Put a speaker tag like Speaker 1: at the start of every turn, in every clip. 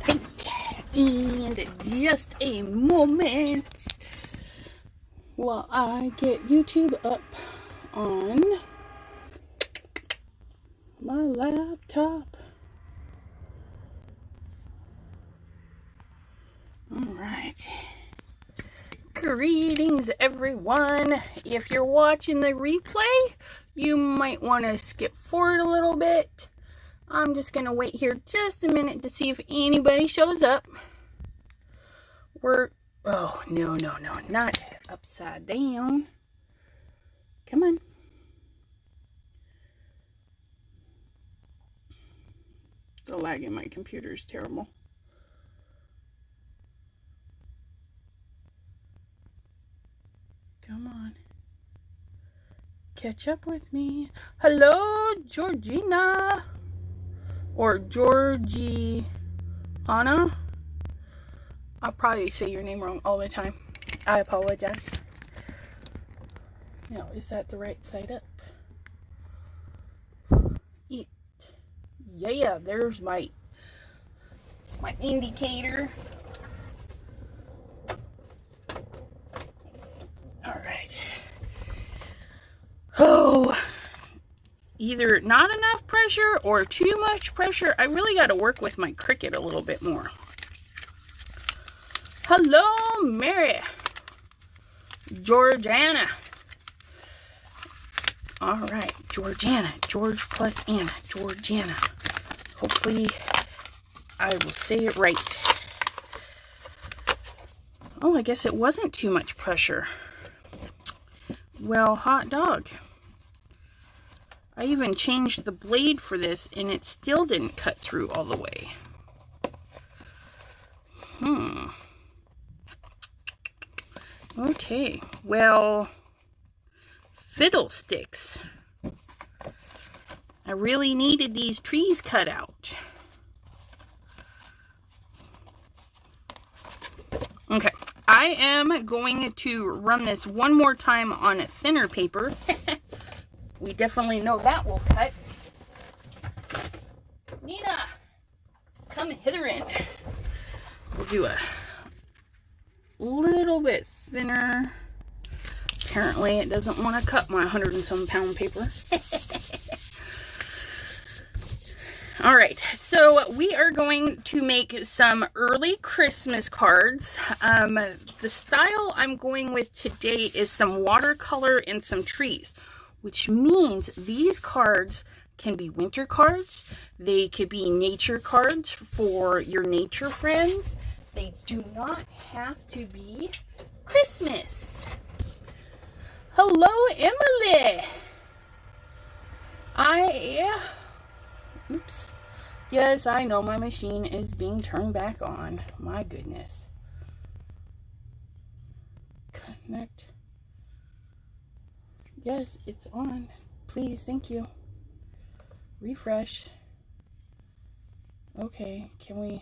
Speaker 1: Hey, and just a moment while I get YouTube up on my laptop. Alright. Greetings, everyone. If you're watching the replay, you might want to skip forward a little bit. I'm just going to wait here just a minute to see if anybody shows up. Oh, no, not upside down. Come on. The lag in my computer is terrible. Come on. Catch up with me. Hello, Georgina. Or Georgiana. I'll probably say your name wrong all the time. I apologize. Now, is that the right side up? Yeah, there's my indicator. Alright. Oh, either not enough pressure or too much pressure. I really got to work with my Cricut a little bit more. Hello, Mary. Georgiana. Alright, Georgiana. George plus Anna. Georgiana. Hopefully, I will say it right. Oh, I guess it wasn't too much pressure. Well, hot dog. I even changed the blade for this, and it still didn't cut through all the way. Okay, well, fiddlesticks. I really needed these trees cut out. Okay, I am going to run this one more time on a thinner paper. We definitely know that will cut. Nina, come hither in. We'll do a little bit thinner. Apparently it doesn't want to cut my 100 and some pound paper. All right, so we are going to make some early Christmas cards. The style I'm going with today is some watercolor and some trees, which means these cards can be winter cards. They could be nature cards for your nature friends. They do not have to be Christmas. Hello, Emily. Oops. Yes, I know my machine is being turned back on. My goodness. Connect. Yes, it's on. Please, thank you. Refresh. Okay, can we...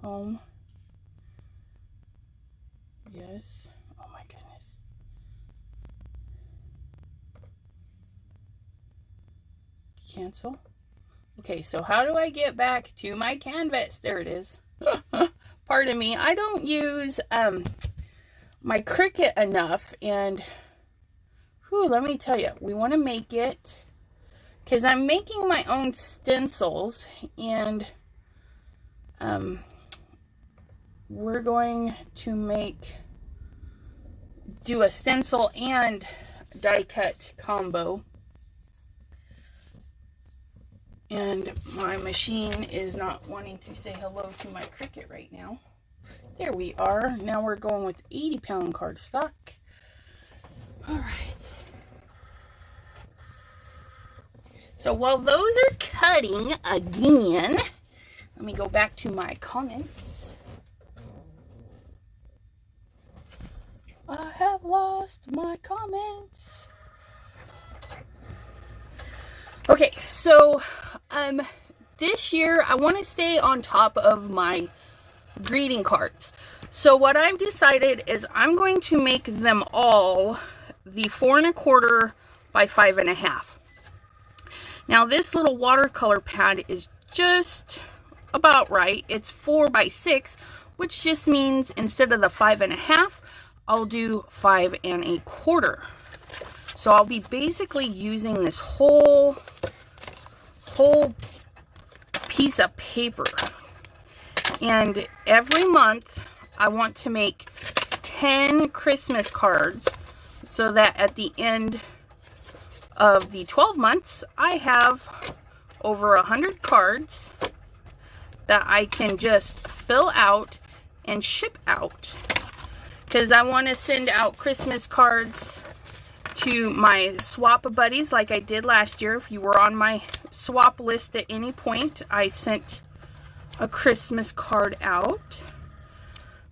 Speaker 1: Home. Yes. Oh my goodness. Cancel. Okay, so how do I get back to my canvas? There it is. Pardon me. I don't use my Cricut enough, and let me tell you, we want to make it, because I'm making my own stencils, and we're going to do a stencil and die cut combo. And my machine is not wanting to say hello to my Cricut right now. There we are. Now we're going with 80 pound cardstock. All right. So while those are cutting again, let me go back to my comments. I have lost my comments. Okay, so this year I want to stay on top of my greeting cards. So what I've decided is I'm going to make them all the 4 1/4 by 5 1/2. Now this little watercolor pad is just about right. It's 4 by 6, which just means instead of the 5.5, I'll do 5 1/4. So I'll be basically using this whole piece of paper. And every month I want to make 10 Christmas cards so that at the end of the 12 months, I have over 100 cards that I can just fill out and ship out. Because I want to send out Christmas cards to my swap buddies like I did last year. If you were on my swap list at any point, I sent a Christmas card out.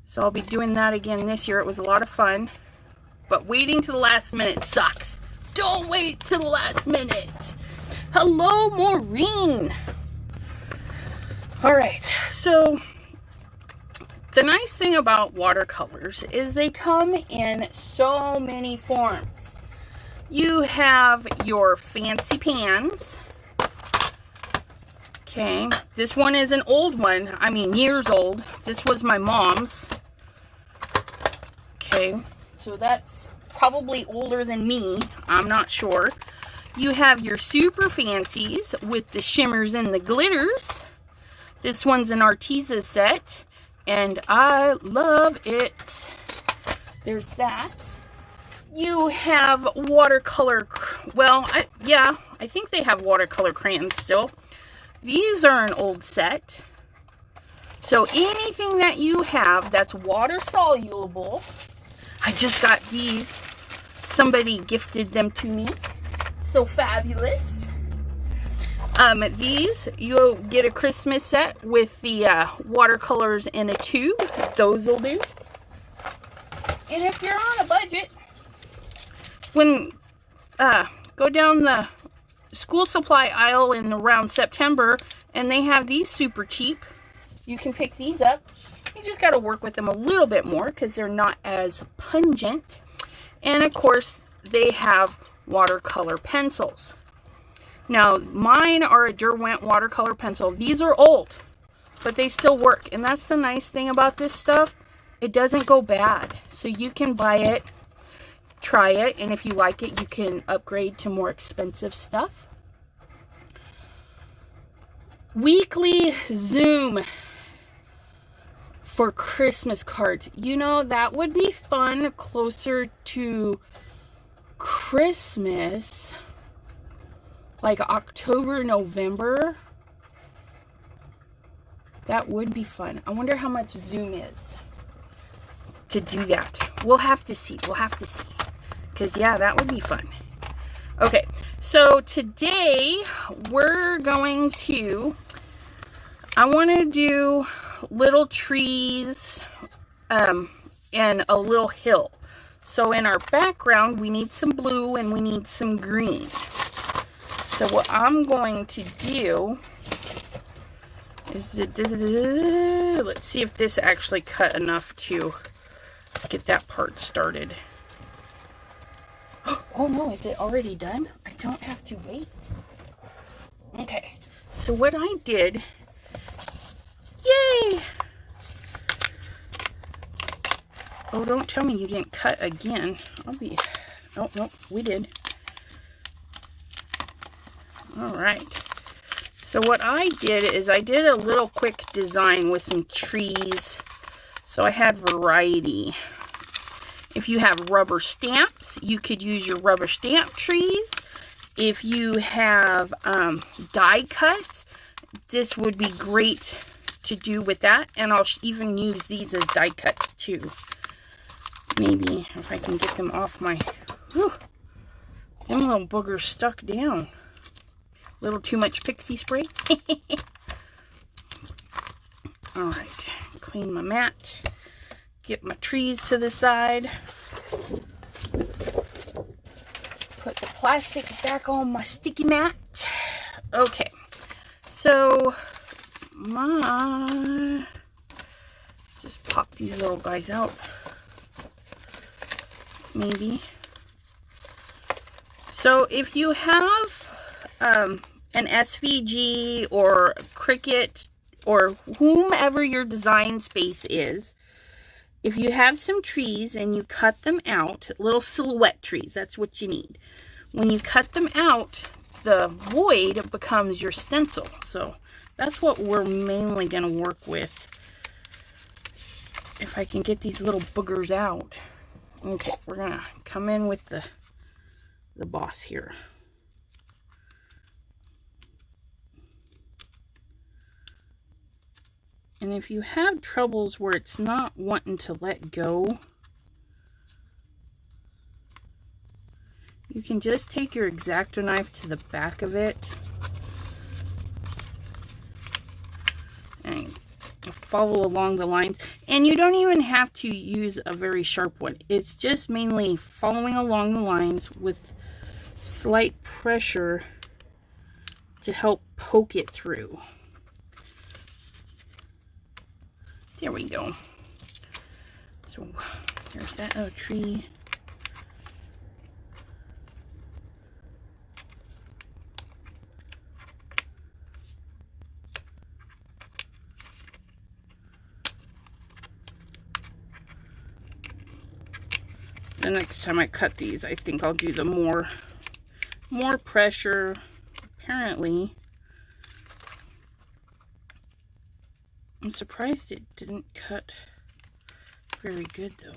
Speaker 1: So I'll be doing that again this year. It was a lot of fun. But waiting to the last minute sucks. Don't wait till the last minute. Hello, Maureen. Alright, so the nice thing about watercolors is they come in so many forms. You have your fancy pans. Okay, this one is an old one. I mean, years old. This was my mom's. Okay, so that's probably older than me. I'm not sure. You have your super fancies with the shimmers and the glitters. This one's an Arteza set, and I love it. There's that. You have watercolor, well, I think they have watercolor crayons still. These are an old set. So anything that you have that's water soluble, I just got these. Somebody gifted them to me. So fabulous. These, you'll get a Christmas set with the watercolors in a tube. Those will do. And if you're on a budget, go down the school supply aisle in around September, and they have these super cheap. You can pick these up. You just got to work with them a little bit more because they're not as pungent. And of course, they have watercolor pencils. Now, mine are a Derwent watercolor pencil. These are old, but they still work. And that's the nice thing about this stuff. It doesn't go bad. So you can buy it, try it, and if you like it, you can upgrade to more expensive stuff. Weekly Zoom for Christmas cards. You know, that would be fun closer to Christmas. Like October, November. That would be fun. I wonder how much Zoom is to do that. We'll have to see. We'll have to see. Because, yeah, that would be fun. Okay. So, today, we're going to... I want to do little trees and a little hill. So, in our background, we need some blue and we need some green. So what I'm going to do is, let's see if this actually cut enough to get that part started. Oh no, is it already done? I don't have to wait. Okay, so what I did, yay! Oh, don't tell me you didn't cut again. Nope, we did. Alright, so what I did is I did a little quick design with some trees, so I had variety. If you have rubber stamps, you could use your rubber stamp trees. If you have die cuts, this would be great to do with that, and I'll even use these as die cuts too. Maybe if I can get them off my, whew, them little boogers stuck down. Little too much pixie spray. Alright, clean my mat. Get my trees to the side. Put the plastic back on my sticky mat. Okay, so just pop these little guys out. Maybe. So if you have an SVG or Cricut or whomever your design space is, if you have some trees and you cut them out, little silhouette trees, that's what you need. When you cut them out, the void becomes your stencil. So that's what we're mainly going to work with. If I can get these little boogers out. Okay, we're going to come in with the boss here. And if you have troubles where it's not wanting to let go, you can just take your X-Acto knife to the back of it and follow along the lines. And you don't even have to use a very sharp one. It's just mainly following along the lines with slight pressure to help poke it through. There we go. So there's that other tree. The next time I cut these, I think I'll do the more pressure. Apparently, I'm surprised it didn't cut very good though.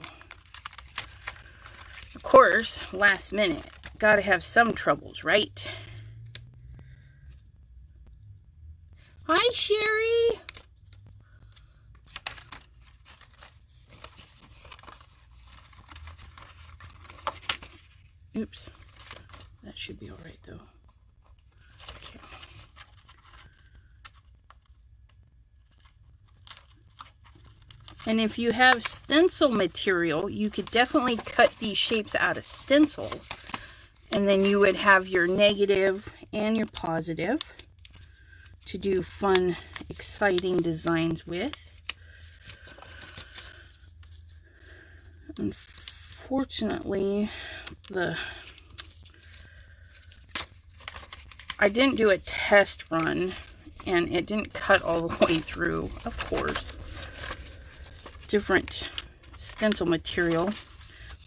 Speaker 1: Of course, last minute, gotta have some troubles, right? Hi, Sherry. Oops, that should be all right though. Okay. And if you have stencil material, you could definitely cut these shapes out of stencils, and then you would have your negative and your positive to do fun, exciting designs with. Unfortunately, I didn't do a test run, and it didn't cut all the way through, of course. Different stencil material.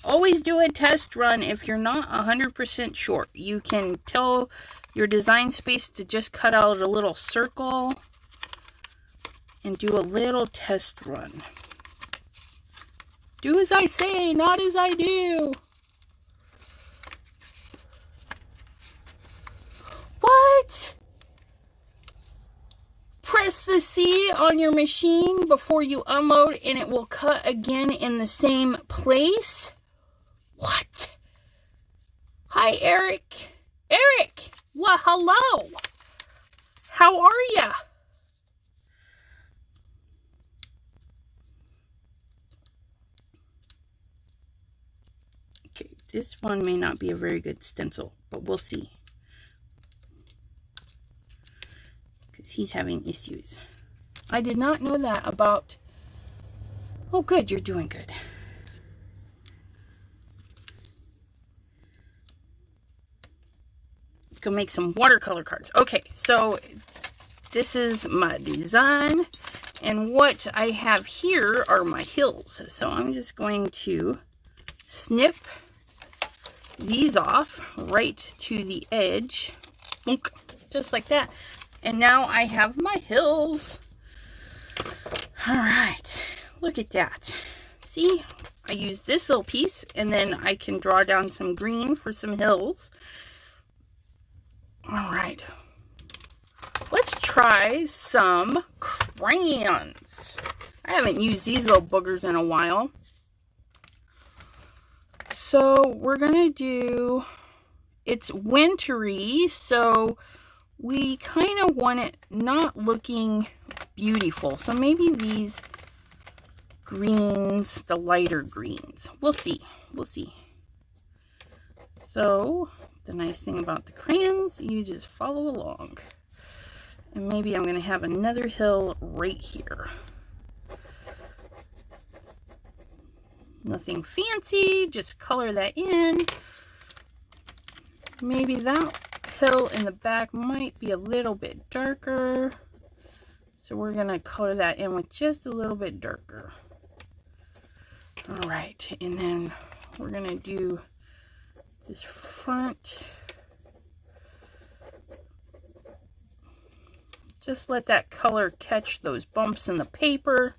Speaker 1: Always do a test run if you're not 100% sure. You can tell your design space to just cut out a little circle and do a little test run. Do as I say, not as I do. What? Press the C on your machine before you unload and it will cut again in the same place? What? Hi, Eric. Eric! Well, hello. How are ya? Okay, this one may not be a very good stencil, but we'll see. He's having issues. I did not know that about... Oh, good. You're doing good. Let's go make some watercolor cards. Okay, so this is my design. And what I have here are my hills. So I'm just going to snip these off right to the edge. Just like that. And now I have my hills. All right, look at that. See, I use this little piece, and then I can draw down some green for some hills. All right, let's try some crayons. I haven't used these little boogers in a while. So we're gonna do, it's wintry, so we kind of want it not looking beautiful. So maybe these greens, the lighter greens. We'll see. We'll see. So the nice thing about the crayons, you just follow along. And maybe I'm going to have another hill right here. Nothing fancy, just color that in. Maybe that hill in the back might be a little bit darker. So we're going to color that in with just a little bit darker. All right, and then we're going to do this front. Just let that color catch those bumps in the paper.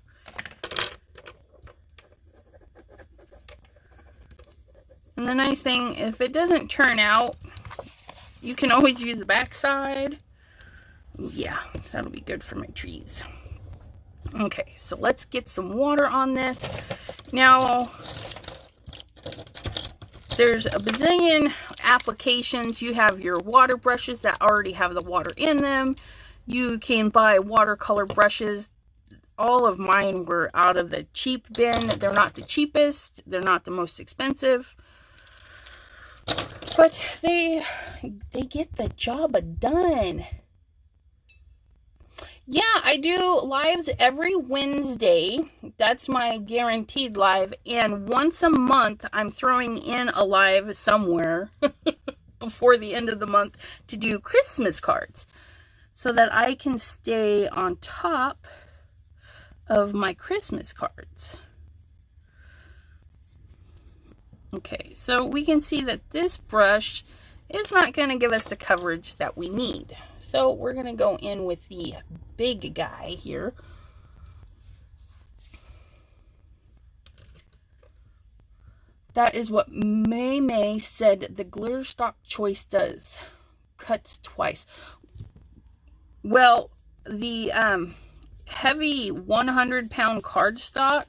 Speaker 1: And the nice thing, if it doesn't turn out, you can always use the back side. Yeah, that'll be good for my trees. Okay, so let's get some water on this. Now, there's a bazillion applications. You have your water brushes that already have the water in them. You can buy watercolor brushes. All of mine were out of the cheap bin. They're not the cheapest. They're not the most expensive. But they get the job done. Yeah, I do lives every Wednesday. That's my guaranteed live. And once a month, I'm throwing in a live somewhere before the end of the month to do Christmas cards, so that I can stay on top of my Christmas cards. Okay, so we can see that this brush is not going to give us the coverage that we need. So we're going to go in with the big guy here. That is what May said the glitter stock choice does. Cuts twice. Well, the heavy 100-pound cardstock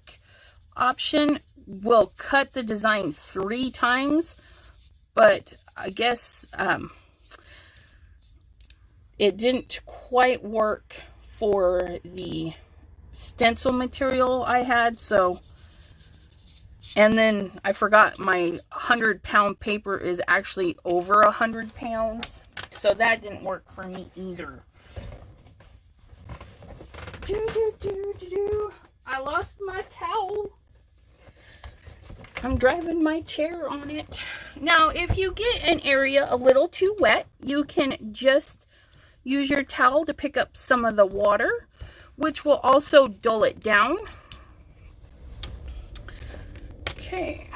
Speaker 1: option will cut the design 3 times, but I guess it didn't quite work for the stencil material I had. So, and then I forgot my 100-pound paper is actually over 100 pounds, so that didn't work for me either. I lost my towel. I'm driving my chair on it. Now, if you get an area a little too wet, you can just use your towel to pick up some of the water, which will also dull it down. Okay,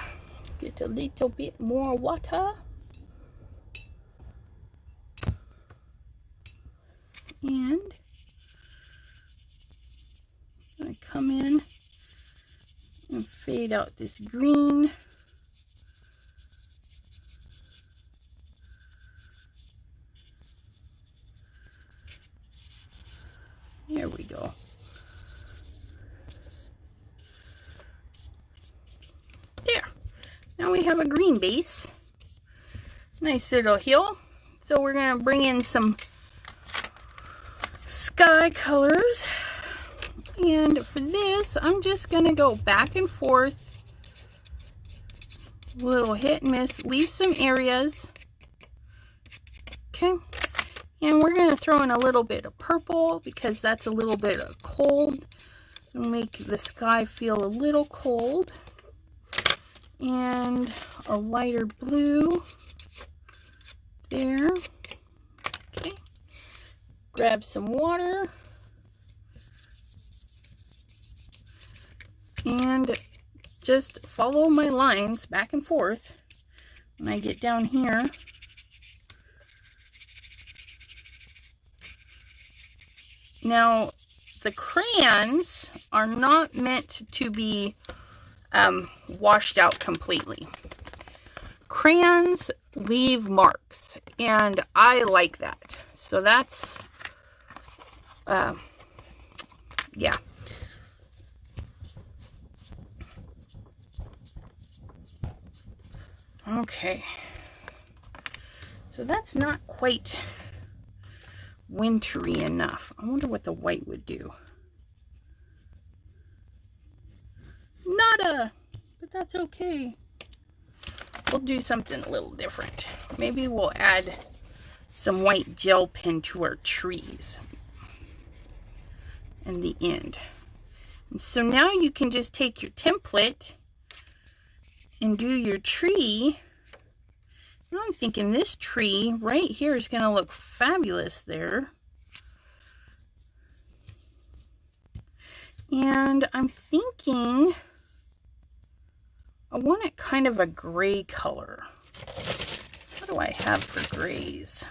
Speaker 1: get a little bit more water. And I come in and fade out this green. There we go. There. Now we have a green base. Nice little hill. So we're going to bring in some sky colors. And for this, I'm just going to go back and forth. A little hit and miss. Leave some areas. Okay. And we're going to throw in a little bit of purple because that's a little bit of cold. So make the sky feel a little cold. And a lighter blue there. Okay. Grab some water. And just follow my lines back and forth. When I get down here, now the crayons are not meant to be washed out completely. Crayons leave marks, and I like that. So that's yeah. Okay, so that's not quite wintry enough. I wonder what the white would do. Nada, but that's okay. We'll do something a little different. Maybe we'll add some white gel pen to our trees in the end. And so now you can just take your template and do your tree. Now I'm thinking this tree right here is going to look fabulous there. And I'm thinking I want it kind of a gray color. What do I have for grays?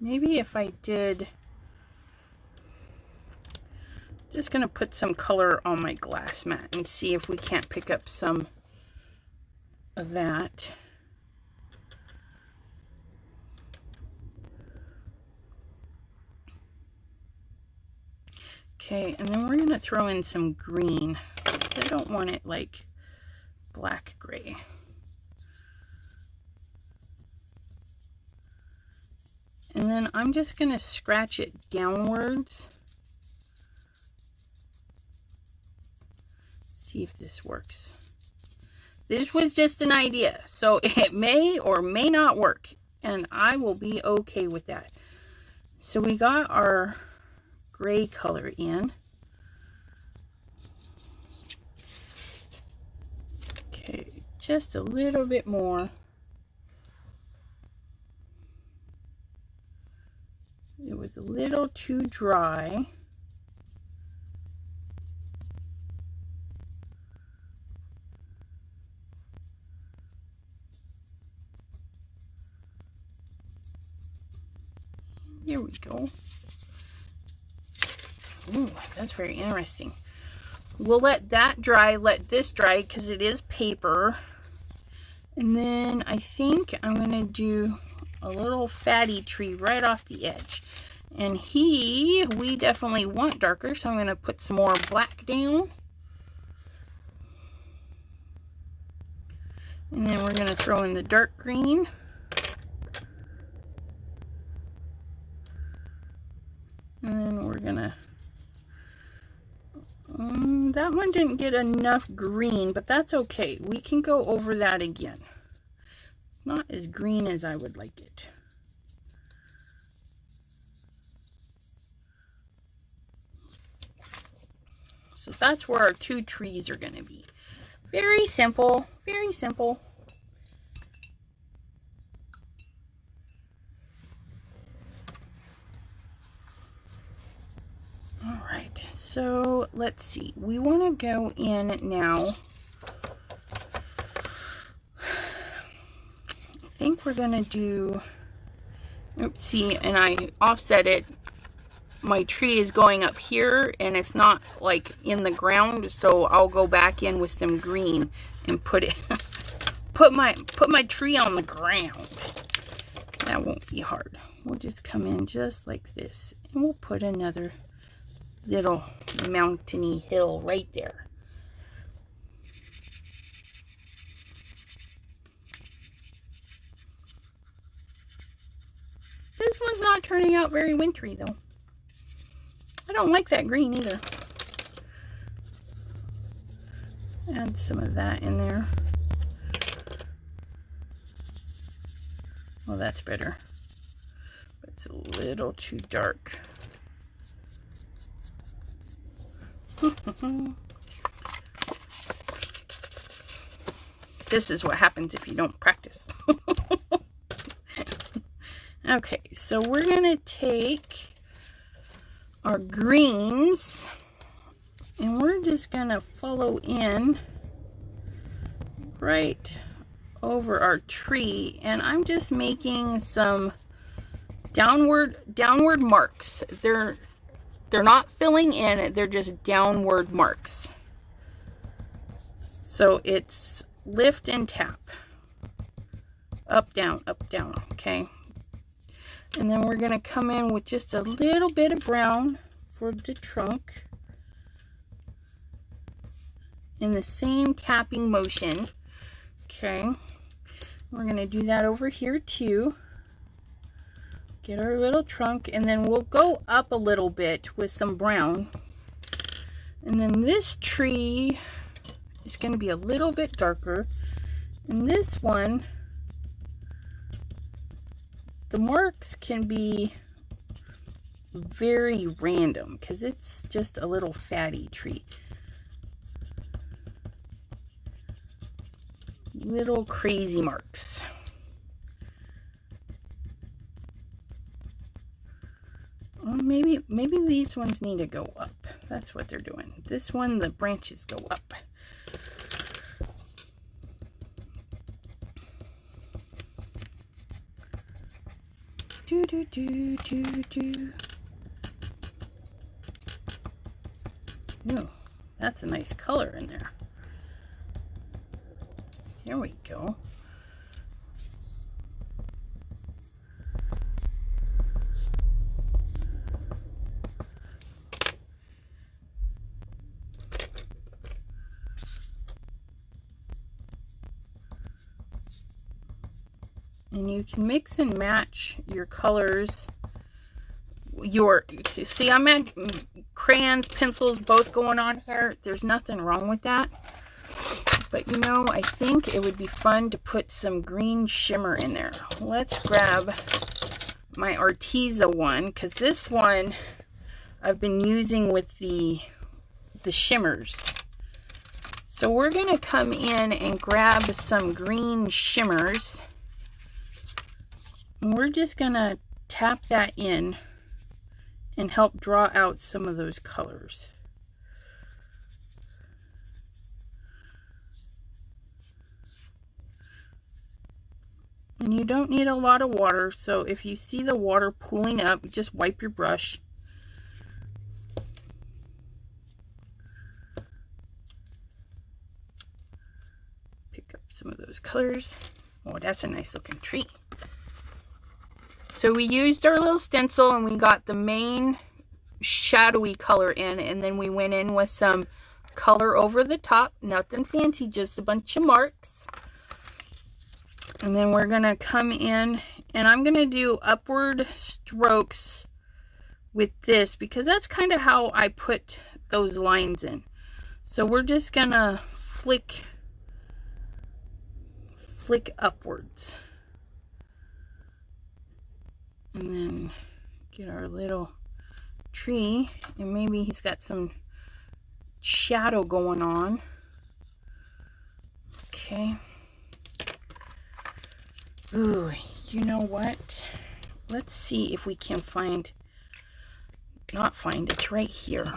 Speaker 1: Maybe if I did, just gonna put some color on my glass mat and see if we can't pick up some of that. Okay, and then we're gonna throw in some green. I don't want it like black gray. And then I'm just gonna scratch it downwards. See if this works. This was just an idea, so it may or may not work, and I will be okay with that. So we got our gray color in. Okay, just a little bit more. It was a little too dry. There we go. Ooh, that's very interesting. We'll let that dry, let this dry because it is paper. And then I think I'm going to do a little fatty tree right off the edge. And we definitely want darker, so I'm going to put some more black down. And then we're going to throw in the dark green. And then we're going to... that one didn't get enough green, but that's okay. We can go over that again. It's not as green as I would like it. So that's where our two trees are going to be. Very simple, very simple. All right, so let's see. We want to go in now. I think we're going to do, oops, see, and I offset it. My tree is going up here and it's not like in the ground, so I'll go back in with some green and put it put my tree on the ground. That won't be hard. We'll just come in just like this and we'll put another little mountainy hill right there. This one's not turning out very wintry though. I don't like that green either. Add some of that in there. Oh, that's better. But it's a little too dark. This is what happens if you don't practice. Okay, so we're gonna take our greens and we're just gonna follow in right over our tree, and I'm just making some downward marks. They're not filling in, they're just downward marks. So it's lift and tap, up down, okay. And then we're going to come in with just a little bit of brown for the trunk. In the same tapping motion. Okay. We're going to do that over here too. Get our little trunk, and then we'll go up a little bit with some brown. And then this tree is going to be a little bit darker. And this one, the marks can be very random because it's just a little fatty tree. Little crazy marks. Well, maybe these ones need to go up. That's what they're doing. This one, the branches go up. Do do do do do. Ooh, that's a nice color in there. There we go. And you can mix and match your colors. See, I'm at crayons, pencils, both going on here. There's nothing wrong with that. But you know, I think it would be fun to put some green shimmer in there. Let's grab my Arteza one, because this one I've been using with the shimmers. So we're gonna come in and grab some green shimmers. And we're just gonna tap that in and help draw out some of those colors. And you don't need a lot of water, so if you see the water pooling up, just wipe your brush. Pick up some of those colors. Oh, that's a nice looking tree. So we used our little stencil and we got the main shadowy color in, and then we went in with some color over the top. Nothing fancy, just a bunch of marks. And then we're going to come in and I'm going to do upward strokes with this because that's kind of how I put those lines in. So we're just going to flick upwards. And then get our little tree, and maybe he's got some shadow going on. Okay. Ooh, you know what? Let's see if we can find, it's right here.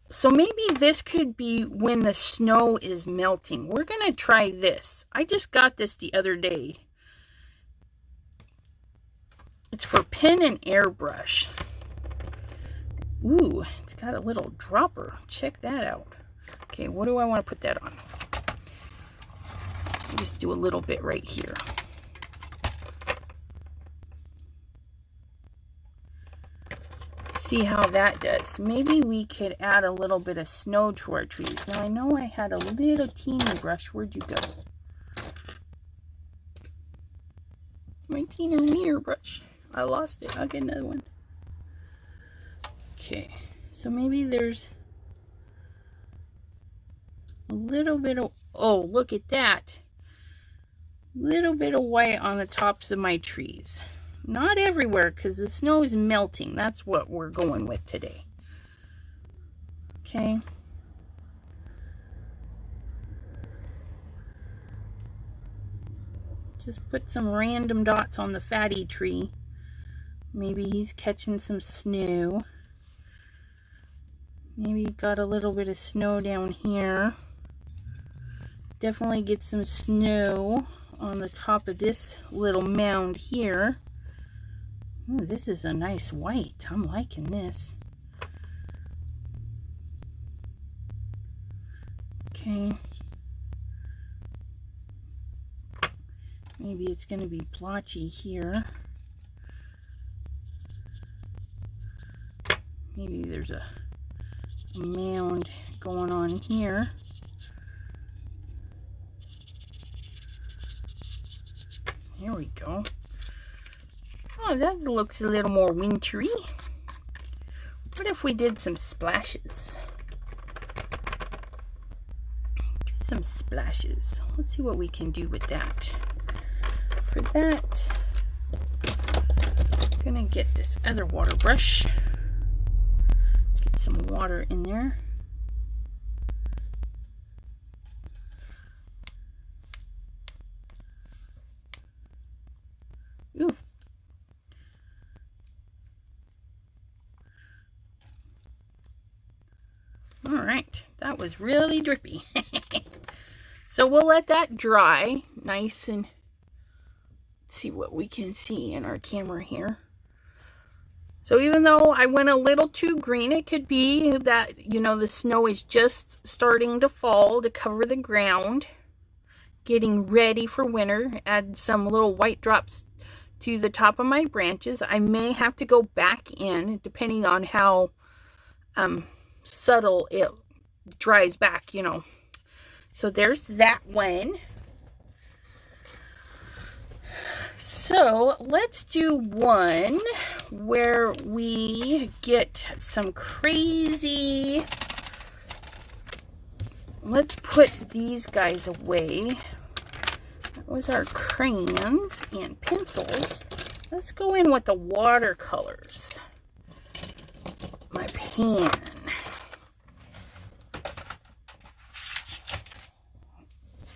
Speaker 1: So maybe this could be when the snow is melting. We're gonna try this. I just got this the other day. It's for pen and airbrush. Ooh, it's got a little dropper. Check that out. Okay, what do I want to put that on? Just do a little bit right here. See how that does. Maybe we could add a little bit of snow to our trees. Now I know I had a little teeny brush. Where'd you go? My teeny wiener brush. I lost it. I'll get another one. Okay, so maybe there's a little bit of, oh, look at that. Little bit of white on the tops of my trees. Not everywhere because the snow is melting. That's what we're going with today. Okay. Just put some random dots on the fatty tree. Maybe he's catching some snow. Maybe got a little bit of snow down here. Definitely get some snow on the top of this little mound here. Ooh, this is a nice white. I'm liking this. Okay. Maybe it's going to be blotchy here. Maybe there's a mound going on here. Here we go. Oh, that looks a little more wintry. What if we did some splashes? Do some splashes. Let's see what we can do with that. For that, I'm gonna get this other water brush. Get some water in there. Ooh. right, that was really drippy. So we'll let that dry nice, and see what we can see in our camera here. So even though I went a little too green, it could be that, you know, the snow is just starting to fall to cover the ground, getting ready for winter. Add some little white drops to the top of my branches. I may have to go back in depending on how subtle it dries back, you know. So there's that one. So let's do one where we get some crazy. Let's put these guys away. That was our crayons and pencils. Let's go in with the watercolors. My pan.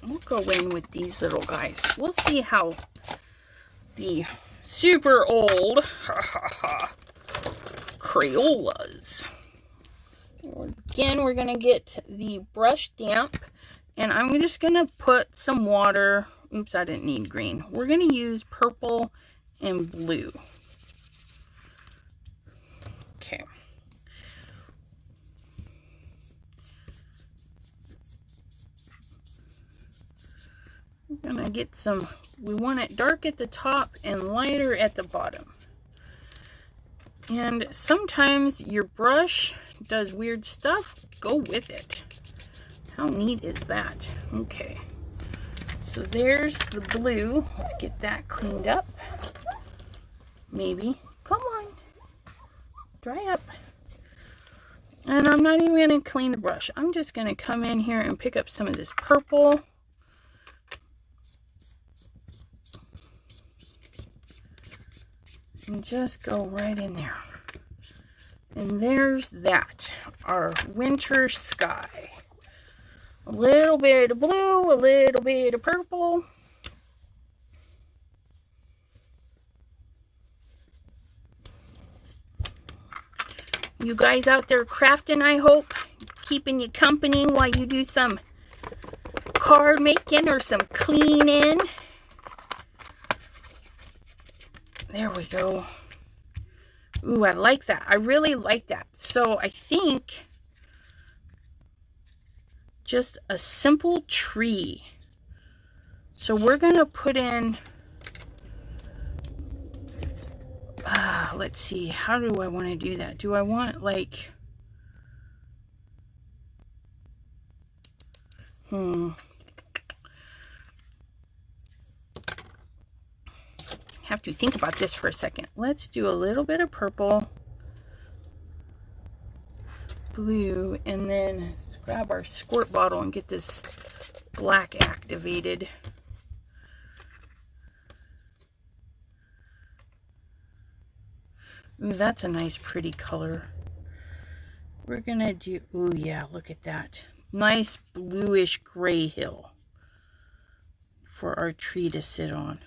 Speaker 1: We'll go in with these little guys. We'll see how the super old Crayolas. Again, we're going to get the brush damp, and I'm just going to put some water. Oops, I didn't need green. We're going to use purple and blue. Okay. I'm going to get some, we want it dark at the top and lighter at the bottom. And sometimes your brush does weird stuff. Go with it. How neat is that? Okay. So there's the blue. Let's get that cleaned up. Maybe. Come on. Dry up. And I'm not even going to clean the brush. I'm just going to come in here and pick up some of this purple. And just go right in there. And there's that, our winter sky. A little bit of blue, a little bit of purple. You guys out there crafting, I hope, keeping you company while you do some card making or some cleaning. There we go. Ooh, I like that. I really like that. So I think just a simple tree. So we're going to put in, let's see, how do I want to do that? Do I want like, have to think about this for a second. Let's do a little bit of purple, blue, and then grab our squirt bottle and get this black activated. Ooh, that's a nice pretty color. We're gonna do, ooh yeah, look at that. Nice bluish gray hill for our tree to sit on.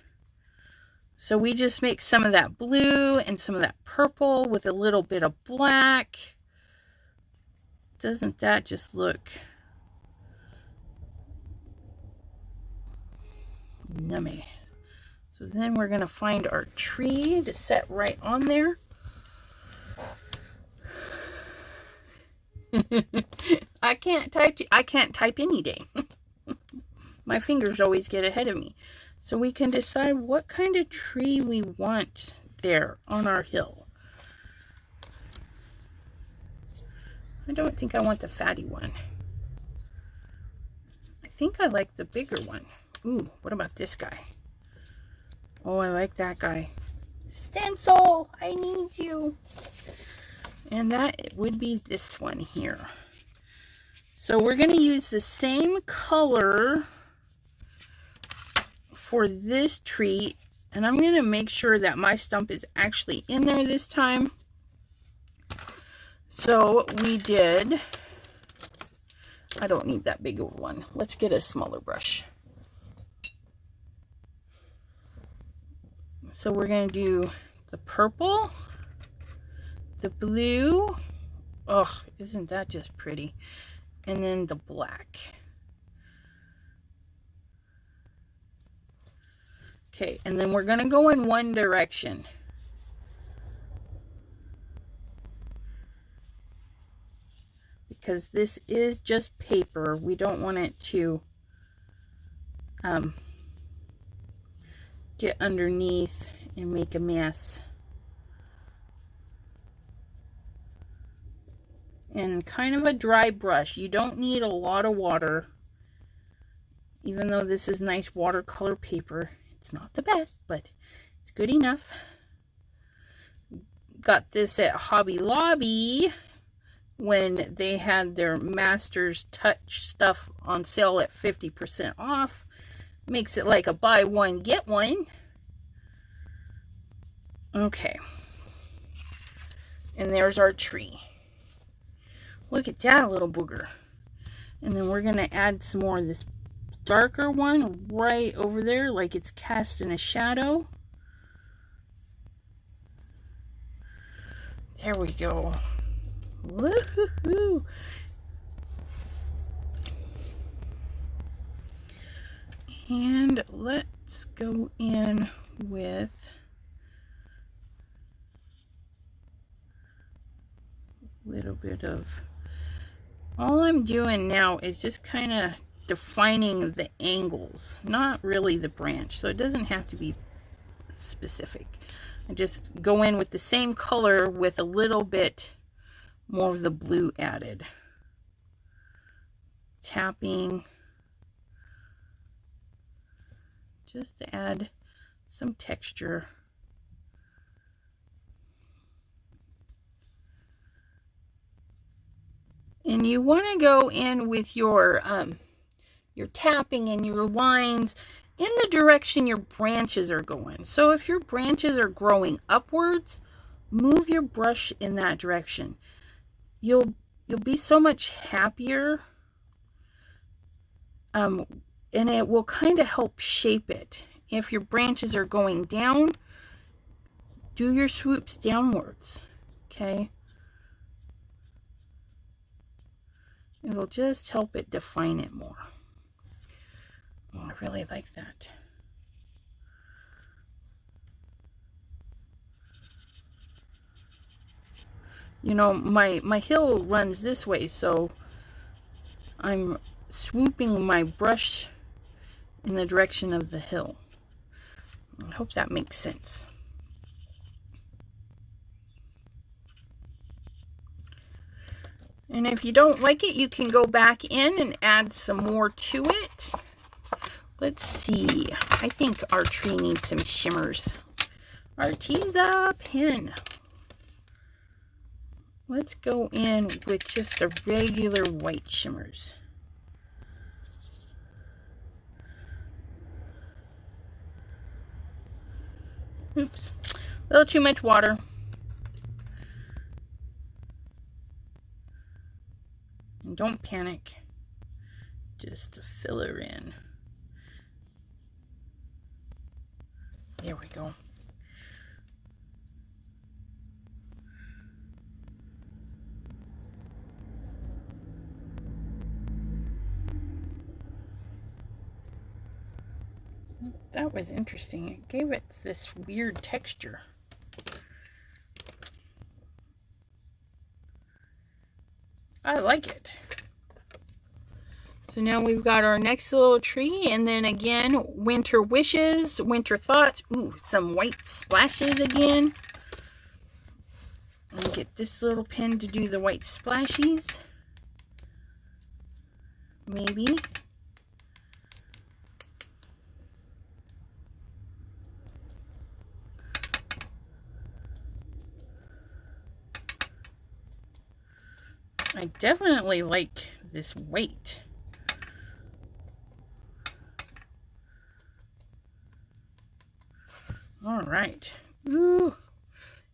Speaker 1: So we just make some of that blue and some of that purple with a little bit of black. Doesn't that just look yummy? So then we're going to find our tree to set right on there. I can't type any day. My fingers always get ahead of me. So we can decide what kind of tree we want there on our hill. I don't think I want the fatty one. I think I like the bigger one. Ooh, what about this guy? Oh, I like that guy. Stencil, I need you. And that would be this one here. So we're going to use the same color for this tree, and I'm going to make sure that my stump is actually in there this time. So we did, I don't need that big of one. Let's get a smaller brush. So we're going to do the purple, the blue, Oh, isn't that just pretty? And then the black. Okay, and then we're going to go in one direction. Because this is just paper. We don't want it to get underneath and make a mess. And kind of a dry brush. You don't need a lot of water. Even though this is nice watercolor paper. It's not the best, but it's good enough. Got this at Hobby Lobby when they had their Master's Touch stuff on sale at 50% off. Makes it like a buy one, get one. Okay. And there's our tree. Look at that little booger. And then we're going to add some more of this darker one right over there, like it's casting a shadow. There we go. Woohoo! And let's go in with a little bit of, all I'm doing now is just kind of defining the angles, not really the branch, so it doesn't have to be specific. I just go in with the same color with a little bit more of the blue added. Tapping just to add some texture. And you want to go in with your tapping and your lines in the direction your branches are going. So if your branches are growing upwards, move your brush in that direction. You'll be so much happier, and it will kind of help shape it. If your branches are going down, do your swoops downwards, okay? It'll just help it define it more. Oh, I really like that. You know, my hill runs this way, so I'm swooping my brush in the direction of the hill. I hope that makes sense. And if you don't like it, you can go back in and add some more to it. Let's see. I think our tree needs some shimmers. Arteza pen. Let's go in with just the regular white shimmers. Oops. A little too much water. And don't panic. Just fill her in. There we go. That was interesting. It gave it this weird texture. I like it. So now we've got our next little tree, and then again, winter wishes, winter thoughts. Ooh, some white splashes again. And get this little pen to do the white splashies. Maybe. I definitely like this weight. All right. Ooh.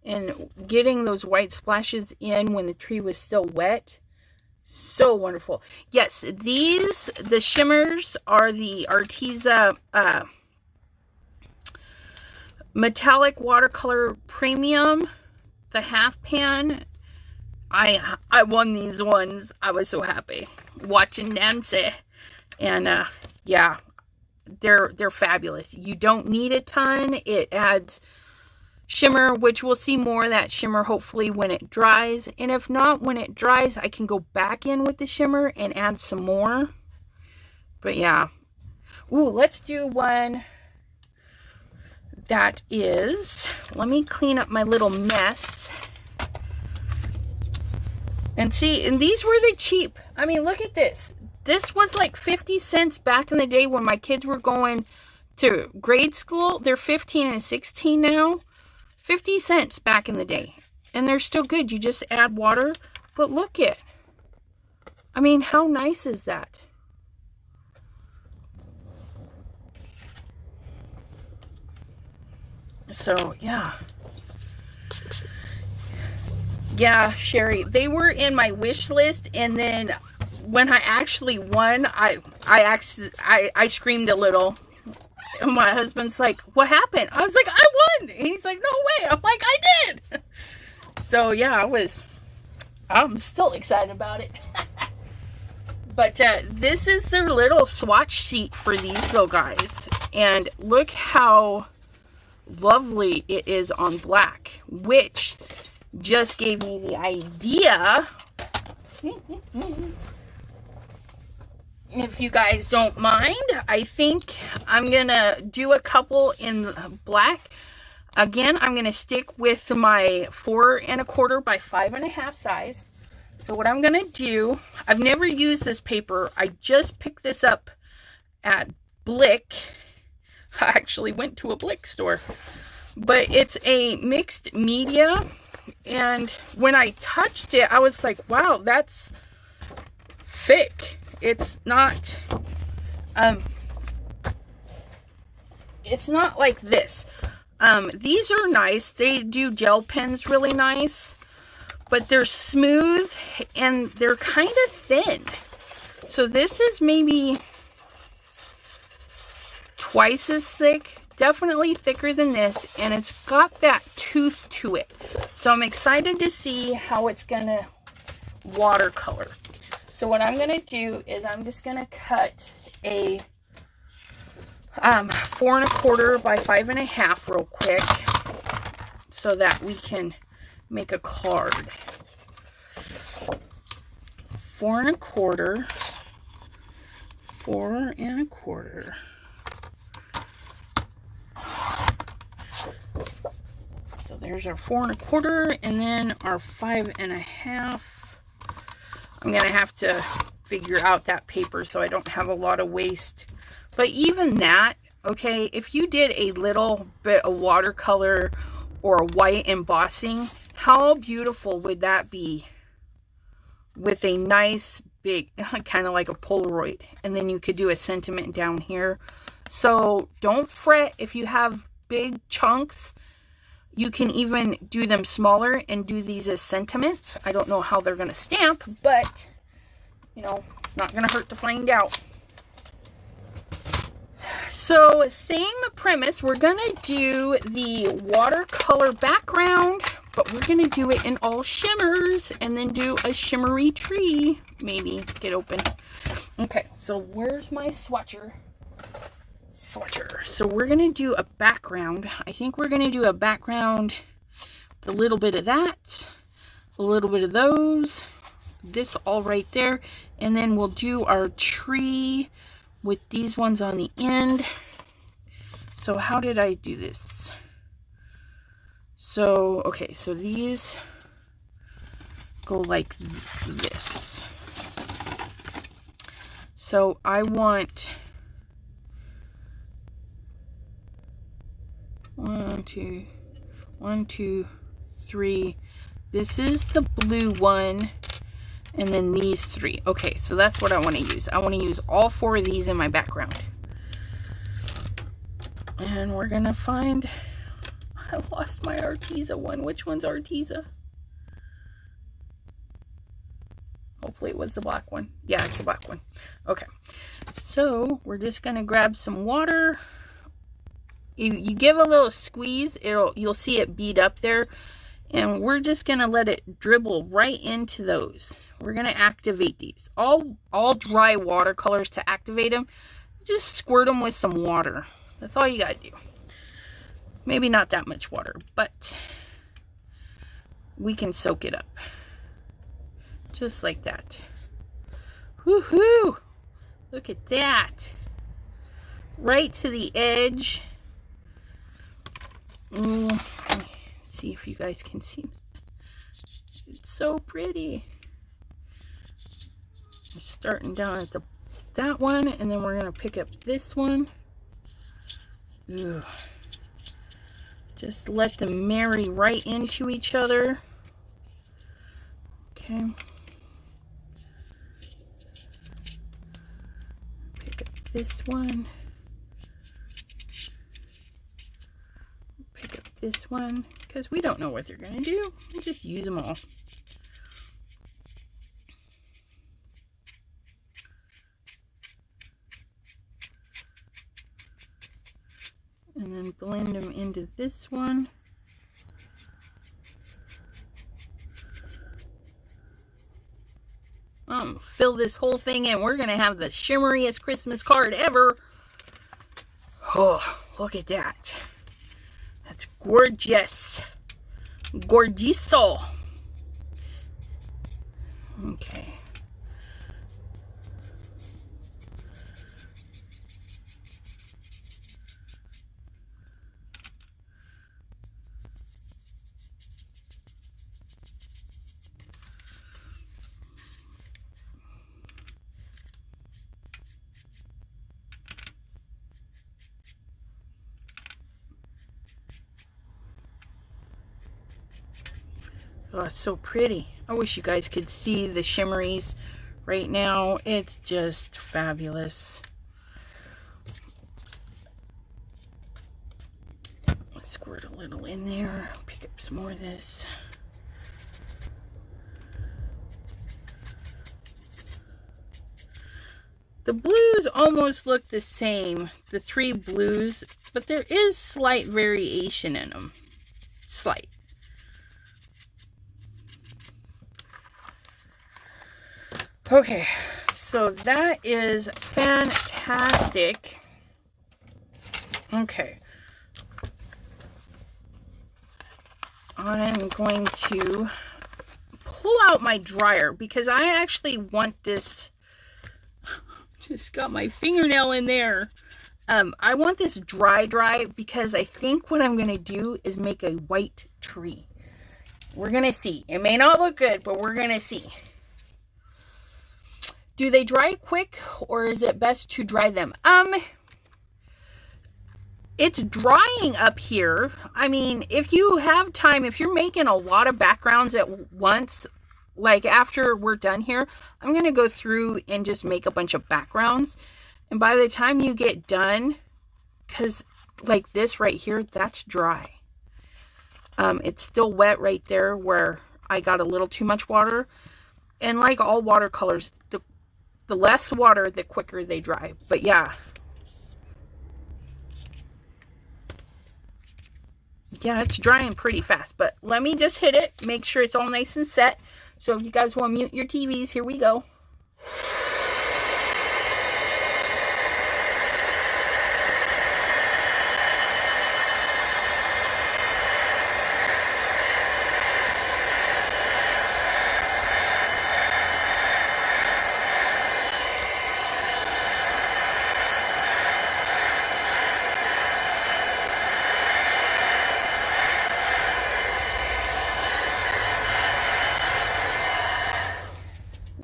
Speaker 1: And getting those white splashes in when the tree was still wet. So wonderful. Yes, the shimmers are the Arteza Metallic Watercolor Premium, the half pan. I won these ones. I was so happy watching Nancy. And yeah, they're fabulous. You don't need a ton. It adds shimmer, which we'll see more of that shimmer hopefully when it dries. And if not, when it dries, I can go back in with the shimmer and add some more. But yeah. Ooh, let's do one that is, let me clean up my little mess. And see, and these were the cheap. I mean, look at this. This was like 50 cents back in the day when my kids were going to grade school. They're 15 and 16 now. 50 cents back in the day. And they're still good. You just add water. But look it. I mean, how nice is that? So, yeah. Yeah, Sherry, they were in my wish list, and then when I actually won, I screamed a little. And my husband's like, "What happened?" I was like, "I won." And he's like, "No way." I'm like, "I did." So yeah, I'm still excited about it. But this is their little swatch sheet for these little guys, and look how lovely it is on black, which just gave me the idea. If you guys don't mind, I think I'm gonna do a couple in black. Again, I'm gonna stick with my 4 1/4 by 5 1/2 size. So what I'm gonna do, I've never used this paper. I just picked this up at Blick. I actually went to a Blick store, but it's a mixed media. And when I touched it, I was like, wow, that's thick. It's not like this. These are nice. They do gel pens really nice, but they're smooth and they're kind of thin. So this is maybe twice as thick. Definitely thicker than this, and it's got that tooth to it. So I'm excited to see how it's gonna watercolor. So what I'm gonna do is I'm just gonna cut a 4 1/4 by 5 1/2 real quick so that we can make a card. 4 1/4, 4 1/4. So there's our 4 1/4, and then our 5 1/2. I'm gonna have to figure out that paper so I don't have a lot of waste. But even that, okay, if you did a little bit of watercolor or white embossing, how beautiful would that be with a nice big, kind of like a Polaroid, and then you could do a sentiment down here. So don't fret if you have big chunks. You can even do them smaller and do these as sentiments. I don't know how they're going to stamp, but, you know, it's not going to hurt to find out. So, same premise. We're going to do the watercolor background, but we're going to do it in all shimmers and then do a shimmery tree. Maybe get open. Okay, so where's my swatcher? So we're going to do a background. I think we're going to do a background, a little bit of that, a little bit of those, this all right there, and then we'll do our tree with these ones on the end. So how did I do this? So, okay, so these go like this. So I want 1, 2, 3. This is the blue one, and then these 3. Okay, so that's what I want to use. I want to use all 4 of these in my background. And we're gonna find, I lost my Arteza one. Which one's Arteza? Hopefully it was the black one. Yeah, it's the black one. Okay, so we're just gonna grab some water. You give a little squeeze, you'll see it bead up there, And we're just going to let it dribble right into those. We're going to activate these. All dry watercolors, to activate them, just squirt them with some water. That's all you got to do. Maybe not that much water, but we can soak it up. Just like that. Woohoo! Look at that. Right to the edge. See if you guys can see. It's so pretty. We're starting down at that one, and then we're gonna pick up this one. Ooh. Just let them marry right into each other. Okay. Pick up this one. Pick up this one, because we don't know what they're gonna do. We just use them all. And then blend them into this one. Fill this whole thing in. We're gonna have the shimmeriest Christmas card ever. Oh, look at that. That's gorgeous. Gorgiso. Okay. Oh, it's so pretty. I wish you guys could see the shimmeries right now. It's just fabulous. Let's squirt a little in there. Pick up some more of this. The blues almost look the same, the three blues, but there is slight variation in them. Slight. Okay, so that is fantastic. Okay. I'm going to pull out my dryer because I actually want this. Just got my fingernail in there. I want this dry because I think what I'm going to do is make a white tree. We're going to see. It may not look good, but we're going to see. Do they dry quick, or is it best to dry them? It's drying up here. I mean, if you have time, if you're making a lot of backgrounds at once, like after we're done here, I'm going to go through and just make a bunch of backgrounds. And by the time you get done, because like this right here, that's dry. It's still wet right there where I got a little too much water. And like all watercolors, the less water, the quicker they dry. But yeah. Yeah, it's drying pretty fast. But let me just hit it. Make sure it's all nice and set. So if you guys want to mute your TVs, here we go.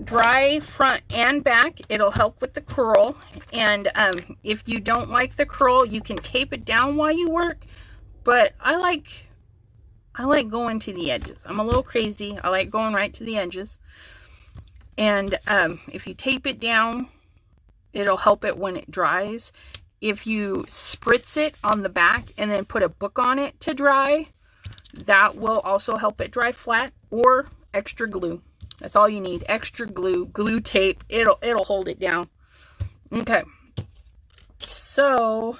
Speaker 1: Dry front and back. It'll help with the curl. And if you don't like the curl, you can tape it down while you work. But I like going to the edges. I'm a little crazy. I like going right to the edges. And if you tape it down, it'll help it when it dries. If you spritz it on the back and then put a book on it to dry, that will also help it dry flat, or extra glue. That's all you need. Extra glue, glue tape. It'll hold it down. Okay. So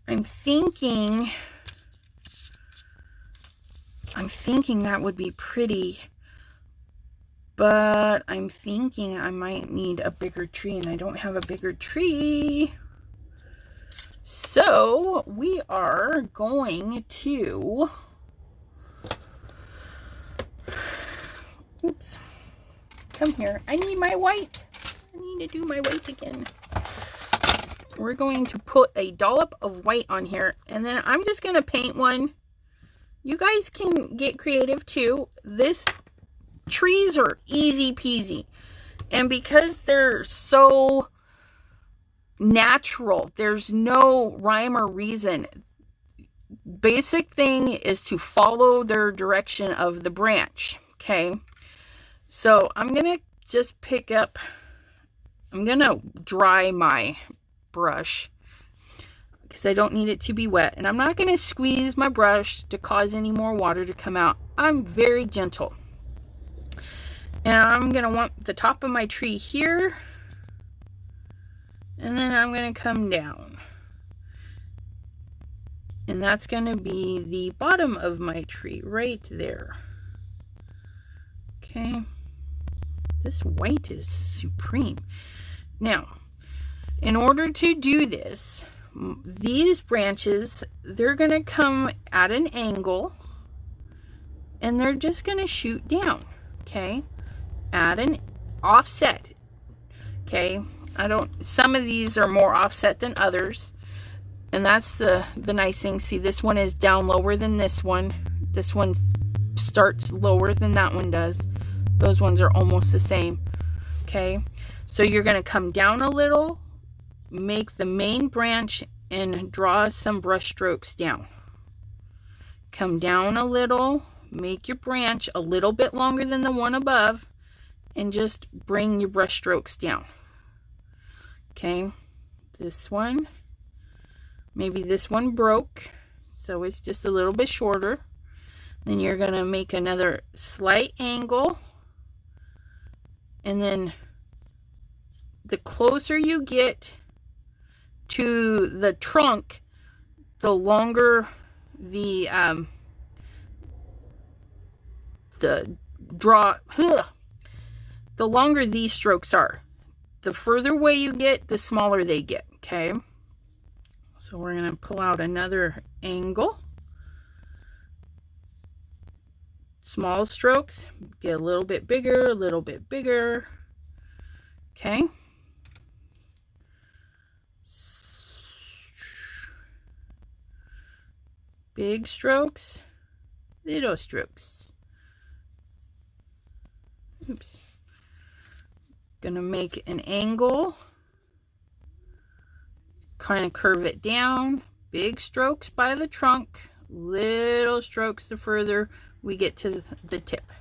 Speaker 1: I'm thinking I'm thinking that would be pretty, but I'm thinking I might need a bigger tree, and I don't have a bigger tree. So we are going to, oops, come here. I need my white. I need to do my white again. We're going to put a dollop of white on here, and then I'm just going to paint one. You guys can get creative too. Trees are easy peasy. And because they're so natural, there's no rhyme or reason. Basic thing is to follow their direction of the branch. Okay. So I'm going to just pick up, I'm going to dry my brush because I don't need it to be wet, and I'm not going to squeeze my brush to cause any more water to come out. I'm very gentle, and I'm going to want the top of my tree here, and then I'm going to come down, and that's going to be the bottom of my tree right there. Okay, this white is supreme. Now, in order to do this, these branches, they're going to come at an angle, and they're just going to shoot down, okay, at an offset, okay. Some of these are more offset than others, and that's the nice thing. See, this one is down lower than this one. This one starts lower than that one does. Those ones are almost the same, okay. So you're going to come down a little, make the main branch, and draw some brush strokes down. Come down a little, make your branch a little bit longer than the one above, and just bring your brush strokes down. Okay, this one, maybe this one broke, so it's just a little bit shorter. Then you're going to make another slight angle, and then the closer you get to the trunk, the longer the longer these strokes are. The further away you get, the smaller they get, okay? So we're going to pull out another angle. Small strokes, get a little bit bigger, a little bit bigger, okay? Big strokes, little strokes. Oops. Gonna make an angle, kind of curve it down. Big strokes by the trunk, little strokes the further we get to the tip.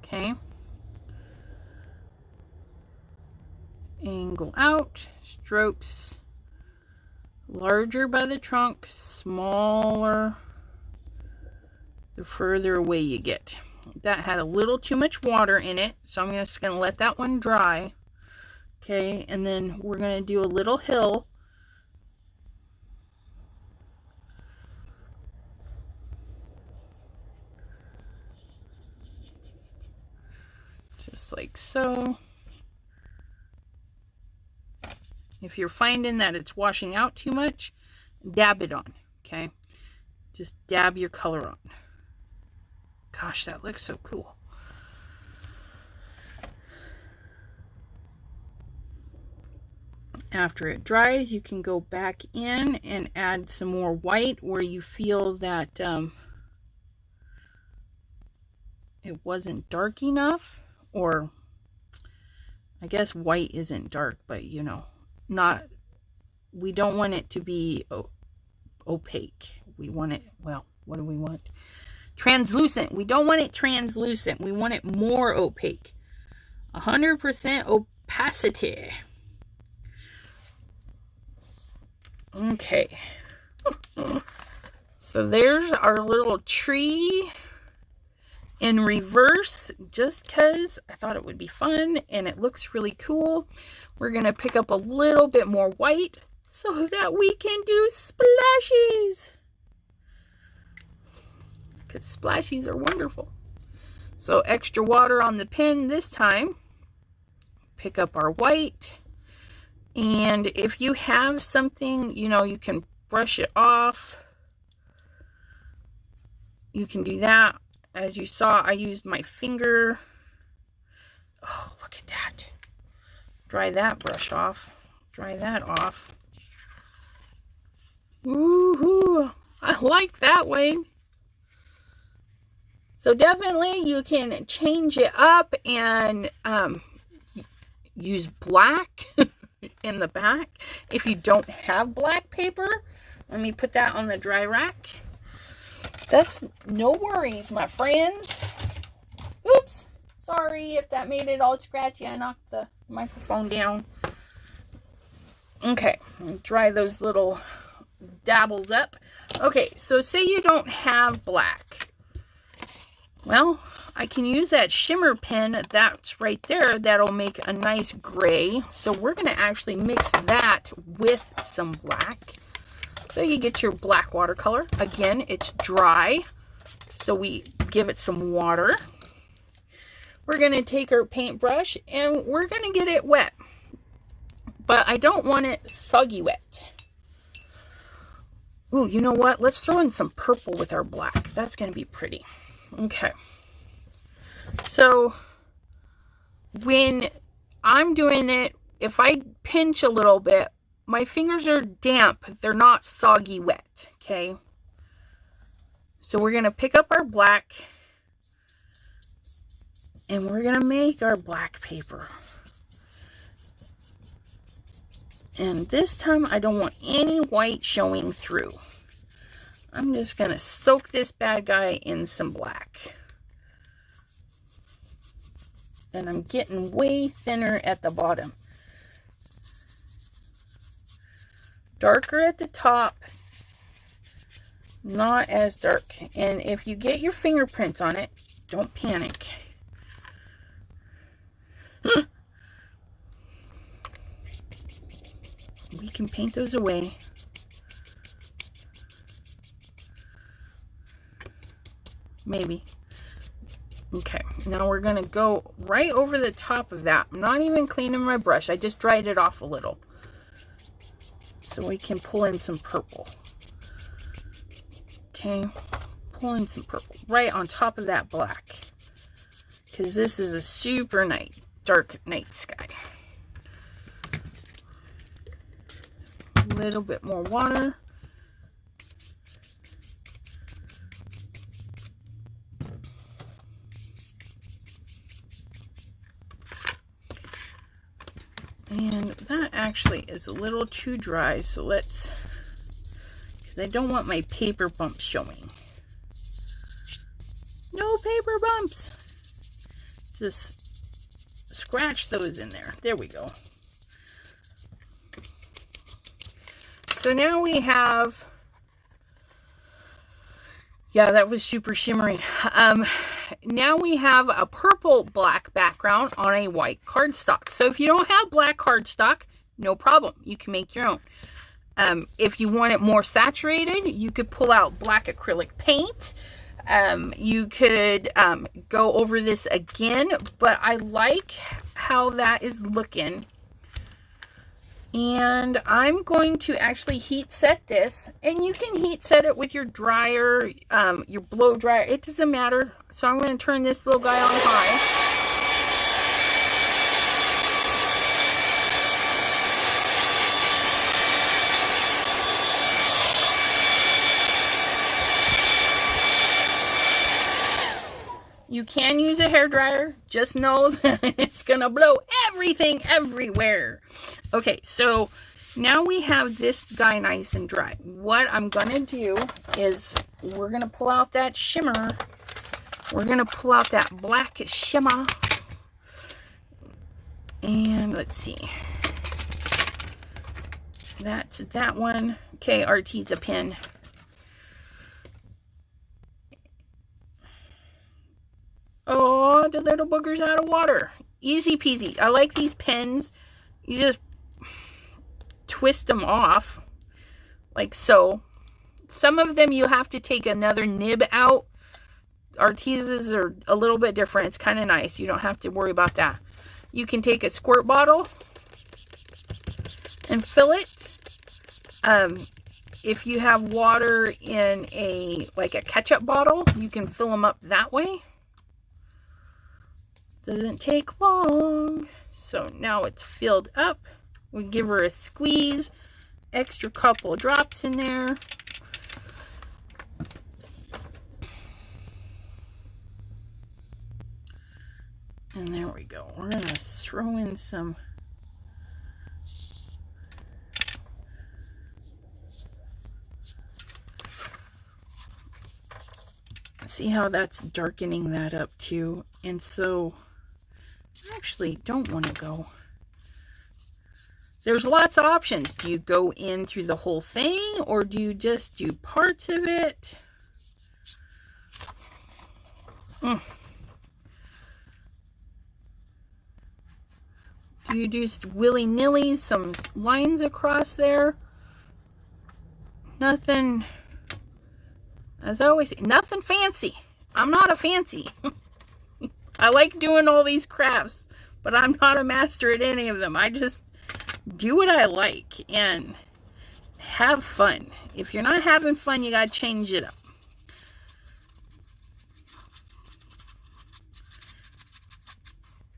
Speaker 1: Okay. Angle out, strokes larger by the trunk, smaller the further away you get. That had a little too much water in it, so I'm just going to let that one dry. Okay, and then we're going to do a little hill. Just like so. If you're finding that it's washing out too much, dab it on, okay? Just dab your color on. Gosh, that looks so cool. After it dries, you can go back in and add some more white where you feel that it wasn't dark enough, or I guess white isn't dark, but you know, we don't want it to be opaque. We want it, well, what do we want? Translucent. We don't want it translucent. We want it more opaque. 100% opacity. Okay. So there's our little tree in reverse, just because I thought it would be fun and it looks really cool. We're going to pick up a little bit more white so that we can do splashes. because splashies are wonderful. So extra water on the pen this time. Pick up our white. And if you have something, you know, you can brush it off. You can do that. As you saw, I used my finger. Oh, look at that. Dry that brush off. Dry that off. Woohoo! I like that way. So definitely you can change it up and use black in the back. If you don't have black paper, let me put that on the dry rack. That's no worries, my friends. Oops. Sorry if that made it all scratchy. I knocked the microphone down. Okay, dry those little dabbles up. Okay, so say you don't have black. Well, I can use that shimmer pen that's right there. That'll make a nice gray. So we're going to actually mix that with some black. So you get your black watercolor. Again, it's dry. So we give it some water. We're going to take our paintbrush and we're going to get it wet. But I don't want it soggy wet. Ooh, you know what? Let's throw in some purple with our black. That's going to be pretty. Okay. So when I'm doing it, if I pinch a little bit, my fingers are damp. They're not soggy wet. Okay. So we're going to pick up our black and we're going to make our black paper. And this time I don't want any white showing through. I'm just going to soak this bad guy in some black. And I'm getting way thinner at the bottom. Darker at the top, not as dark. And if you get your fingerprints on it, don't panic. We can paint those away. Maybe. Okay, now we're going to go right over the top of that. I'm not even cleaning my brush. I just dried it off a little. So we can pull in some purple. Okay, pull in some purple right on top of that black. Because this is a super dark night sky. A little bit more water. And that actually is a little too dry, so let's, because I don't want my paper bumps showing. No paper bumps. Just scratch those in there. There we go. So now we have, yeah, that was super shimmery. Now we have a purple black background on a white cardstock. So if you don't have black cardstock, no problem. You can make your own. If you want it more saturated, you could pull out black acrylic paint. You could go over this again, but I like how that is looking. And I'm going to actually heat set this, and you can heat set it with your dryer, your blow dryer. It doesn't matter. So I'm going to turn this little guy on high. You can use a hairdryer. Just know that it's going to blow everything everywhere. Okay, so now we have this guy nice and dry. What I'm going to do is we're going to pull out that shimmer. We're going to pull out that black shimmer. And let's see. That's that one. Okay, RT's a pen. Oh, the little booger's out of water. Easy peasy. I like these pens. You just twist them off like so. Some of them you have to take another nib out our teases are a little bit different. It's kind of nice. You don't have to worry about that. You can take a squirt bottle and fill it. If you have water in like a ketchup bottle, you can fill them up that way. Doesn't take long. So now it's filled up. We give her a squeeze, extra couple of drops in there. And there we go. We're going to throw in some see how that's darkening that up too. And so I actually don't want to go. There's lots of options. Do you go in through the whole thing, or do you just do parts of it? Do you just willy-nilly some lines across there? Nothing, as I always say, nothing fancy. I'm not a fancy. I like doing all these crafts, but I'm not a master at any of them. I just do what I like and have fun. If you're not having fun, you gotta change it up.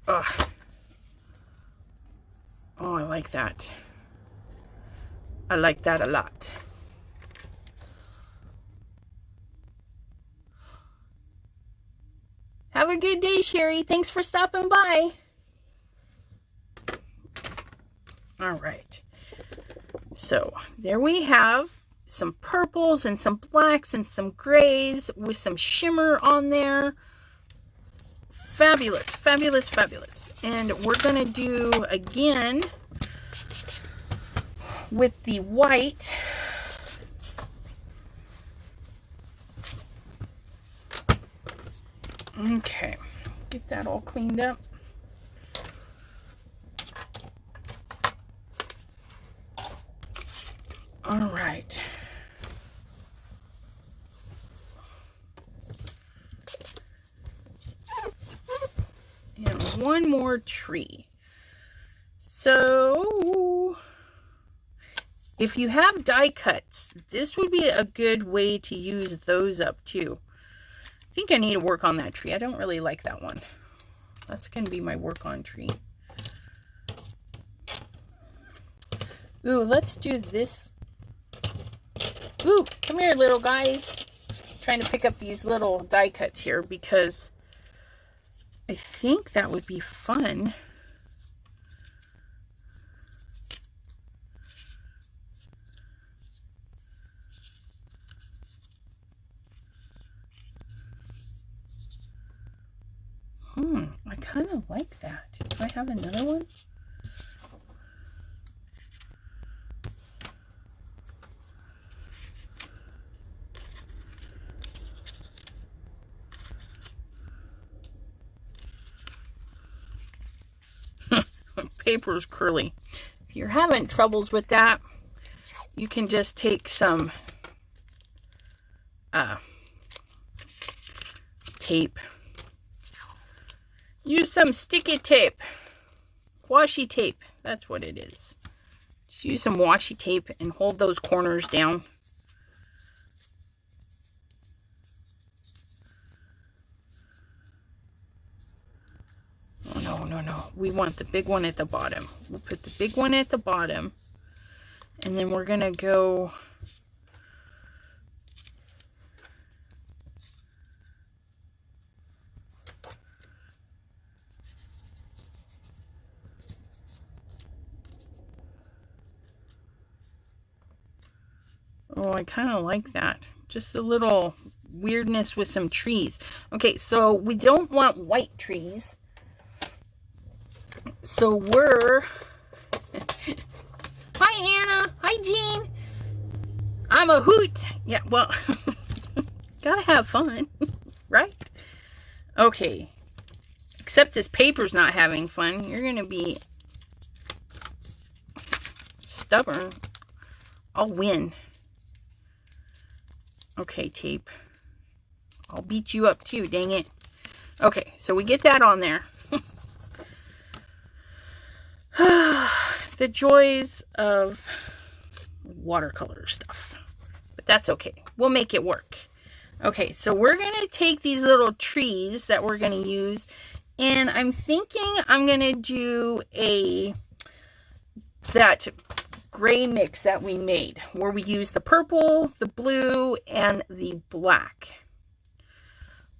Speaker 1: Ugh. Oh, I like that. I like that a lot. Have a good day, Sherry. Thanks for stopping by. All right. So there we have some purples and some blacks and some grays with some shimmer on there. Fabulous, fabulous, fabulous. And we're going to do again with the white. Okay, get that all cleaned up. All right. And one more tree. So, if you have die cuts, this would be a good way to use those up too. I think I need to work on that tree. I don't really like that one. That's going to be my work on tree. Ooh, let's do this. Ooh, come here, little guys. I'm trying to pick up these little die cuts here because I think that would be fun. I kind of like that. Do I have another one? Paper's curly. If you're having troubles with that, you can just take some tape. Use some sticky tape. Washi tape. That's what it is. Just use some washi tape and hold those corners down. Oh, no, no, no. We want the big one at the bottom. We'll put the big one at the bottom. And then we're going to go... Oh, I kind of like that. Just a little weirdness with some trees. Okay, so we don't want white trees. So we're... Hi, Anna. Hi, Jean. I'm a hoot. Yeah, well, gotta have fun, right? Okay. Except this paper's not having fun. You're going to be stubborn. I'll win. Okay, tape. I'll beat you up too, dang it. Okay, so we get that on there. The joys of watercolor stuff. But that's okay. We'll make it work. Okay, so we're going to take these little trees that we're going to use, and I'm thinking I'm going to do that gray mix that we made, where we use the purple, the blue, and the black.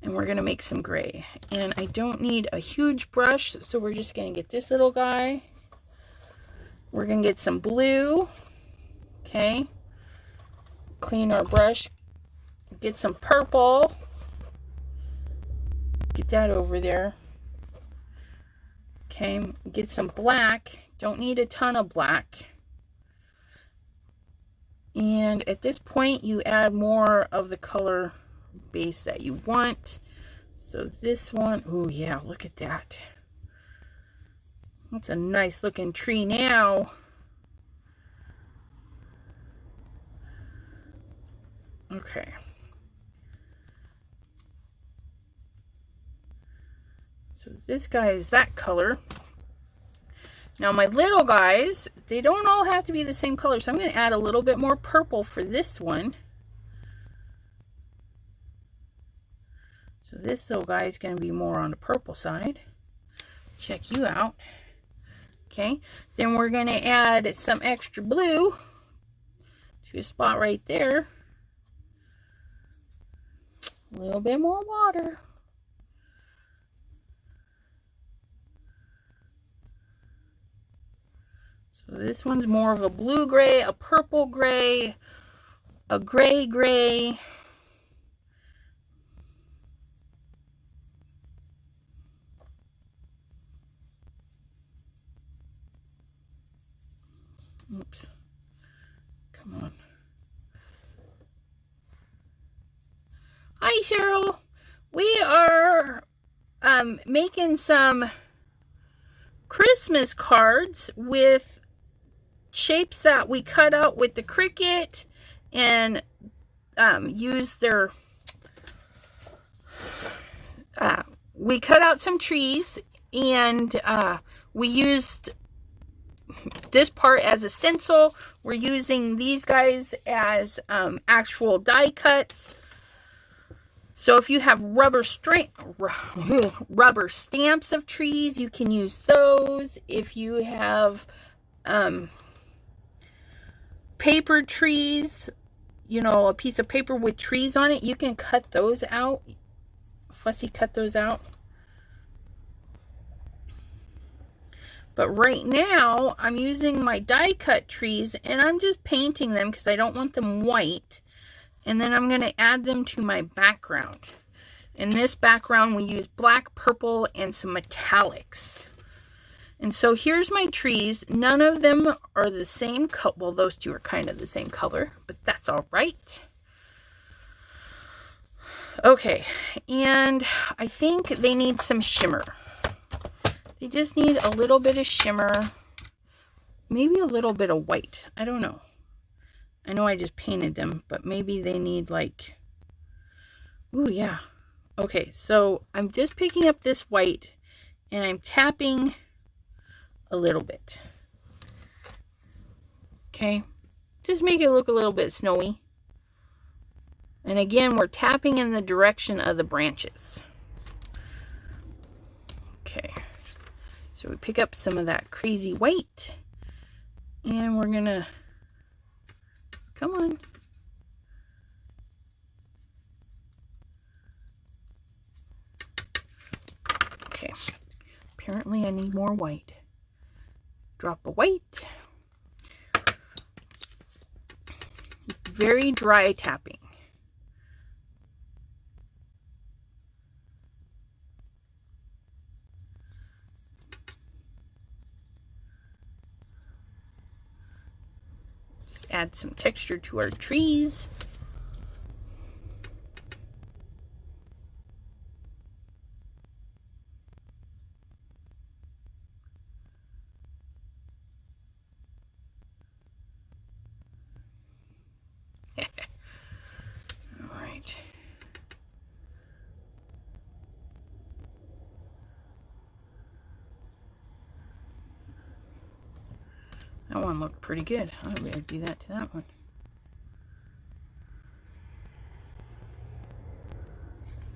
Speaker 1: And we're going to make some gray. And I don't need a huge brush, so we're just going to get this little guy. We're going to get some blue. Okay. Clean our brush. Get some purple. Get that over there. Okay. Get some black. Don't need a ton of black. And at this point, you add more of the color base that you want. So this one, oh yeah, look at that. That's a nice looking tree now. Okay. So this guy is that color. Now my little guys, they don't all have to be the same color, so I'm going to add a little bit more purple for this one. So this little guy is going to be more on the purple side. Check you out. Okay, then we're going to add some extra blue to a spot right there. A little bit more water. So this one's more of a blue gray, a purple gray, a gray gray. Oops. Come on. Hi, Cheryl. We are making some Christmas cards with shapes that we cut out with the Cricut and use their... we cut out some trees and we used this part as a stencil. We're using these guys as actual die cuts. So if you have rubber stamps of trees, you can use those. If you have paper trees, you know, a piece of paper with trees on it, you can cut those out. Fussy cut those out. But right now, I'm using my die cut trees and I'm just painting them because I don't want them white. And then I'm going to add them to my background. In this background, we use black, purple, and some metallics. And so here's my trees. None of them are the same color. Well, those two are kind of the same color, but that's all right. Okay, and I think they need some shimmer. They just need a little bit of shimmer. Maybe a little bit of white. I don't know. I know I just painted them, but maybe they need like... Ooh, yeah. Okay, so I'm just picking up this white and I'm tapping a little bit. Okay, just make it look a little bit snowy. And again, we're tapping in the direction of the branches. Okay, so we pick up some of that crazy white and we're gonna... Come on. Okay. Apparently I need more white. Drop of white. Very dry tapping. Add some texture to our trees. All right. That one looked pretty good. I better do that to that one.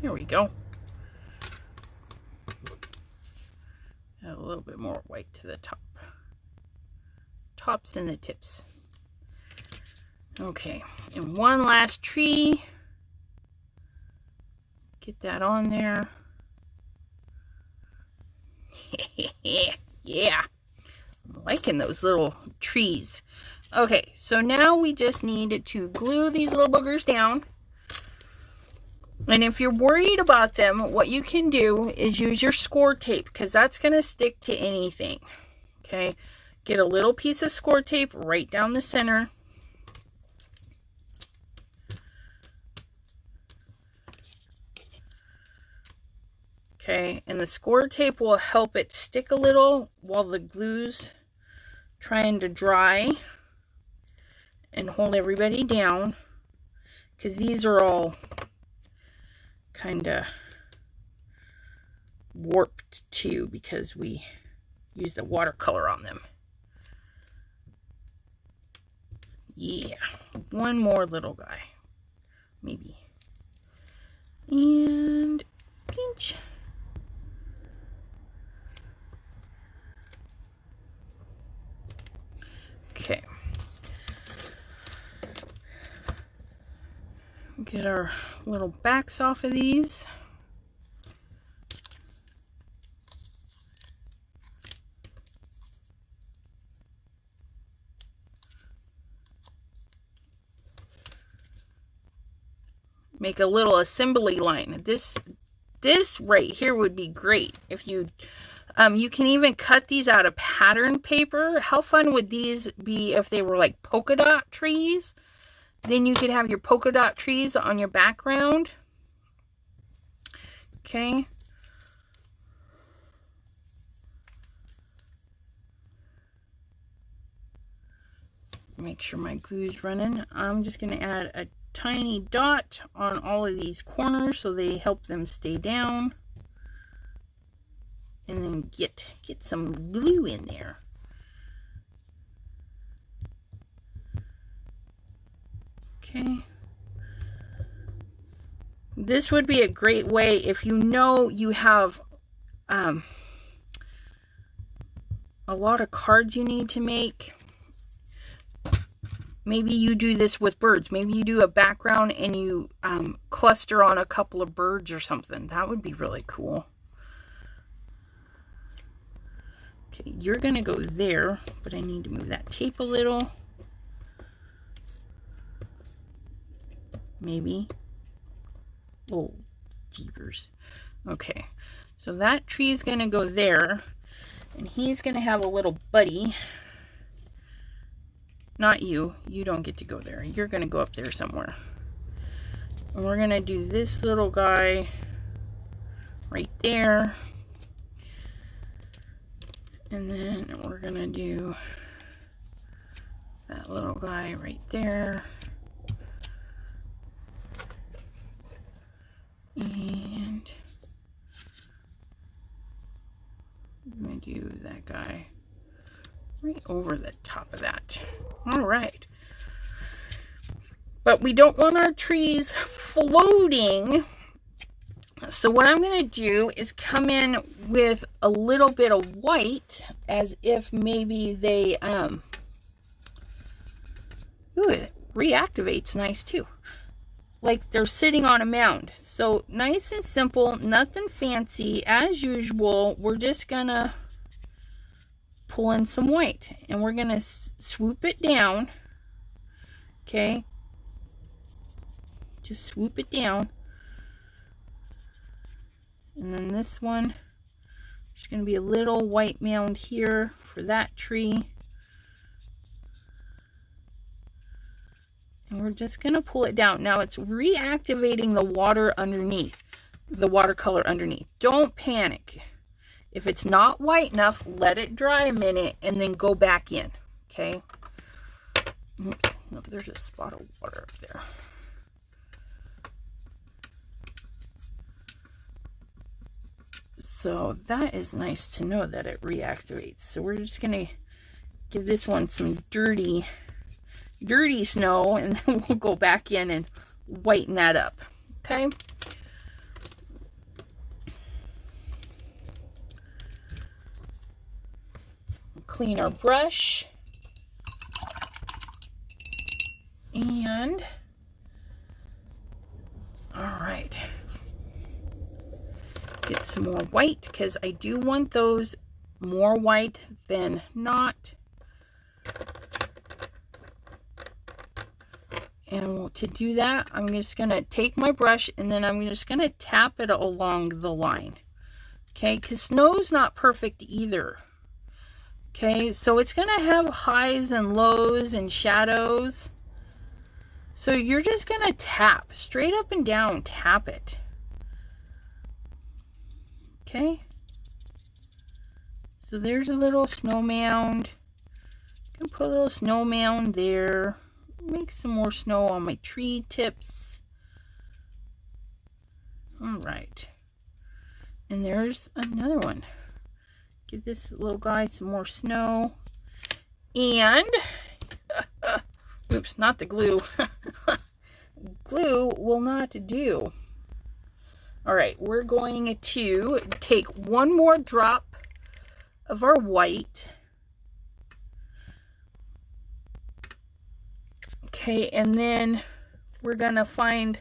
Speaker 1: There we go. Add a little bit more white to the top. Tops and the tips. Okay, and one last tree. Get that on there. Yeah, I'm liking those little trees. Okay, so now we just need to glue these little boogers down. And if you're worried about them, what you can do is use your score tape, because that's going to stick to anything. Okay, get a little piece of score tape right down the center. Okay, and the score tape will help it stick a little while the glue's trying to dry and hold everybody down, because these are all kind of warped too because we use the watercolor on them. Yeah, one more little guy, maybe. And pinch. Okay. Get our little backs off of these. Make a little assembly line. This right here would be great if you you can even cut these out of pattern paper. How fun would these be if they were like polka dot trees? Then you could have your polka dot trees on your background. Okay. Make sure my glue's running. I'm just going to add a tiny dot on all of these corners so they help them stay down. And then get some glue in there. Okay. This would be a great way if you know you have a lot of cards you need to make. Maybe you do this with birds. Maybe you do a background and you cluster on a couple of birds or something. That would be really cool. Okay, you're going to go there, but I need to move that tape a little. Maybe. Oh, jeepers. Okay, so that tree is going to go there, and he's going to have a little buddy. Not you. You don't get to go there. You're going to go up there somewhere. And we're going to do this little guy right there. And then we're going to do that little guy right there. And I'm going to do that guy right over the top of that. All right. But we don't want our trees floating. So what I'm going to do is come in with a little bit of white, as if maybe they, ooh, it reactivates nice too. Like they're sitting on a mound. So nice and simple, nothing fancy. As usual, we're just going to pull in some white, and we're going to swoop it down. Okay. Just swoop it down. And then this one, there's going to be a little white mound here for that tree. And we're just going to pull it down. Now it's reactivating the water underneath, the watercolor underneath. Don't panic. If it's not white enough, let it dry a minute and then go back in. Okay. Oops, no, there's a spot of water up there. So that is nice to know that it reactivates. So we're just going to give this one some dirty snow, and then we'll go back in and whiten that up. Okay. Clean our brush. And all right, get some more white because I do want those more white than not. And to do that, I'm just going to take my brush and then I'm just going to tap it along the line. Okay, because snow's not perfect either. Okay, so it's going to have highs and lows and shadows. So you're just going to tap straight up and down, tap it. Okay. So there's a little snow mound. I'm going to put a little snow mound there. Make some more snow on my tree tips. All right. And there's another one. Give this little guy some more snow. And oops, not the glue. Glue will not do. All right, we're going to take one more drop of our white. Okay, and then we're gonna find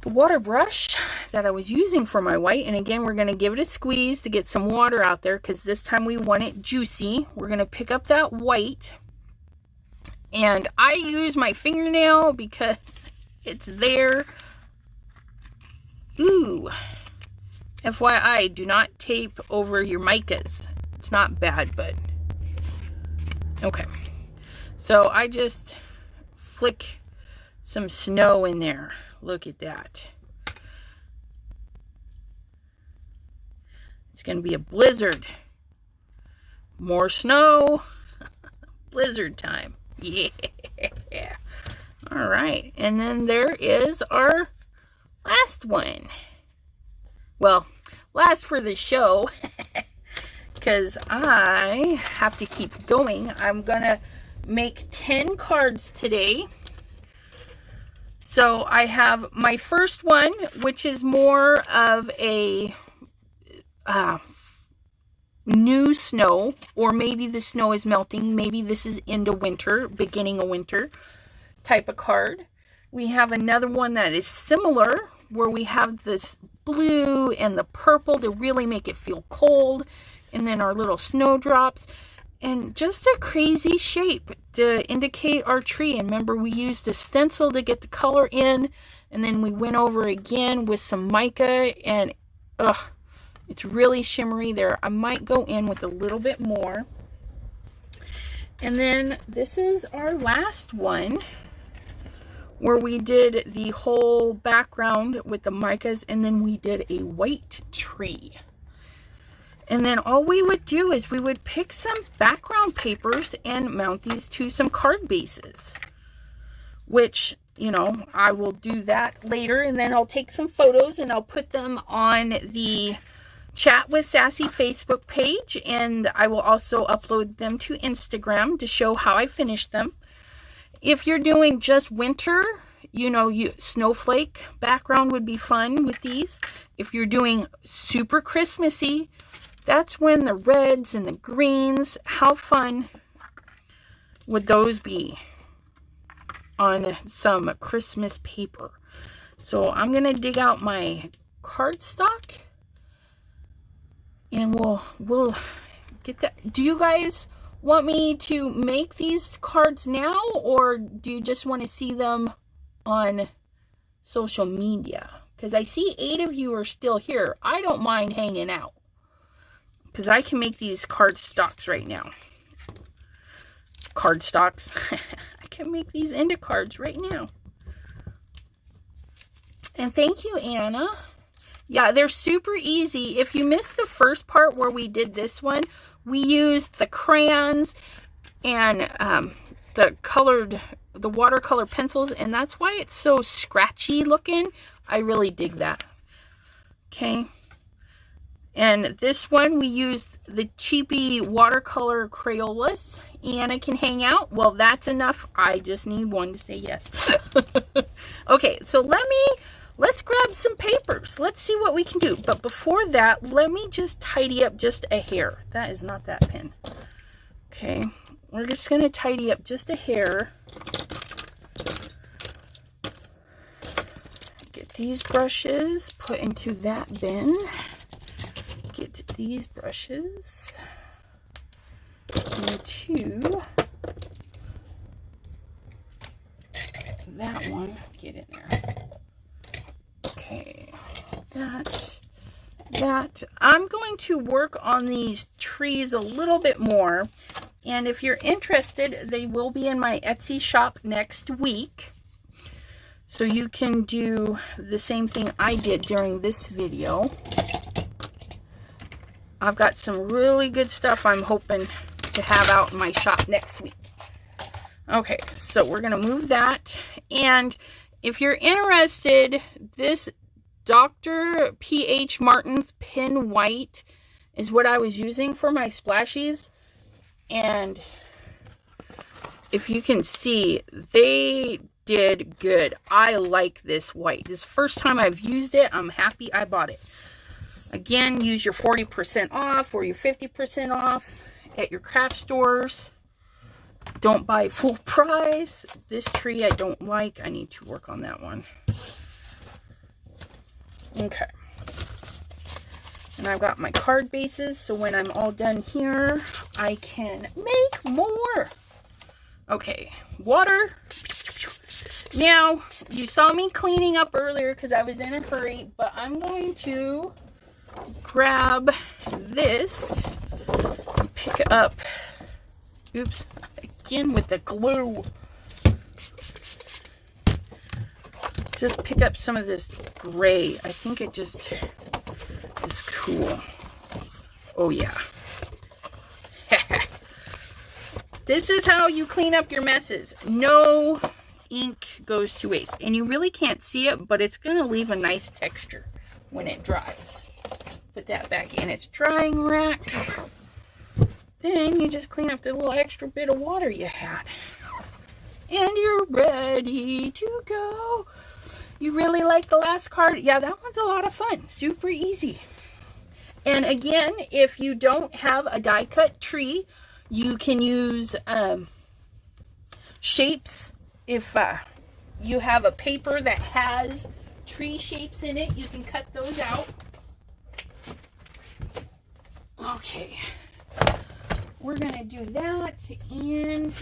Speaker 1: the water brush that I was using for my white, and again we're gonna give it a squeeze to get some water out there because this time we want it juicy. We're gonna pick up that white, and I use my fingernail because it's there. Ooh, FYI, do not tape over your micas. It's not bad, but okay. So I just flick some snow in there. Look at that. It's going to be a blizzard. More snow. Blizzard time. Yeah. All right. And then there is our last one. Well, last for the show. Because I have to keep going. I'm going to make 10 cards today. So I have my first one, which is more of a new snow, or maybe the snow is melting. Maybe this is into winter, beginning of winter type of card. We have another one that is similar, where we have this blue and the purple to really make it feel cold. And then our little snowdrops. And just a crazy shape to indicate our tree. And remember, we used a stencil to get the color in. And then we went over again with some mica. And it's really shimmery there. I might go in with a little bit more. And then this is our last one, where we did the whole background with the micas. And then we did a white tree. And then all we would do is we would pick some background papers and mount these to some card bases. Which, you know, I will do that later. And then I'll take some photos and I'll put them on the Chat with Sassy Facebook page. And I will also upload them to Instagram to show how I finished them. If you're doing just winter, you know, snowflake background would be fun with these. If you're doing super Christmassy, that's when the reds and the greens, how fun would those be on some Christmas paper? So I'm going to dig out my cardstock and we'll get that. Do you guys want me to make these cards now, or do you just want to see them on social media? Because I see 8 of you are still here. I don't mind hanging out, because I can make these cardstocks right now. Cardstocks. I can make these into cards right now. And thank you, Anna. Yeah, they're super easy. If you missed the first part where we did this one, we used the crayons and the watercolor pencils, and that's why it's so scratchy looking. I really dig that. Okay. And this one, we used the cheapy watercolor Crayolas, and it can hang out. Well, that's enough. I just need one to say yes. Okay, so let's grab some papers. Let's see what we can do. But before that, let me just tidy up just a hair. That is not that pen. Okay, we're just going to tidy up just a hair. Get these brushes put into that bin. Get these brushes into that one. Get in there. Okay, that. I'm going to work on these trees a little bit more, and if you're interested, they will be in my Etsy shop next week. So you can do the same thing I did during this video. I've got some really good stuff I'm hoping to have out in my shop next week. Okay, so we're going to move that. And if you're interested, this Dr. P.H. Martin's Pin White is what I was using for my splashies. And if you can see, they did good. I like this white. This is the first time I've used it. I'm happy I bought it. Again, use your 40% off or your 50% off at your craft stores. Don't buy full price. This tree I don't like. I need to work on that one. Okay. And I've got my card bases, so when I'm all done here, I can make more. Okay, water. Now, you saw me cleaning up earlier because I was in a hurry, but I'm going to grab this and pick up, oops, again with the glue. Just pick up some of this gray. I think it just is cool. Oh yeah. This is how you clean up your messes. No ink goes to waste. And you really can't see it, but it's going to leave a nice texture when it dries. Put that back in its drying rack. Then you just clean up the little extra bit of water you had. And you're ready to go. You really like the last card? Yeah, that one's a lot of fun. Super easy. And again, if you don't have a die cut tree, you can use shapes. If you have a paper that has tree shapes in it, you can cut those out. Okay, we're gonna do that, and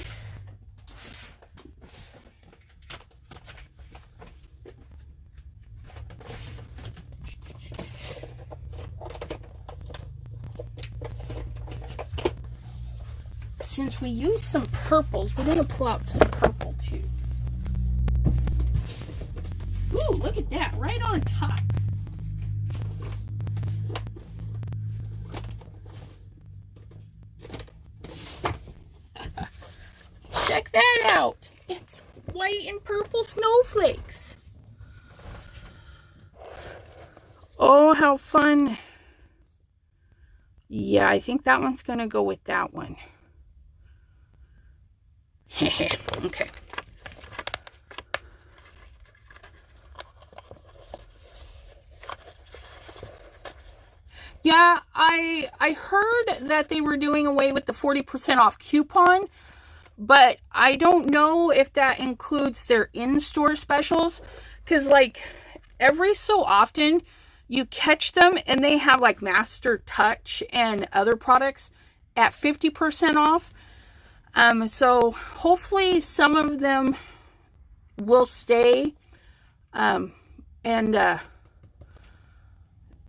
Speaker 1: since we use some purples, we're gonna pull out some purple too. Ooh, look at that, right on top. Check that out. It's white and purple snowflakes. Oh, how fun. Yeah, I think that one's going to go with that one. Okay. Yeah, I heard that they were doing away with the 40% off coupon, but I don't know if that includes their in-store specials, because like every so often you catch them and they have like Master Touch and other products at 50% off. So hopefully some of them will stay, and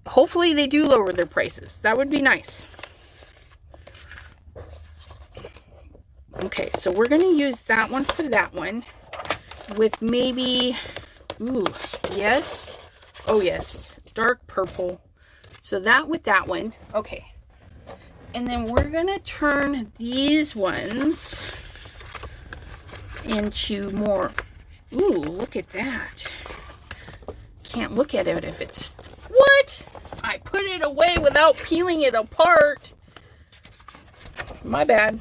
Speaker 1: hopefully they do lower their prices. That would be nice. Okay, so we're going to use that one for that one with maybe, ooh, yes. Oh, yes. Dark purple. So that with that one. Okay. And then we're going to turn these ones into more. Ooh, look at that. Can't look at it if it's, what? I put it away without peeling it apart. My bad.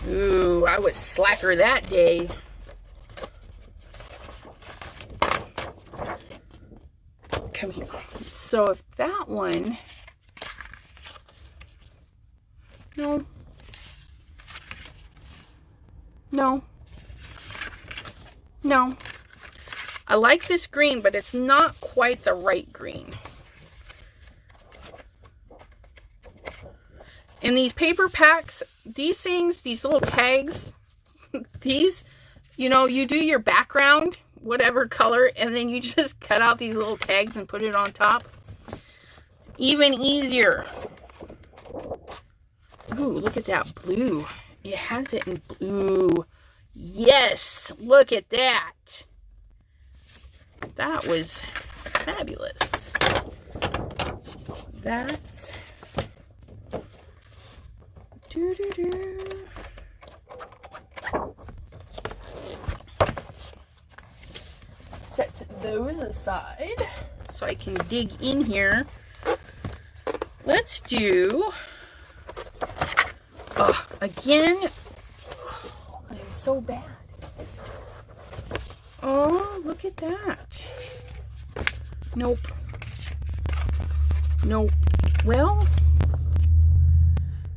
Speaker 1: Ooh, I was slacker that day. Come here. So if that one... No. No. No. I like this green, but it's not quite the right green. And these paper packs, these things, these little tags, these, you know, you do your background, whatever color, and then you just cut out these little tags and put it on top. Even easier. Ooh, look at that blue. It has it in blue. Yes, look at that. That was fabulous. That. Set those aside so I can dig in here. Let's do, again, I'm so bad. Oh, look at that. Nope. Nope. Well,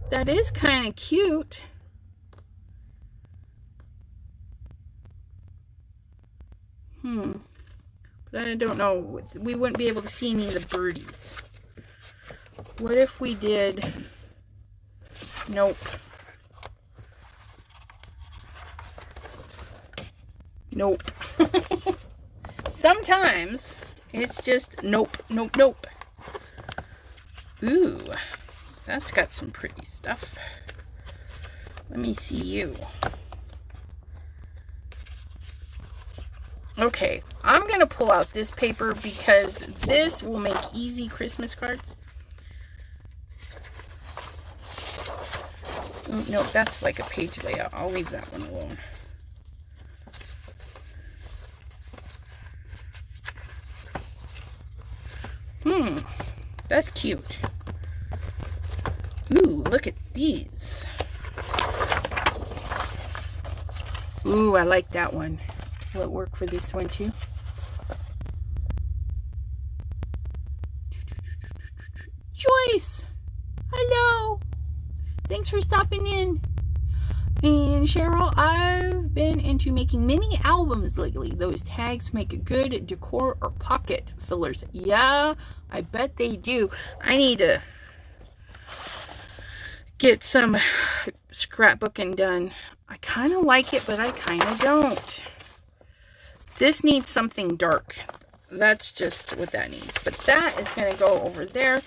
Speaker 1: that is kind of cute. But I don't know. We wouldn't be able to see any of the birdies. What if we did... Nope. Nope. Sometimes it's just nope, nope, nope. Ooh, that's got some pretty stuff. Let me see you. Okay, I'm going to pull out this paper because this will make easy Christmas cards. Oh, no, that's like a page layout. I'll leave that one alone. That's cute. Ooh, look at these. Ooh, I like that one. Will it work for this one too? Joyce! Hello! Thanks for stopping in. And Cheryl, I've been into making mini albums lately. Those tags make a good decor or pocket fillers. Yeah, I bet they do. I need to get some scrapbooking done. I kind of like it, but I kind of don't. This needs something dark. That's just what that needs. But that is going to go over there.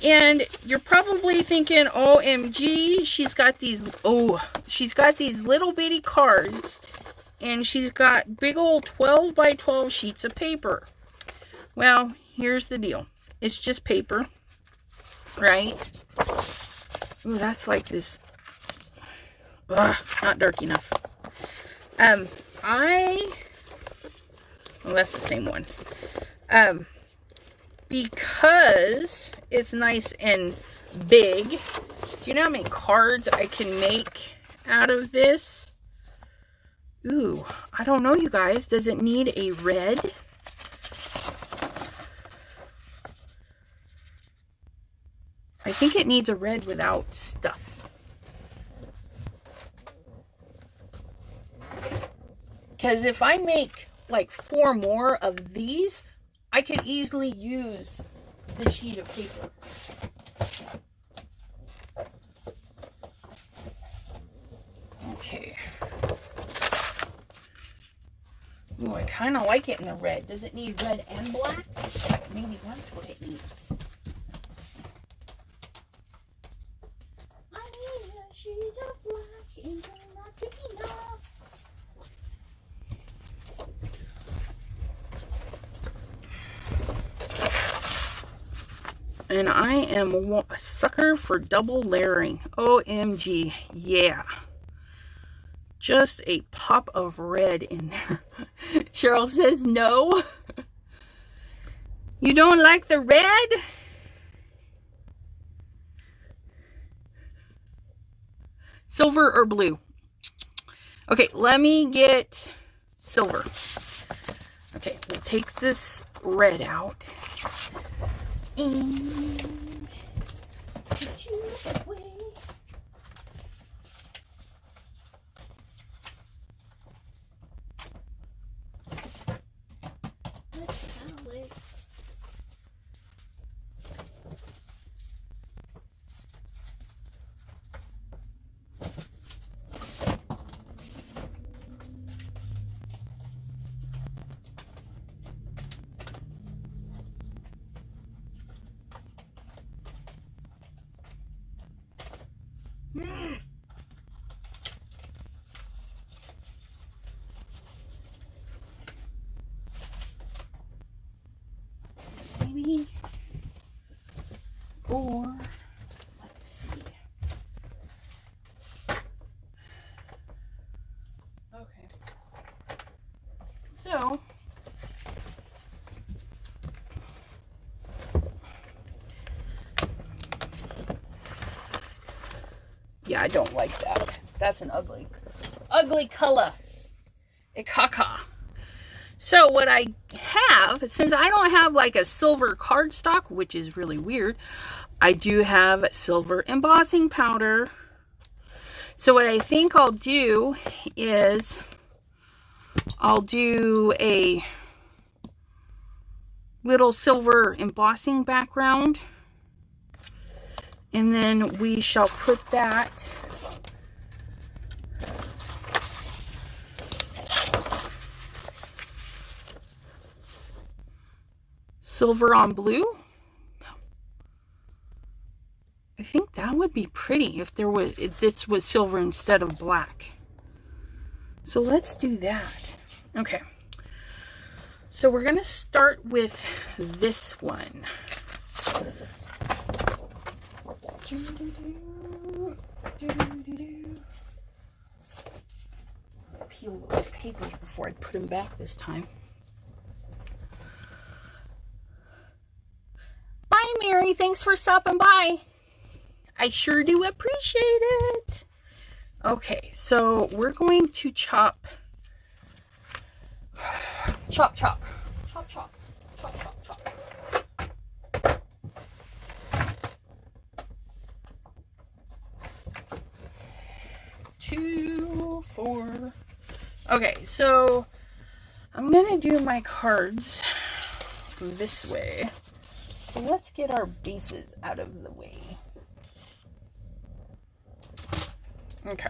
Speaker 1: And you're probably thinking, OMG, she's got these little bitty cards. And she's got big old 12 by 12 sheets of paper. Well, here's the deal. It's just paper, right? Ooh, that's like this. Ugh, not dark enough. Well, that's the same one. Because it's nice and big. Do you know how many cards I can make out of this? Ooh, I don't know, you guys. Does it need a red? I think it needs a red without stuff. Because if I make like 4 more of these, I could easily use the sheet of paper. Okay. Ooh, I kind of like it in the red. Does it need red and black? Maybe that's what it needs. I need a sheet of black and not big enough. And I am a sucker for double layering. OMG, yeah. Just a pop of red in there. Cheryl says no. You don't like the red? Silver or blue? Okay, let me get silver. Okay, we'll take this red out. And put you away. Let's towel it. Maybe, or let's see. Okay, so yeah, I don't like that. That's an ugly color. Caca. So what I have, since I don't have like a silver cardstock, which is really weird, I do have silver embossing powder. So what I think I'll do is I'll do a little silver embossing background, and then we shall put that silver on blue. I think that would be pretty if this was silver instead of black. So let's do that. Okay. So we're gonna start with this one. Peel those papers before I put them back this time. Bye, Mary. Thanks for stopping by. I sure do appreciate it. Okay, so we're going to chop. Chop, chop. Chop, chop. Chop, chop, chop. 2, 4. Okay, so I'm gonna do my cards this way. So let's get our bases out of the way. Okay.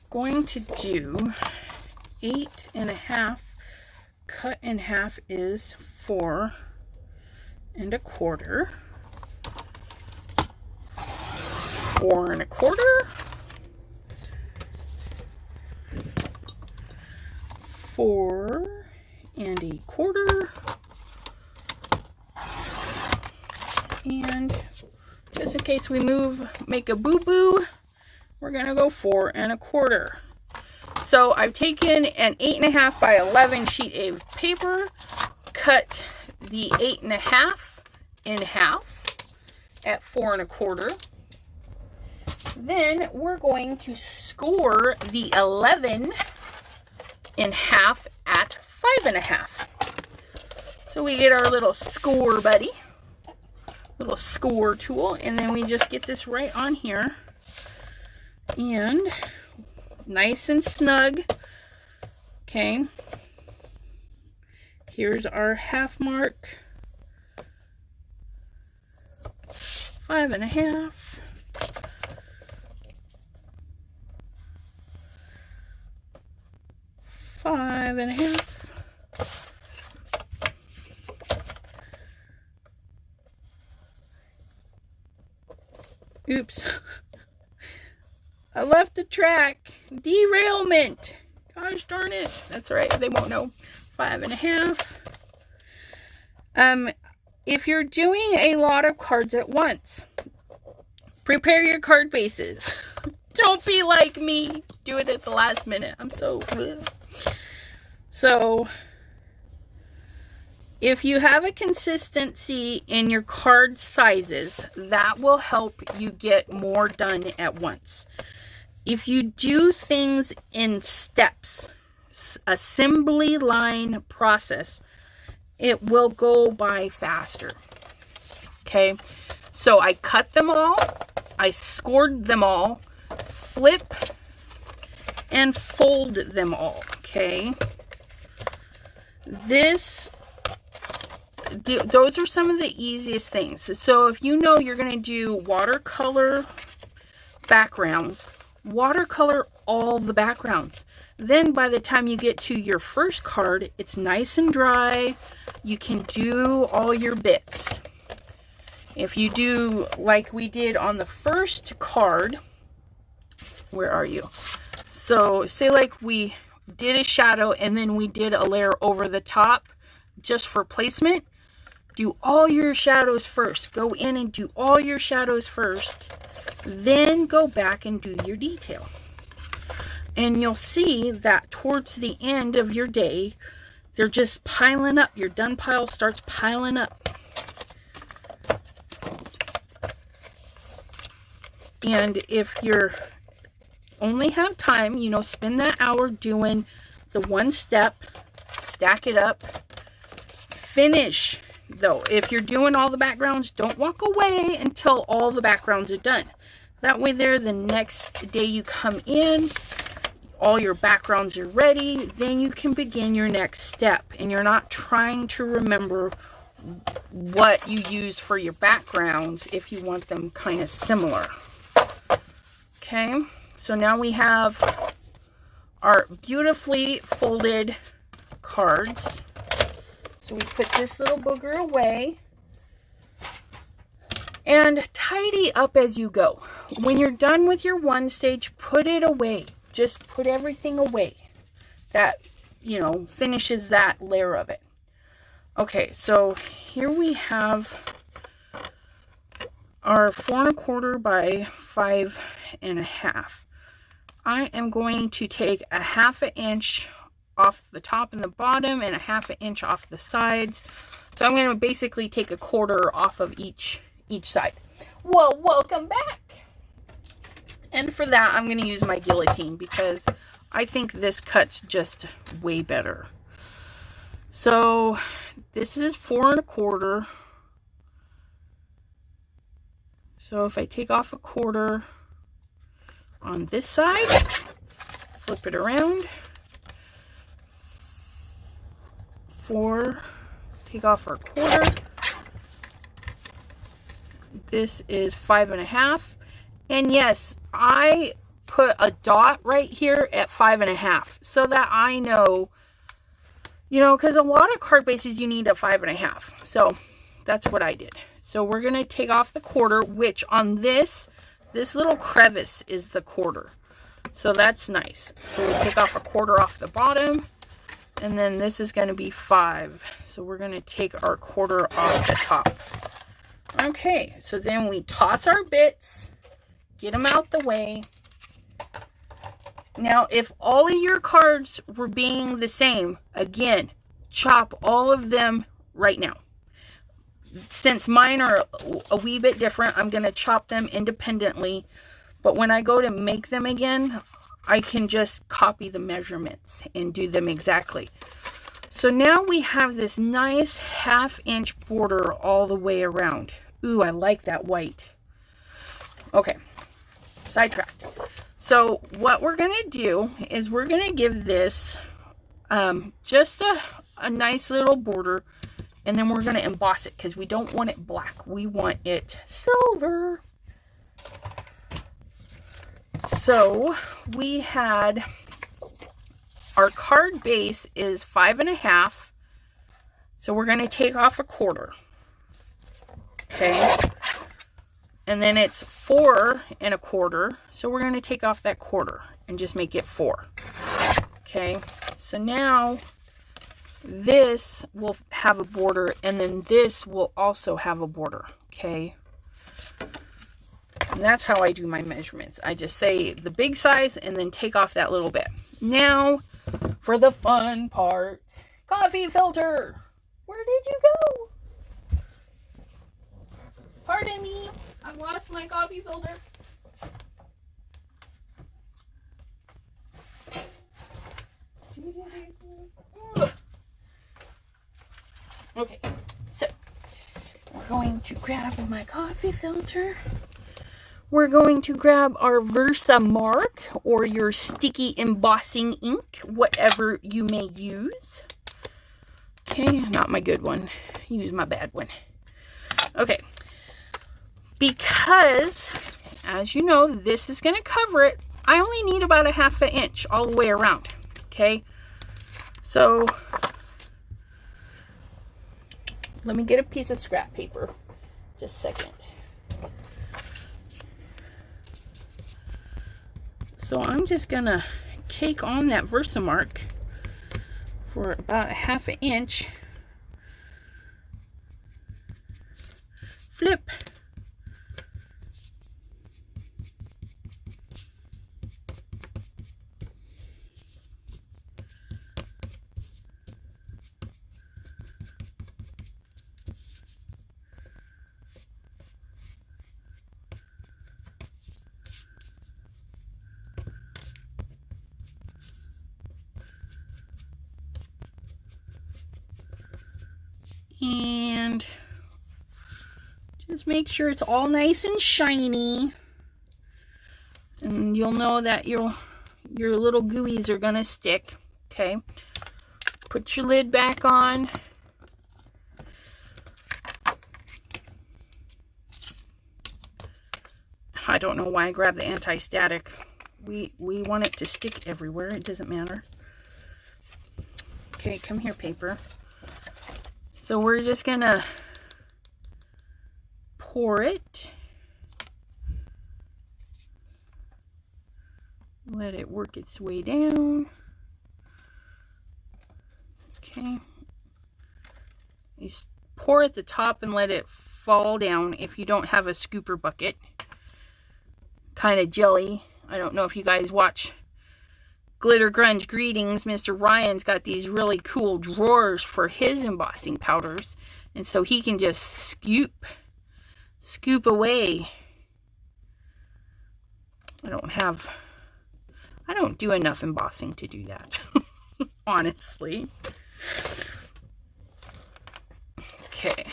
Speaker 1: Going to do 8.5. Cut in half is 4 1/4. 4 1/4. 4 1/4. And just in case we make a boo-boo, we're gonna go 4 1/4. So I've taken an 8.5 by 11 sheet of paper, cut the 8.5 in half at 4 1/4. Then we're going to score the 11 in half at 5.5. So we get our little score buddy, little score tool, and then we just get this right on here, and nice and snug. Okay, here's our half mark, 5.5. 5.5. Oops. I left the track. Derailment. Gosh darn it. That's all right. They won't know. 5.5. If you're doing a lot of cards at once, prepare your card bases. Don't be like me. Do it at the last minute. I'm so... So if you have a consistency in your card sizes, that will help you get more done at once. If you do things in steps, assembly line process, it will go by faster. Okay, so I cut them all, I scored them all, flip and fold them all. Okay, those are some of the easiest things. So if you know you're going to do watercolor backgrounds, watercolor all the backgrounds. Then by the time you get to your first card, it's nice and dry. You can do all your bits. If you do like we did on the first card, where are you? So say like we did a shadow and then we did a layer over the top just for placement. Do all your shadows first. Go in and do all your shadows first. Then go back and do your detail. And you'll see that towards the end of your day, they're just piling up. Your done pile starts piling up. And if you're only have time, you know, spend that hour doing the one step, stack it up, finish. Though, if you're doing all the backgrounds, don't walk away until all the backgrounds are done. That way there, the next day you come in, all your backgrounds are ready, then you can begin your next step. And you're not trying to remember what you use for your backgrounds if you want them kind of similar. Okay, so now we have our beautifully folded cards. So we put this little booger away and tidy up as you go. When you're done with your one stage, put it away. Just put everything away that, you know, finishes that layer of it. Okay, so here we have our 4 1/4 by 5 1/2. I am going to take a 1/2 inch off the top and the bottom and a 1/2 inch off the sides. So I'm going to basically take a 1/4 off of each side. Well, welcome back. And for that, I'm going to use my guillotine because I think this cuts just way better. So this is 4 1/4. So if I take off a 1/4 on this side, flip it around, 4, take off our 1/4. This is 5 1/2. And yes, I put a dot right here at 5 1/2 so that I know, you know, because a lot of card bases you need a 5 1/2. So that's what I did. So we're going to take off the 1/4, which on this little crevice is the 1/4. So that's nice. So we take off a 1/4 off the bottom. And then this is going to be 5. So we're going to take our 1/4 off the top. Okay, so then we toss our bits, get them out the way. Now, if all of your cards were being the same, again, chop all of them right now. Since mine are a wee bit different, I'm going to chop them independently. But when I go to make them again, I can just copy the measurements and do them exactly. So now we have this nice 1/2 inch border all the way around. Ooh, I like that white. Okay, sidetracked. So what we're going to do is we're going to give this just a nice little border, and then we're going to emboss it because we don't want it black. We want it silver. So we had our card base is 5 1/2. So we're going to take off a 1/4. Okay. And then it's 4 1/4. So we're going to take off that 1/4 and just make it 4. Okay. So now this will have a border, and then this will also have a border. Okay. And that's how I do my measurements. I just say the big size and then take off that little bit. Now for the fun part. Coffee filter. Where did you go? Pardon me. I've lost my coffee filter. Okay, so we're going to grab my coffee filter. We're going to grab our Versamark or your sticky embossing ink, whatever you may use. Okay, not my good one. Use my bad one. Okay, because, as you know, this is going to cover it. I only need about a 1/2 inch all the way around. Okay, so let me get a piece of scrap paper. Just a second. So I'm just gonna cake on that Versamark for about a 1/2 inch. Flip. And just make sure it's all nice and shiny. And you'll know that your little gooeys are gonna stick. Okay. Put your lid back on. I don't know why I grabbed the anti-static. We want it to stick everywhere. It doesn't matter. Okay, come here, paper. So we're just gonna pour it. Let it work its way down. Okay. You pour at the top and let it fall down if you don't have a scooper bucket. Kind of jelly. I don't know if you guys watch Glitter Grunge Greetings. Mr. Ryan's got these really cool drawers for his embossing powders. And so he can just scoop away. I don't do enough embossing to do that. Honestly. Okay.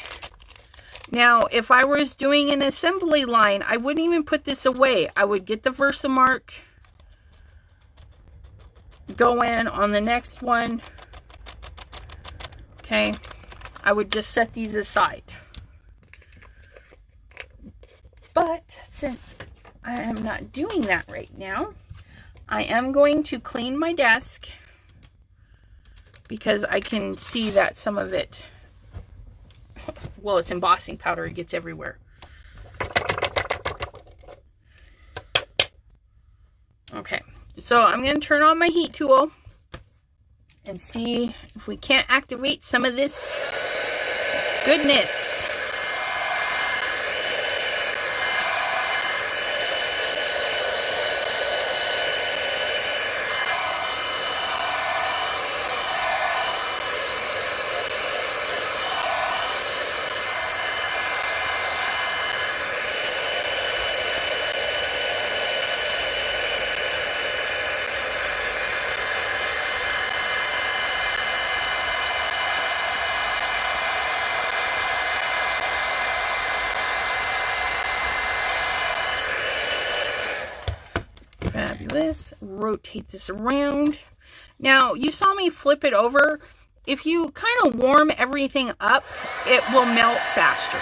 Speaker 1: Now, if I was doing an assembly line, I wouldn't even put this away. I would get the Versamark, go in on the next one. Okay. I would just set these aside. But since I am not doing that right now, I am going to clean my desk because I can see that some of it, well, it's embossing powder. It gets everywhere. Okay, so I'm going to turn on my heat tool and see if we can't activate some of this goodness. Fabulous. Rotate this around. Now, you saw me flip it over. If you kind of warm everything up, it will melt faster.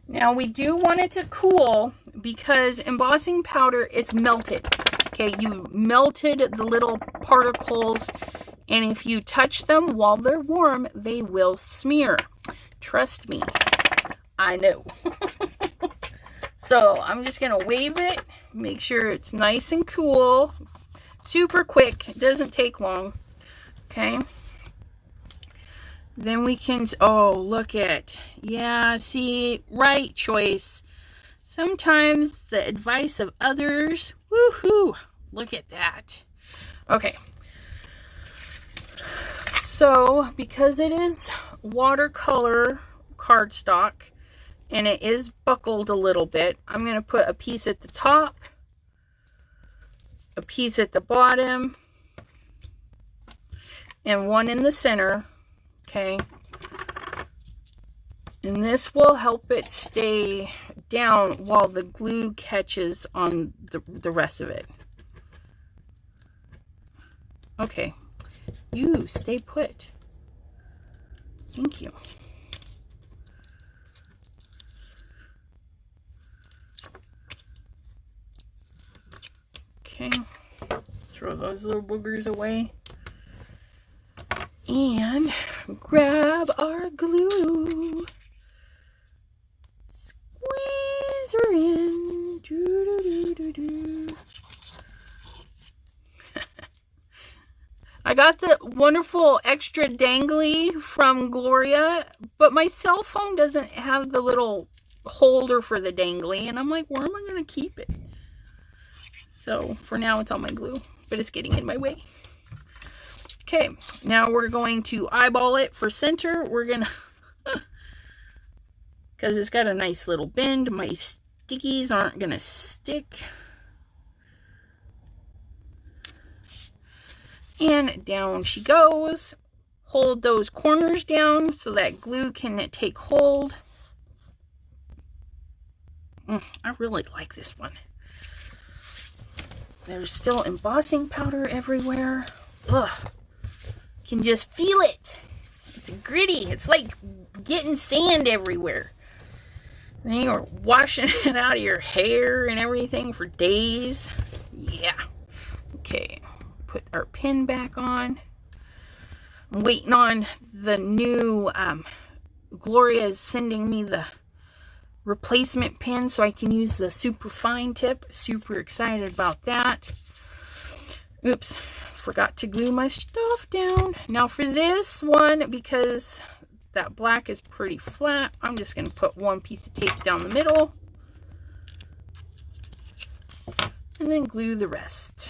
Speaker 1: Now we do want it to cool because embossing powder, it's melted. Okay, you melted the little particles, and if you touch them while they're warm, they will smear. Trust me, I know. So I'm just going to wave it, make sure it's nice and cool, super quick, it doesn't take long, okay? Then we can, oh, look at, yeah, see, right choice. Sometimes the advice of others, woohoo, look at that. Okay, so because it is watercolor cardstock and it is buckled a little bit, I'm going to put a piece at the top, a piece at the bottom, and one in the center, okay? And this will help it stay down while the glue catches on the rest of it. Okay, you stay put. Thank you. Okay, throw those little boogers away. And grab our glue. Squeeze her in. Doo, doo, doo, doo, doo. I got the wonderful extra dangly from Gloria, but my cell phone doesn't have the little holder for the dangly, and I'm like, where am I going to keep it? So for now it's on my glue, but it's getting in my way. Okay, now we're going to eyeball it for center. We're going to, because it's got a nice little bend, my stickies aren't going to stick. And down she goes. Hold those corners down so that glue can take hold. I really like this one. There's still embossing powder everywhere. Ugh. Can just feel it. It's gritty. It's like getting sand everywhere. Then you're washing it out of your hair and everything for days. Yeah. Okay. Put our pin back on. I'm waiting on the new Gloria is sending me the replacement pin so I can use the super fine tip. Super excited about that. Oops, forgot to glue my stuff down. Now for this one, because that black is pretty flat, I'm just going to put one piece of tape down the middle and then glue the rest.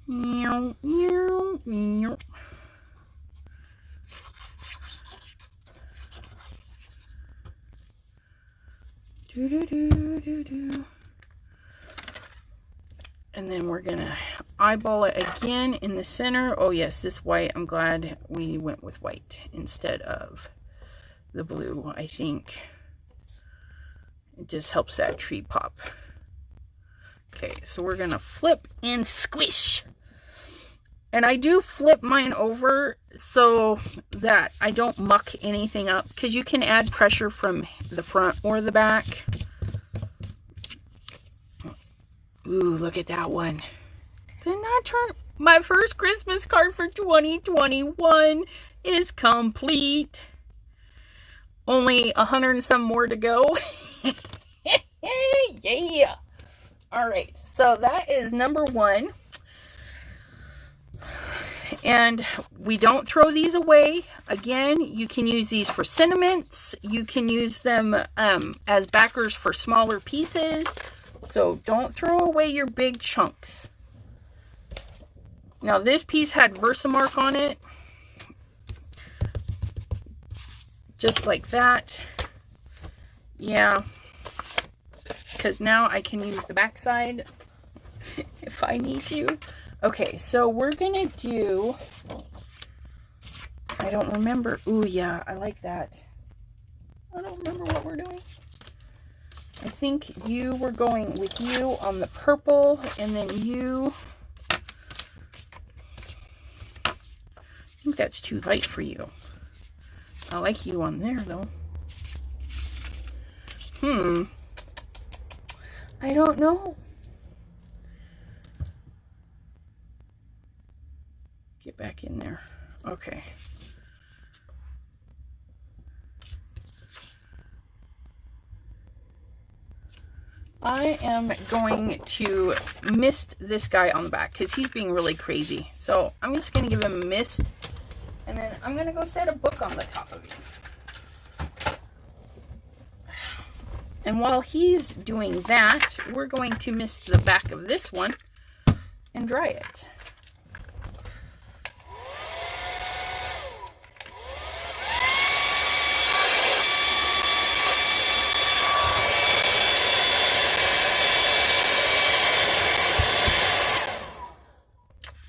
Speaker 1: And then we're gonna eyeball it again in the center. Oh yes, this white, I'm glad we went with white instead of the blue. I think it just helps that tree pop. Okay, so we're gonna flip and squish. And I do flip mine over so that I don't muck anything up, because you can add pressure from the front or the back. Ooh, look at that one. Didn't I turn my first Christmas card for 2021 is complete. Only 100 and some more to go. Yeah. All right, so that is number 1. And we don't throw these away. Again, you can use these for sentiments. You can use them as backers for smaller pieces. So don't throw away your big chunks. Now this piece had Versamark on it. Just like that. Yeah. Because now I can use the back side if I need to. Okay, so we're going to do, I don't remember. Ooh, yeah, I like that. I don't remember what we're doing. I think you were going with you on the purple, and then you, I think that's too light for you. I like you on there, though. I don't know. Get back in there. Okay. I am going to mist this guy on the back because he's being really crazy. So I'm just going to give him a mist, and then I'm going to go set a book on the top of him. And while he's doing that, we're going to mist the back of this one and dry it.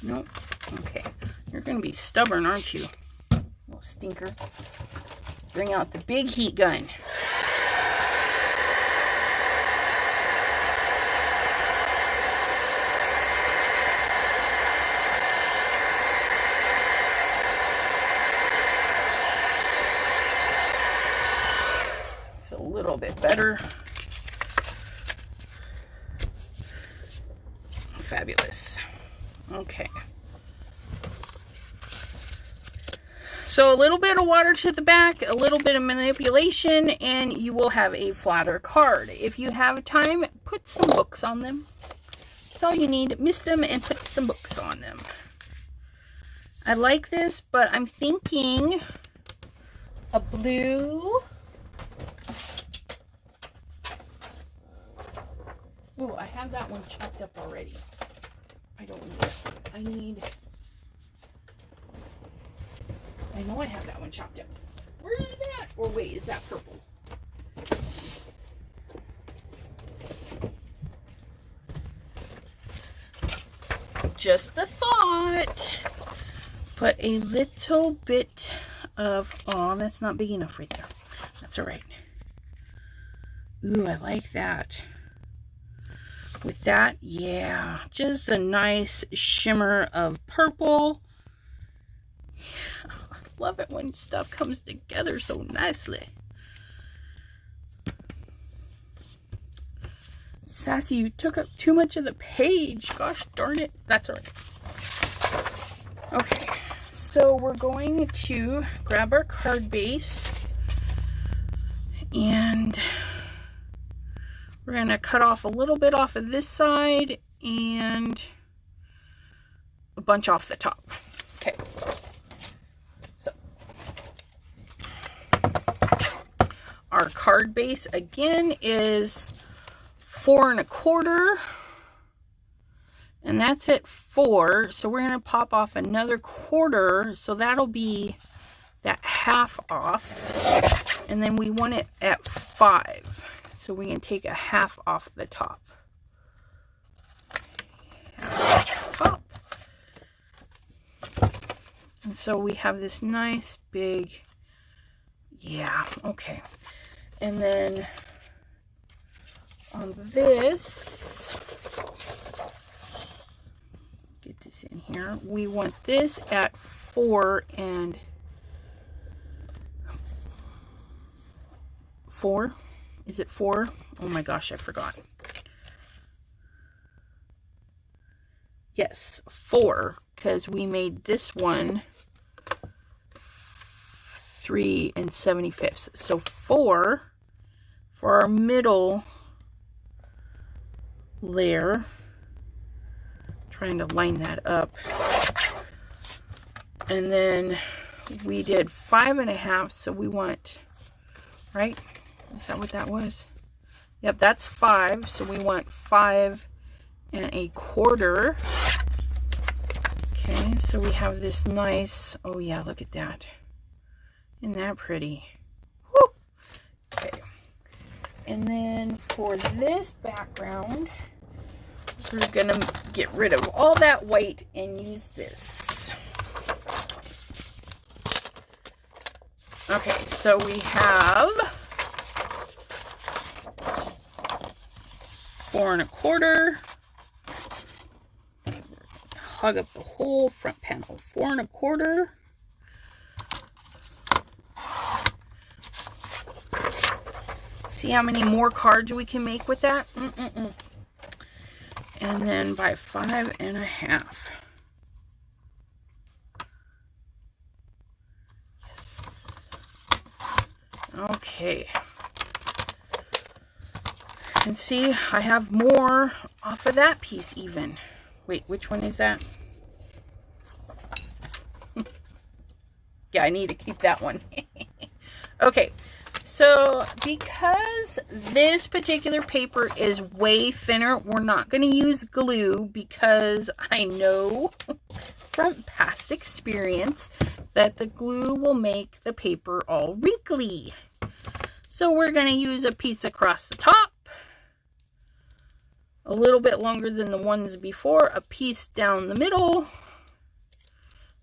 Speaker 1: Nope. Okay. You're going to be stubborn, aren't you? Little stinker. Bring out the big heat gun. It's a little bit better. Fabulous. Okay. So a little bit of water to the back, a little bit of manipulation, and you will have a flatter card. If you have time, put some books on them. That's all you need. Mist them and put some books on them. I like this, but I'm thinking a blue. Ooh, I have that one chopped up already. I don't need it. I know I have that one chopped up. Where is that? Or wait, is that purple? Just a thought. Put a little bit of, oh, that's not big enough right there. That's all right. Ooh, I like that. With that, yeah, just a nice shimmer of purple. I love it when stuff comes together so nicely. Sassy, you took up too much of the page. Gosh darn it. That's all right. Okay, so we're going to grab our card base and we're going to cut off a little bit off of this side and a bunch off the top. Okay. So our card base again is 4 1/4, and that's at 4. So we're going to pop off another 1/4. So that'll be that half off. And then we want it at 5. So we can take a half off the top. Top. And so we have this nice big, yeah, okay. And then on this, get this in here, we want this at 4 and 4. Is it 4? Oh my gosh, I forgot. Yes, 4, because we made this one 3 7/5. So 4 for our middle layer. Trying to line that up. And then we did 5 1/2, so we want, right? Is that what that was? Yep, that's 5. So we want 5 1/4. Okay, so we have this nice, oh yeah, look at that. Isn't that pretty? Woo! Okay. And then for this background, we're gonna get rid of all that white and use this. Okay, so we have 4 1/4. Hug up the whole front panel. 4 1/4. See how many more cards we can make with that? And then by 5 1/2. Yes. And see, I have more off of that piece even. Wait, which one is that? Yeah, I need to keep that one. Okay, so because this particular paper is way thinner, we're not going to use glue because I know from past experience that the glue will make the paper all wrinkly. So we're going to use a piece across the top, a little bit longer than the ones before, a piece down the middle,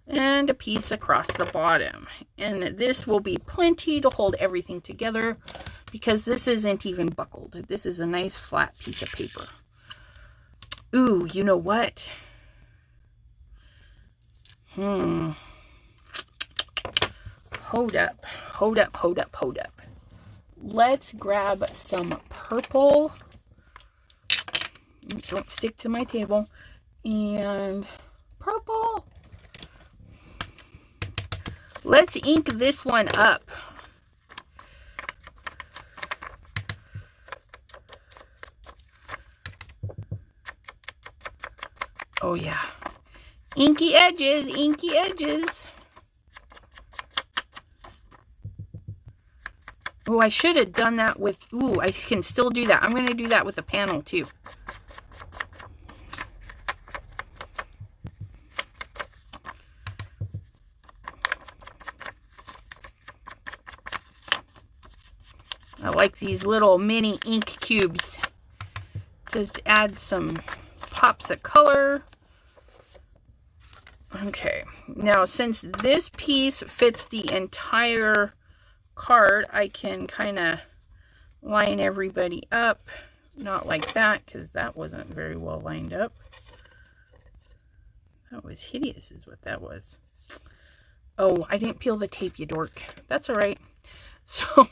Speaker 1: and a piece across the bottom. And this will be plenty to hold everything together because this isn't even buckled. This is a nice flat piece of paper. Ooh, you know what? Hold up. Let's grab some purple. Don't stick to my table. And purple. Let's ink this one up. Oh yeah. Inky edges, inky edges. Oh, I should have done that with, ooh, I can still do that. I'm going to do that with the panel too. I like these little mini ink cubes. Just add some pops of color. Okay, now since this piece fits the entire card, I can kind of line everybody up. Not like that, because that wasn't very well lined up. That was hideous is what that was. Oh, I didn't peel the tape, you dork. That's all right. So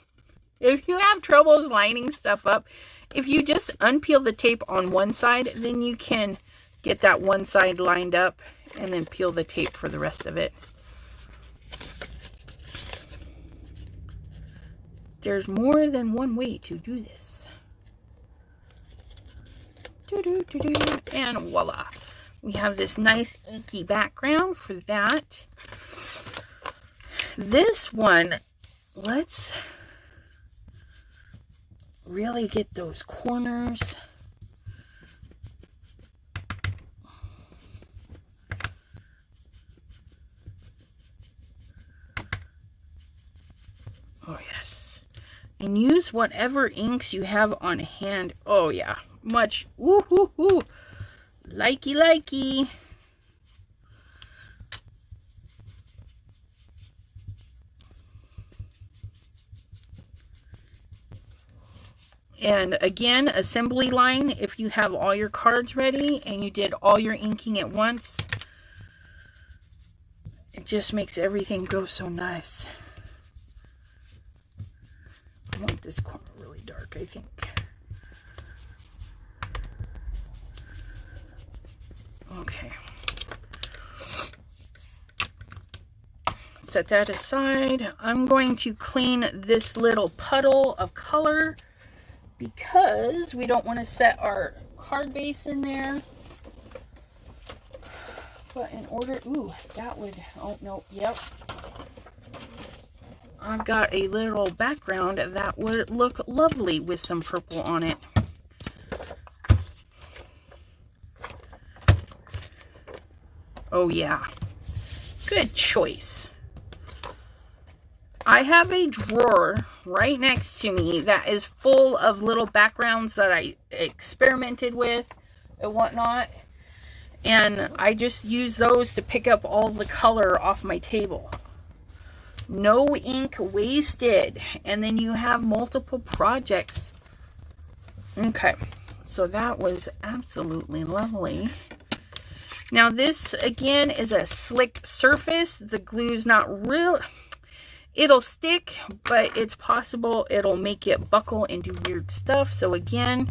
Speaker 1: if you have troubles lining stuff up, if you just unpeel the tape on one side, then you can get that one side lined up and then peel the tape for the rest of it. There's more than one way to do this. And voila. We have this nice inky background for that. This one, let's really get those corners. Oh yes. And use whatever inks you have on hand. Oh yeah, much. Ooh, ooh, ooh. Likey, likey. And again, assembly line, if you have all your cards ready and you did all your inking at once, it just makes everything go so nice. I want this corner really dark, I think. Okay. Set that aside. I'm going to clean this little puddle of color because we don't want to set our card base in there. But in order, ooh, that would, oh no, yep. I've got a little background that would look lovely with some purple on it. Oh yeah, good choice. I have a drawer right next to me that is full of little backgrounds that I experimented with and whatnot. And I just use those to pick up all the color off my table. No ink wasted. And then you have multiple projects. Okay, so that was absolutely lovely. Now this again is a slick surface. The glue's not real. It'll stick, but it's possible it'll make it buckle and do weird stuff. So again,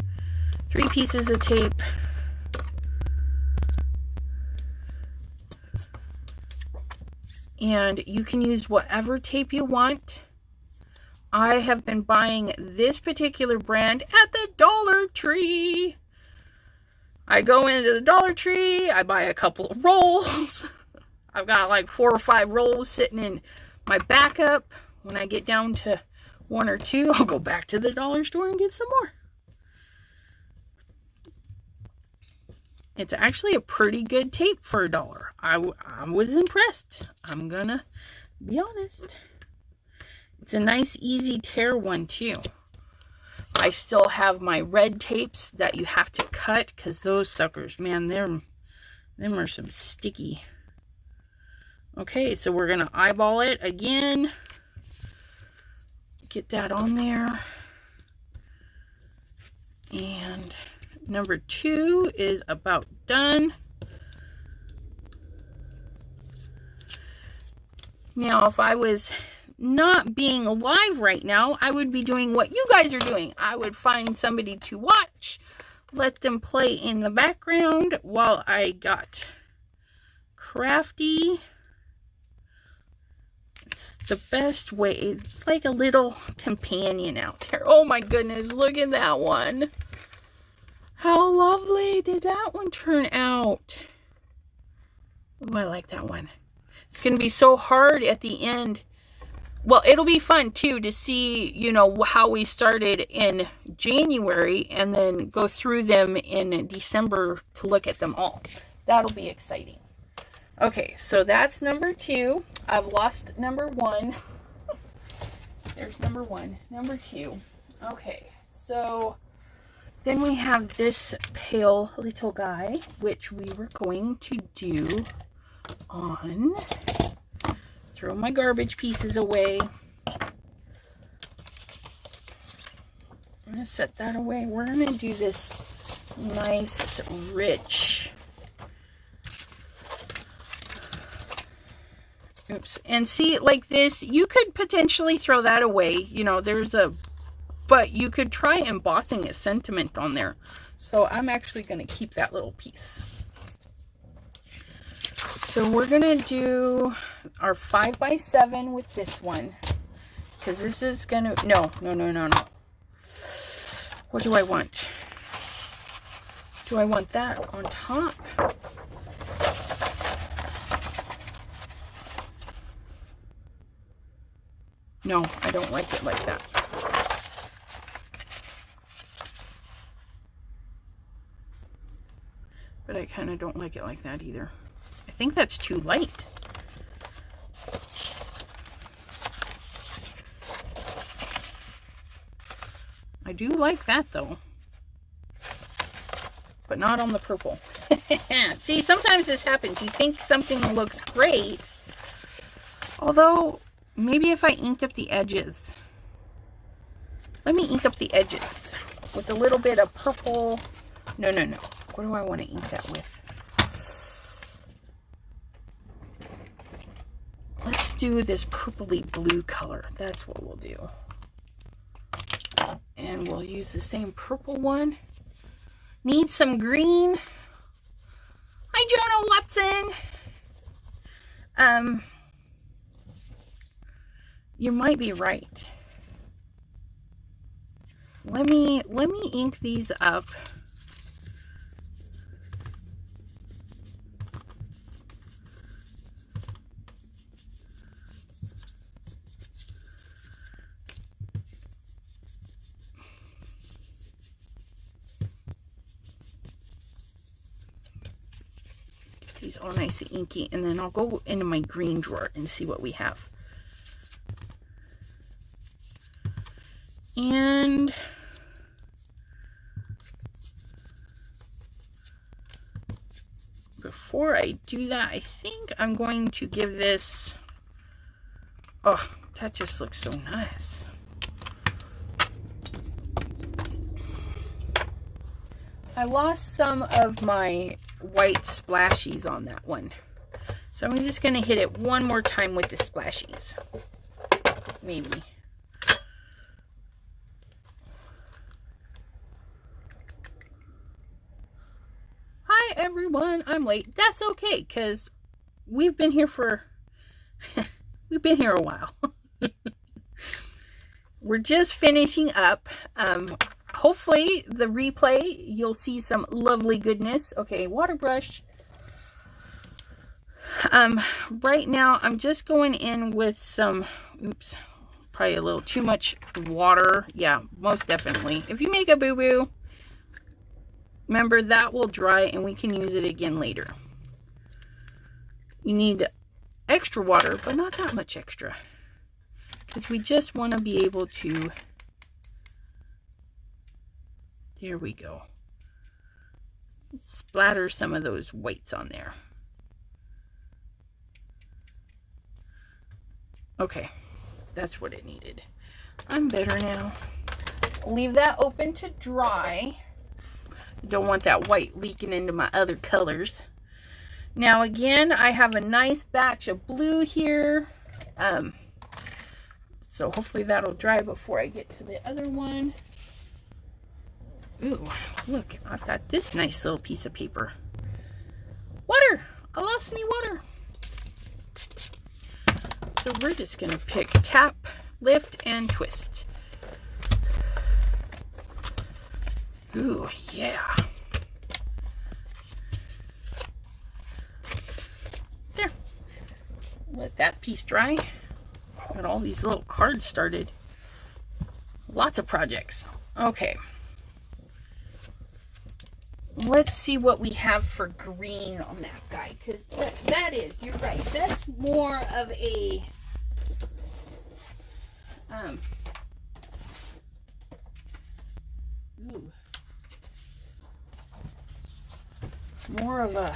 Speaker 1: 3 pieces of tape. And you can use whatever tape you want. I have been buying this particular brand at the Dollar Tree. I go into the Dollar Tree, I buy a couple of rolls. I've got like 4 or 5 rolls sitting in my backup. When I get down to 1 or 2, I'll go back to the dollar store and get some more. It's actually a pretty good tape for $1. I was impressed. I'm gonna be honest. It's a nice, easy tear one too. I still have my red tapes that you have to cut because those suckers, man, them are some sticky. Okay, so we're gonna eyeball it again. Get that on there. And number 2 is about done. Now, if I was not being live right now, I would be doing what you guys are doing. I would find somebody to watch, let them play in the background while I got crafty. It's the best way. It's like a little companion out there. Oh my goodness, look at that one. How lovely did that one turn out? Oh, I like that one. It's going to be so hard at the end. Well, it'll be fun too to see, you know, how we started in January and then go through them in December to look at them all. That'll be exciting. Okay, so that's number 2. I've lost number 1. There's number 1. Number 2. Okay, so then we have this pale little guy, which we were going to do on... Throw my garbage pieces away. I'm going to set that away. We're going to do this nice, rich... Oops. And see, like this, you could potentially throw that away. You know, but you could try embossing a sentiment on there. So I'm actually going to keep that little piece. So we're going to do our 5x7 with this one. Because this is going to... No. What do I want? Do I want that on top? No, I don't like it like that. But I kind of don't like it like that either. I think that's too light. I do like that though. But not on the purple. See, sometimes this happens. You think something looks great. Although... maybe if I inked up the edges. Let me ink up the edges with a little bit of purple. No. What do I want to ink that with? Let's do this purpley blue color. That's what we'll do. And we'll use the same purple one. Need some green. Hi, Jonah Watson. You might be right. Let me ink these up. Get these all nice and inky, and then I'll go into my green drawer and see what we have. And before I do that, I think I'm going to give this, oh, that just looks so nice. I lost some of my white splashies on that one. So I'm just going to hit it one more time with the splashies. Maybe. Everyone, I'm late. That's okay, because we've been here for we've been here a while. we're just finishing up. Hopefully the replay, you'll see some lovely goodness. Okay, water brush. Right now I'm just going in with some, oops, probably a little too much water. Yeah, most definitely. If you make a boo-boo, remember that will dry and we can use it again later. You need extra water, but not that much extra, because we just want to be able to, there we go, splatter some of those whites on there. Okay, that's what it needed. I'm better now. Leave that open to dry. Don't want that white leaking into my other colors. Now again, I have a nice batch of blue here. So hopefully that'll dry before I get to the other one. Ooh, look, I've got this nice little piece of paper. Water! I lost me water. So we're just gonna pick tap, lift, and twist. Ooh, yeah. There. Let that piece dry. Got all these little cards started. Lots of projects. Okay. Let's see what we have for green on that guy, because that is, you're right, that's more of a more of a,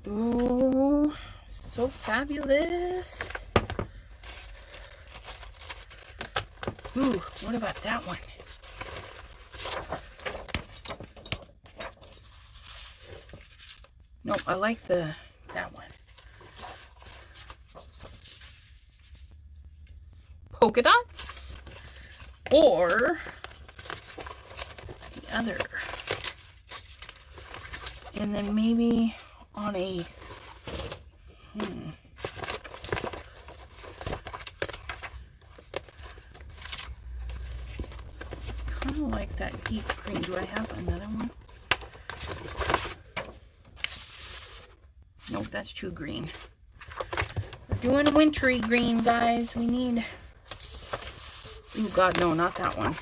Speaker 1: ooh, so fabulous. Ooh, what about that one? Nope, I like that one. Polka dots or the other. And then maybe on a kind of like that deep green. Do I have another one? Nope, that's too green. We're doing wintry green, guys. We need, oh God, no, not that one.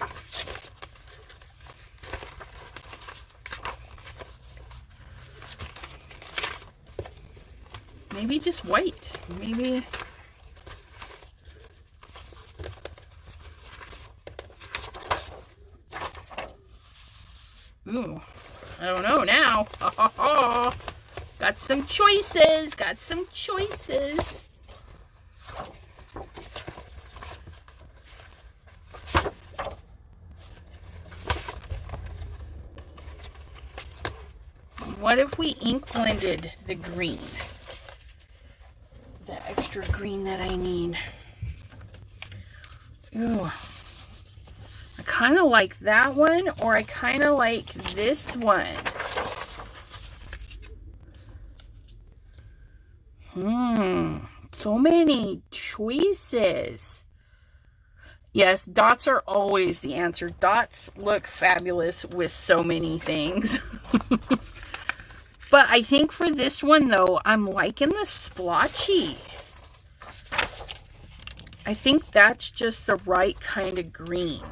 Speaker 1: Maybe just white. Maybe. Ooh, I don't know now. Got some choices. Got some choices. What if we ink blended the green? The extra green that I need. Ooh. I kind of like that one, or I kind of like this one. So many choices. Yes, dots are always the answer. Dots look fabulous with so many things. But I think for this one, though, I'm liking the splotchy. I think that's just the right kind of green.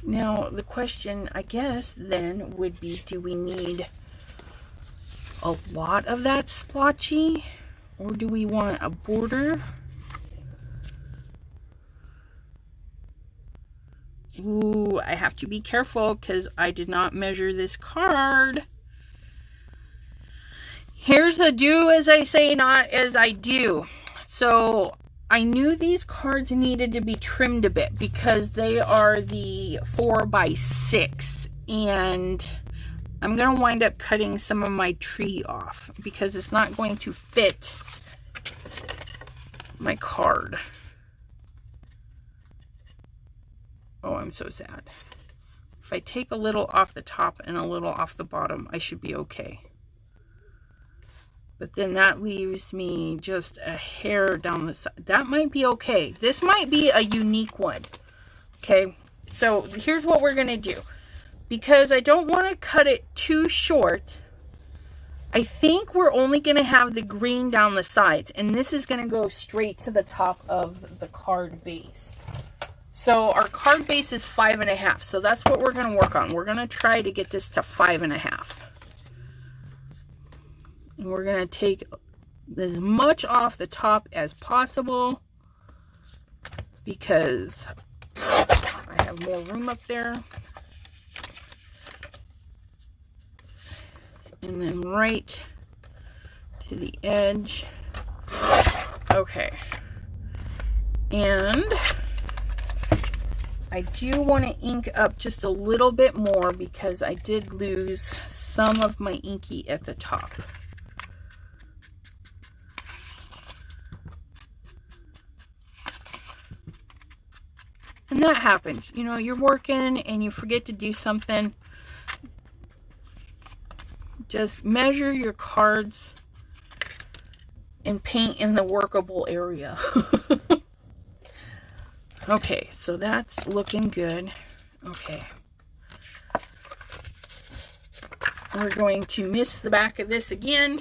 Speaker 1: Now, the question, I guess, then would be, do we need a lot of that splotchy? Or do we want a border? Ooh, I have to be careful because I did not measure this card. Here's a do as I say, not as I do. So I knew these cards needed to be trimmed a bit because they are the 4x6, and I'm going to wind up cutting some of my tree off because it's not going to fit my card. Oh, I'm so sad. If I take a little off the top and a little off the bottom, I should be okay. But then that leaves me just a hair down the side. That might be okay. This might be a unique one. Okay, so here's what we're going to do. Because I don't want to cut it too short, I think we're only going to have the green down the sides. And this is going to go straight to the top of the card base. So our card base is 5.5. So that's what we're going to work on. We're going to try to get this to 5.5. And we're going to take as much off the top as possible because I have more room up there. And then right to the edge. Okay. And I do want to ink up just a little bit more because I did lose some of my inky at the top. And that happens. You know, you're working and you forget to do something. Just measure your cards and paint in the workable area. Okay, so that's looking good. Okay. We're going to mist the back of this again.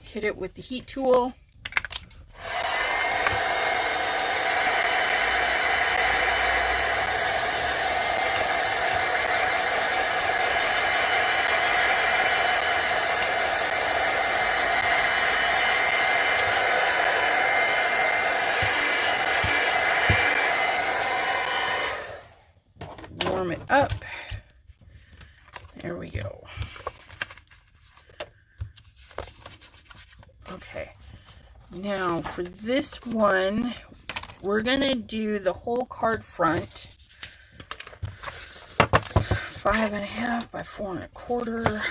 Speaker 1: Hit it with the heat tool. Warm it up. There we go. Okay, now for this one, we're gonna do the whole card front. 5.5 by 4 1/4.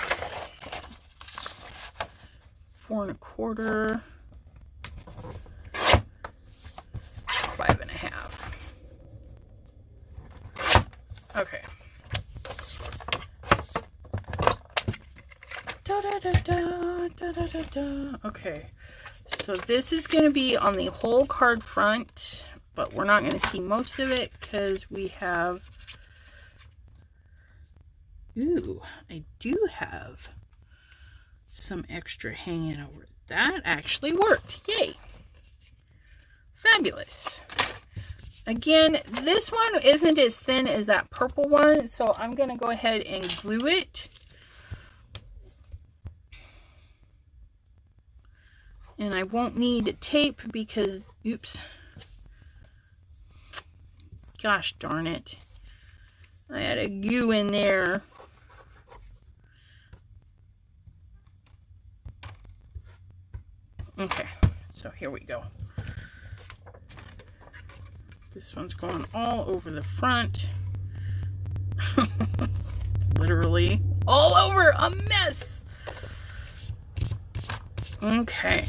Speaker 1: 4 1/4. 5.5. Okay. Okay, so this is going to be on the whole card front, but we're not going to see most of it because we have, ooh, I do have some extra hanging over. That actually worked. Yay. Fabulous. Again, this one isn't as thin as that purple one, so I'm going to go ahead and glue it. And I won't need tape because, oops, gosh darn it, I had a glue in there. Okay, so here we go. This one's going all over the front. Literally all over, a mess. Okay.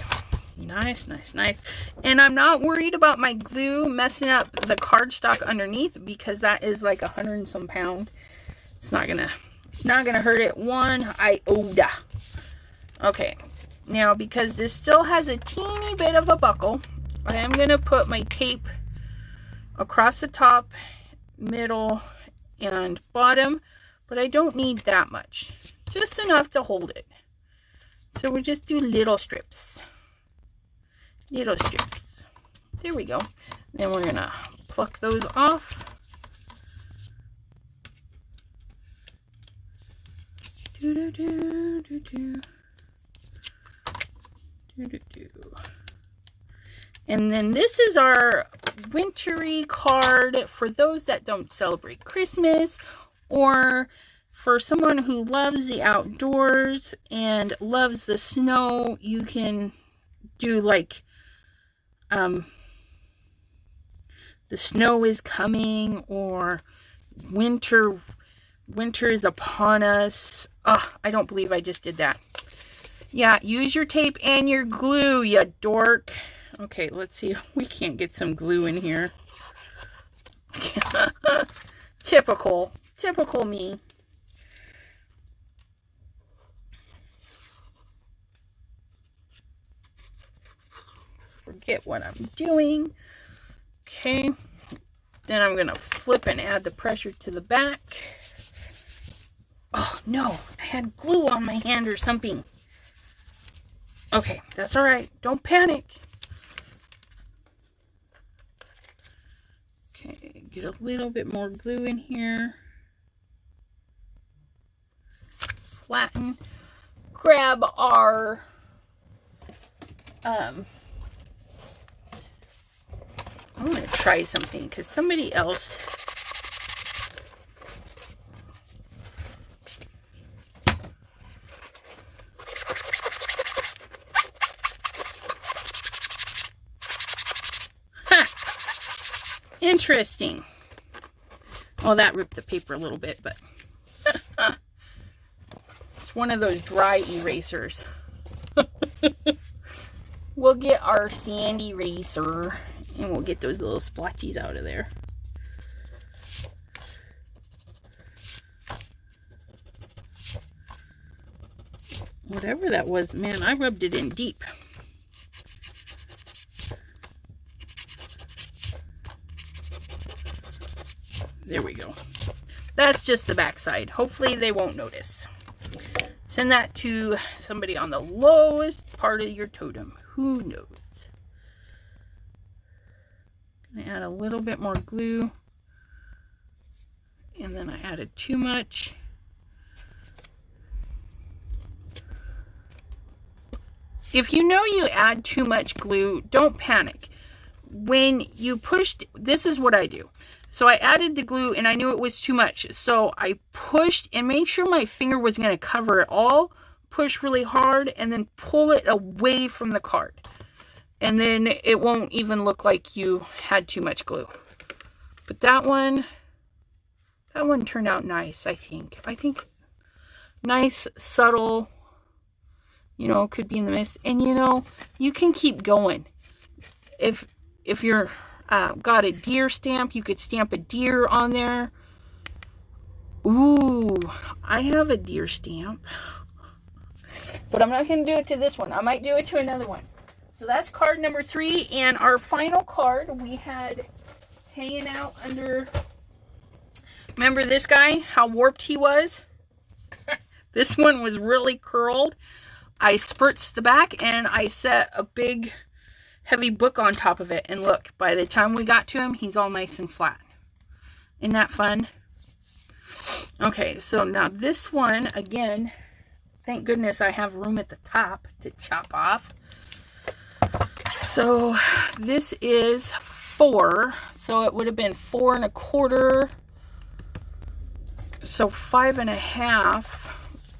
Speaker 1: Nice, nice, nice. And I'm not worried about my glue messing up the cardstock underneath because that is like 100 and some pound. It's not gonna hurt it one iota. Okay, now because this still has a teeny bit of a buckle, I am gonna put my tape across the top, middle, and bottom, but I don't need that much. Just enough to hold it. So we'll just do little strips. Little strips. There we go. Then we're gonna pluck those off. And then this is our wintry card for those that don't celebrate Christmas, or for someone who loves the outdoors and loves the snow. You can do like the snow is coming, or winter is upon us. Oh, I don't believe I just did that. Yeah, use your tape and your glue, you dork. Okay, let's see if we can't get some glue in here. Typical me. Forget what I'm doing. Okay. Then I'm going to flip and add the pressure to the back. Oh, no. I had glue on my hand or something. Okay, that's all right. Don't panic. Okay, get a little bit more glue in here. Flatten. Grab our I'm going to try something because somebody else interesting. Oh, that ripped the paper a little bit, but it's one of those dry erasers. We'll get our sand eraser and we'll get those little splotches out of there. Whatever that was, man, I rubbed it in deep. There we go. That's just the back side. Hopefully they won't notice. Send that to somebody on the lowest part of your totem. Who knows? I'm gonna add a little bit more glue. And then I added too much. If you know you add too much glue, don't panic. When you pushed, this is what I do. So I added the glue and I knew it was too much. So I pushed and made sure my finger was going to cover it all. Push really hard and then pull it away from the card. And then it won't even look like you had too much glue. But that one turned out nice, I think. I think nice, subtle, you know, could be in the mist. And you know, you can keep going. If you're got a deer stamp, you could stamp a deer on there. Ooh, I have a deer stamp. But I'm not going to do it to this one. I might do it to another one. So that's card number 3. And our final card we had hanging out under... Remember this guy? How warped he was? This one was really curled. I spritzed the back and I set a big... heavy book on top of it, and look, by the time we got to him, he's all nice and flat. Isn't that fun? Okay, so now this one, again, thank goodness I have room at the top to chop off. So this is 4, so it would have been 4 1/4. So 5 1/2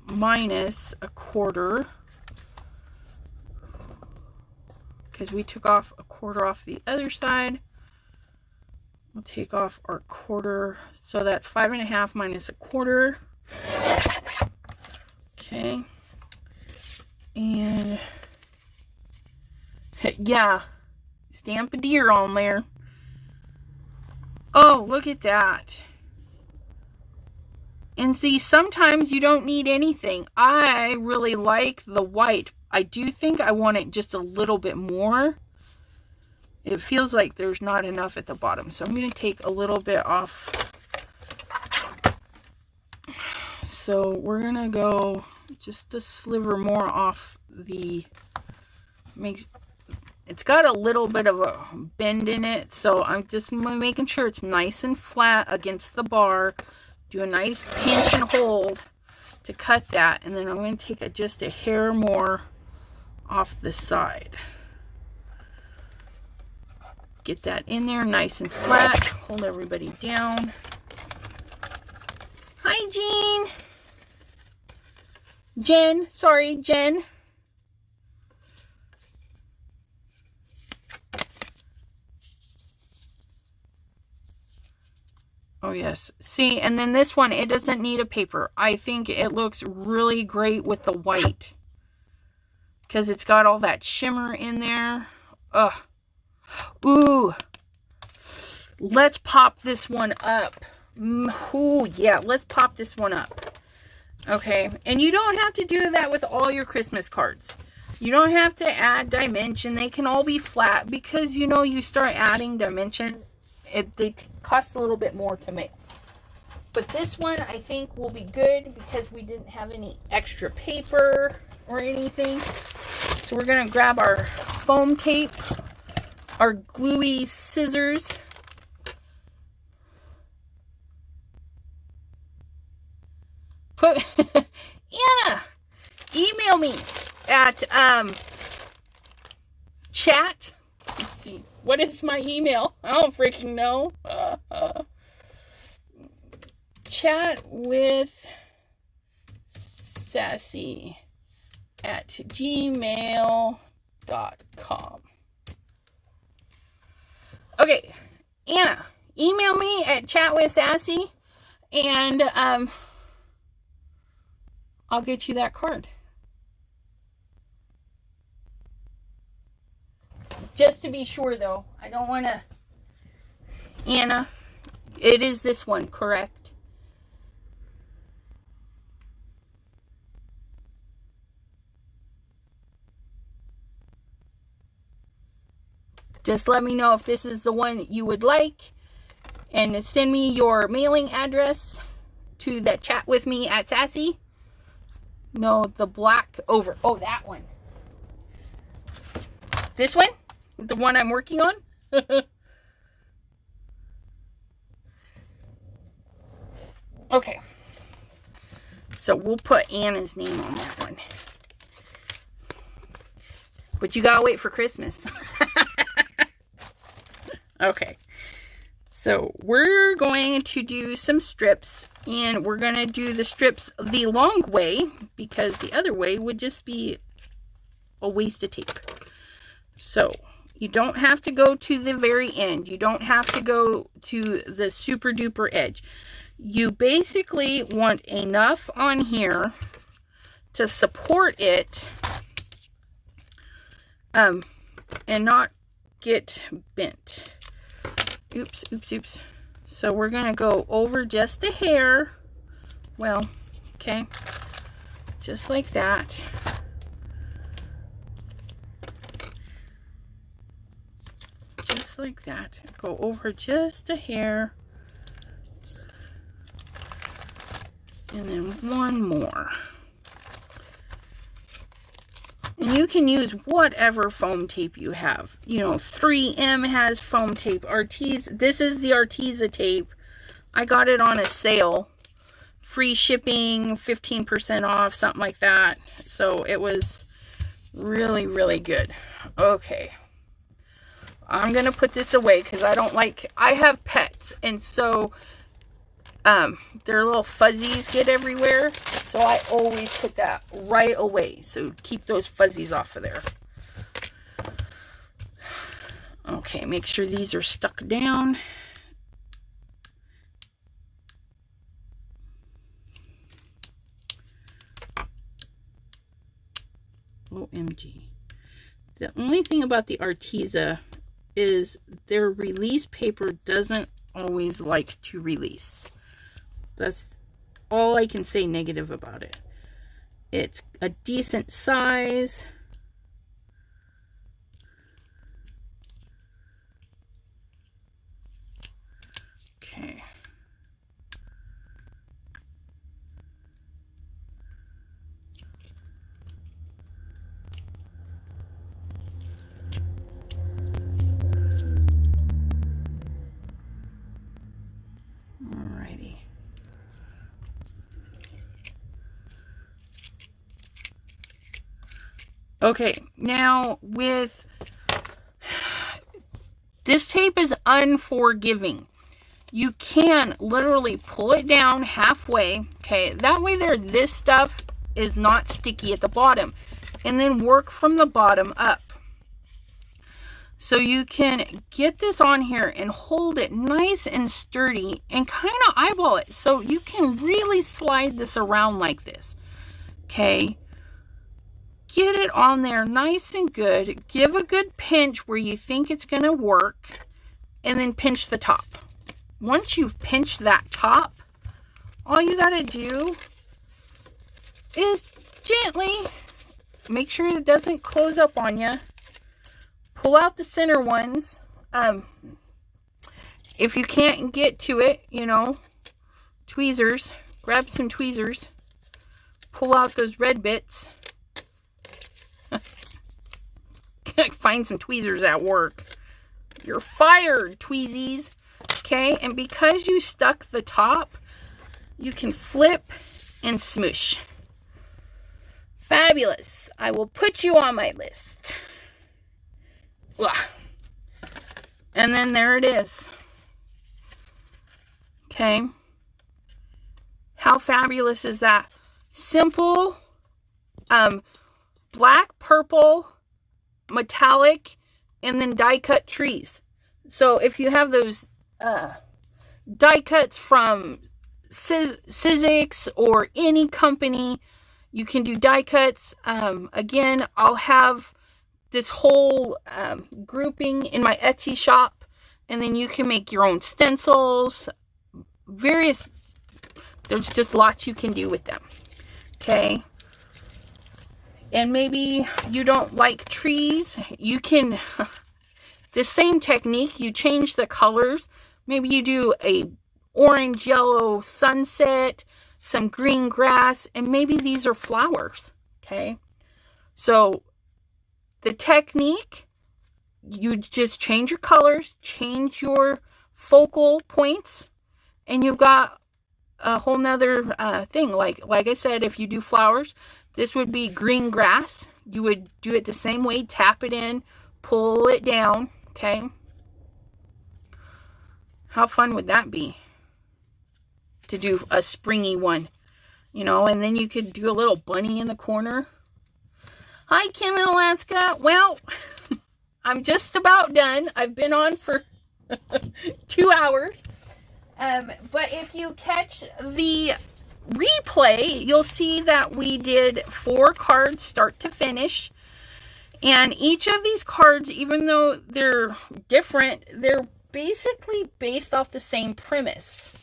Speaker 1: minus 1/4. Because we took off 1/4 off the other side. We'll take off our 1/4. So that's 5 1/2 minus 1/4. Okay. And yeah, stamp a deer on there. Oh, look at that. And see, sometimes you don't need anything. I really like the white. I do think I want it just a little bit more. It feels like there's not enough at the bottom. So I'm going to take a little bit off. So we're going to go just a sliver more off the... It's got a little bit of a bend in it. So I'm just making sure it's nice and flat against the bar. Do a nice pinch and hold to cut that. And then I'm going to take just a hair more off the side. Get that in there nice and flat. Hold everybody down. Hi, Jean. Jen. Sorry, Jen. Oh, yes. See, and then this one, it doesn't need a paper. I think it looks really great with the white. Because it's got all that shimmer in there. Ugh. Ooh. Let's pop this one up. Oh, yeah, let's pop this one up. Okay, and you don't have to do that with all your Christmas cards. You don't have to add dimension. They can all be flat because, you know, you start adding dimension, they cost a little bit more to make. But this one, I think, will be good because we didn't have any extra paper or anything. So we're going to grab our foam tape, our gluey scissors. Anna, email me at chat. Let's see. What is my email? I don't freaking know. Chat with Sassy at gmail.com. Okay, Anna, email me at chatwithsassy and I'll get you that card. Just to be sure, though, I don't want to... Anna, it is this one, correct? Just let me know if this is the one you would like. And send me your mailing address to that chat with me at Sassy. No, the black over. Oh, that one. This one? The one I'm working on? Okay. So we'll put Anna's name on that one. But you gotta wait for Christmas. Okay. So we're going to do some strips. And we're going to do the strips the long way, because the other way would just be a waste of tape. So, you don't have to go to the very end. You don't have to go to the super duper edge. You basically want enough on here to support it and not get bent. Oops, oops, oops. So we're going to go over just a hair. Well, okay. Just like that. Just like that. Go over just a hair. And then one more. And you can use whatever foam tape you have. You know, 3M has foam tape. This is the Arteza tape. I got it on a sale. Free shipping, 15% off, something like that. So it was really, really good. Okay. I'm going to put this away because I have pets. And so their little fuzzies get everywhere. So I always put that right away. So keep those fuzzies off of there. Okay, make sure these are stuck down. OMG. The only thing about the Arteza is their release paper doesn't always like to release. That's all I can say negative about it. It's a decent size. Okay. Alrighty. Okay, now with this tape is unforgiving. You can literally pull it down halfway, okay? That way this stuff is not sticky at the bottom. And then work from the bottom up. So you can get this on here and hold it nice and sturdy and kind of eyeball it. So you can really slide this around like this, okay? Get it on there nice and good. Give a good pinch where you think it's going to work. And then pinch the top. once you've pinched that top, all you got to do is gently make sure it doesn't close up on you. Pull out the center ones. If you can't get to it, you know, tweezers, grab some tweezers. Pull out those red bits. Find some tweezers at work. You're fired, tweezies. Okay, and because you stuck the top, you can flip and smoosh. Fabulous. I will put you on my list. Ugh. And then there it is. Okay. How fabulous is that? Simple, black, purple, metallic, and then die cut trees. So if you have those die cuts from Sizzix or any company, you can do die cuts. Again, I'll have this whole grouping in my Etsy shop, and then you can make your own stencils. There's just lots you can do with them. Okay. And maybe you don't like trees. You can, the same technique, you change the colors. Maybe you do a orange, yellow sunset, some green grass, and maybe these are flowers. Okay. So the technique, you just change your colors, change your focal points, and you've got a whole nother thing. Like I said, if you do flowers, this would be green grass. You would do it the same way, tap it in, pull it down, okay? How fun would that be to do a springy one, you know? And then you could do a little bunny in the corner. Hi, Kim in Alaska. Well, I'm just about done. I've been on for 2 hours. But if you catch the replay, you'll see that we did 4 cards start to finish. And each of these cards, even though they're different, they're basically based off the same premise.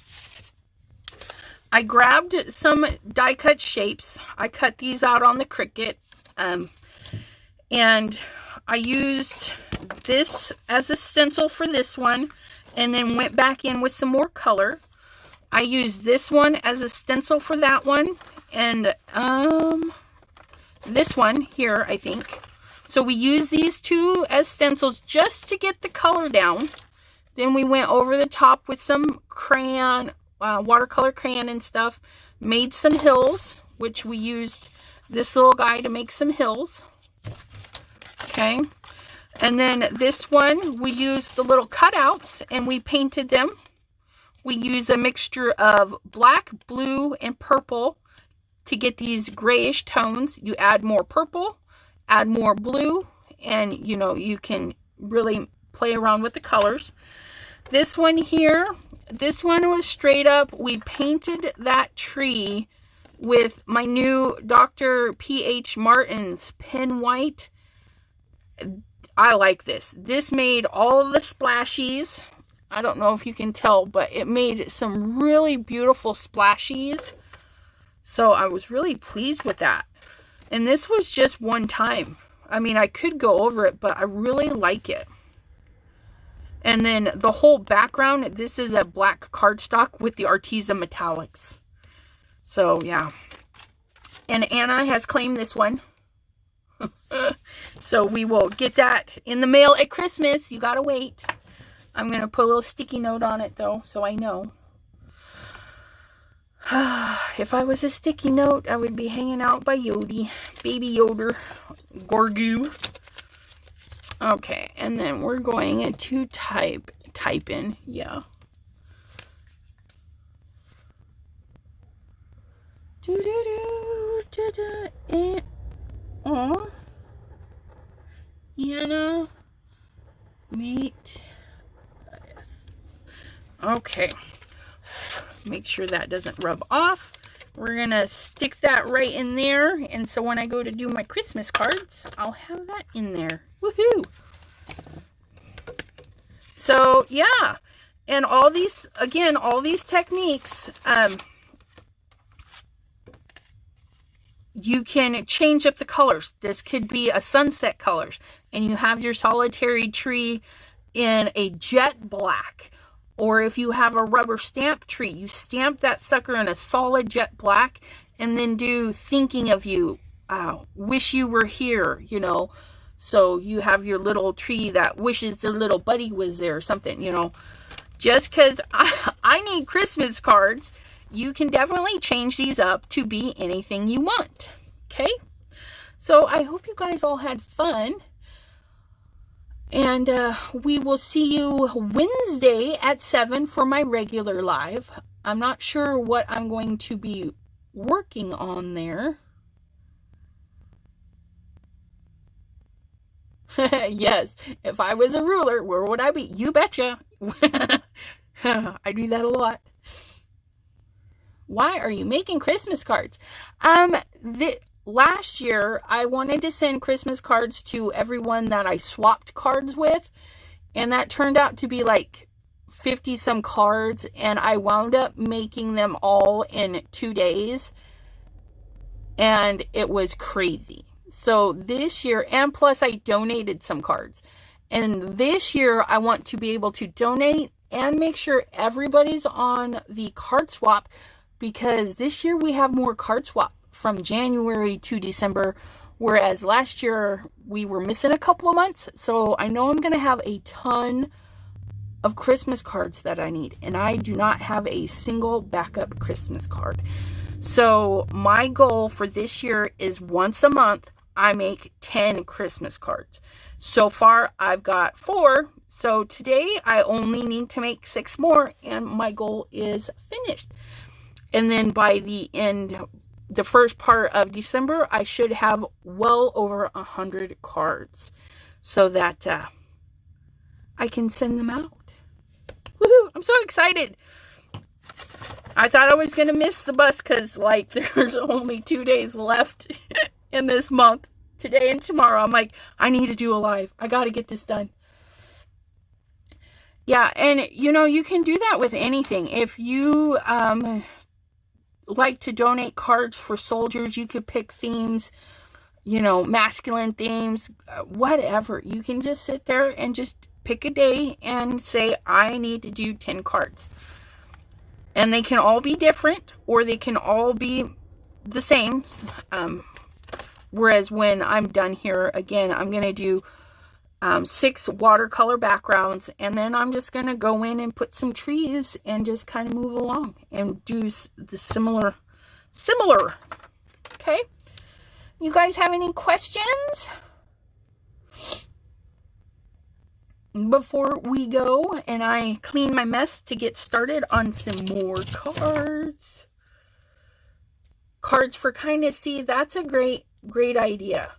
Speaker 1: I grabbed some die cut shapes. I cut these out on the Cricut. And I used this as a stencil for this one, and then went back in with some more color. I used this one as a stencil for that one, and this one here, I think. So we used these 2 as stencils just to get the color down. Then we went over the top with some crayon, watercolor crayon and stuff. Made some hills, which we used this little guy to make some hills. Okay. And then this one, we used the little cutouts and we painted them. We use a mixture of black, blue, and purple to get these grayish tones. You add more purple, add more blue, and you know, you can really play around with the colors. This one here, this one was straight up, we painted that tree with my new Dr. P.H. Martin's pen white. I like this. This made all the splashies. I don't know if you can tell, but it made some really beautiful splashies. So I was really pleased with that. And this was just one time. I mean, I could go over it, but I really like it. And then the whole background, this is a black cardstock with the Arteza metallics. So, yeah. And Anna has claimed this one. So we will get that in the mail at Christmas. You gotta wait. I'm gonna put a little sticky note on it though, so I know. If I was a sticky note, I would be hanging out by Yodi, baby Yoder, Gorgu. Okay, and then we're going to type in, yeah. Oh, Anna, meet. Okay, make sure that doesn't rub off. We're gonna stick that right in there, and so when I go to do my Christmas cards, I'll have that in there. Woohoo! So yeah, And all these, again, all these techniques, you can change up the colors. This could be a sunset colors, and you have your solitary tree in a jet black. Or if you have a rubber stamp tree, you stamp that sucker in a solid jet black, and then do thinking of you, wish you were here, you know. So you have your little tree that wishes their little buddy was there or something, you know. Just because I need Christmas cards, you can definitely change these up to be anything you want. Okay? So I hope you guys all had fun. And we will see you Wednesday at 7 for my regular live. I'm not sure what I'm going to be working on there. Yes, if I was a ruler, where would I be? You betcha. I do that a lot. Why are you making Christmas cards? Last year, I wanted to send Christmas cards to everyone that I swapped cards with, and that turned out to be like 50 some cards, and I wound up making them all in 2 days, and it was crazy. So this year, and plus I donated some cards, and this year I want to be able to donate and make sure everybody's on the card swap, because this year we have more card swap from January to December, whereas last year we were missing a couple of months. So I know I'm going to have a ton of Christmas cards that I need, and I do not have a single backup Christmas card. So my goal for this year is once a month I make 10 Christmas cards. So far I've got 4. So today I only need to make 6 more, and my goal is finished. And then by the end, the first part of December, I should have well over 100 cards so that I can send them out. Woohoo! I'm so excited. I thought I was going to miss the bus because, like, there's only 2 days left in this month. Today and tomorrow. I'm like, I need to do a live. I got to get this done. Yeah, and, you know, you can do that with anything. If you like to donate cards for soldiers, you could pick themes, you know, masculine themes, whatever. You can just sit there and just pick a day and say, I need to do 10 cards. And they can all be different, or they can all be the same. Whereas when I'm done here, again, I'm going to do 6 watercolor backgrounds, and then I'm just going to go in and put some trees and just kind of move along and do the similar. Okay? You guys have any questions before we go and I clean my mess to get started on some more cards? Cards for kindness. See, that's a great idea.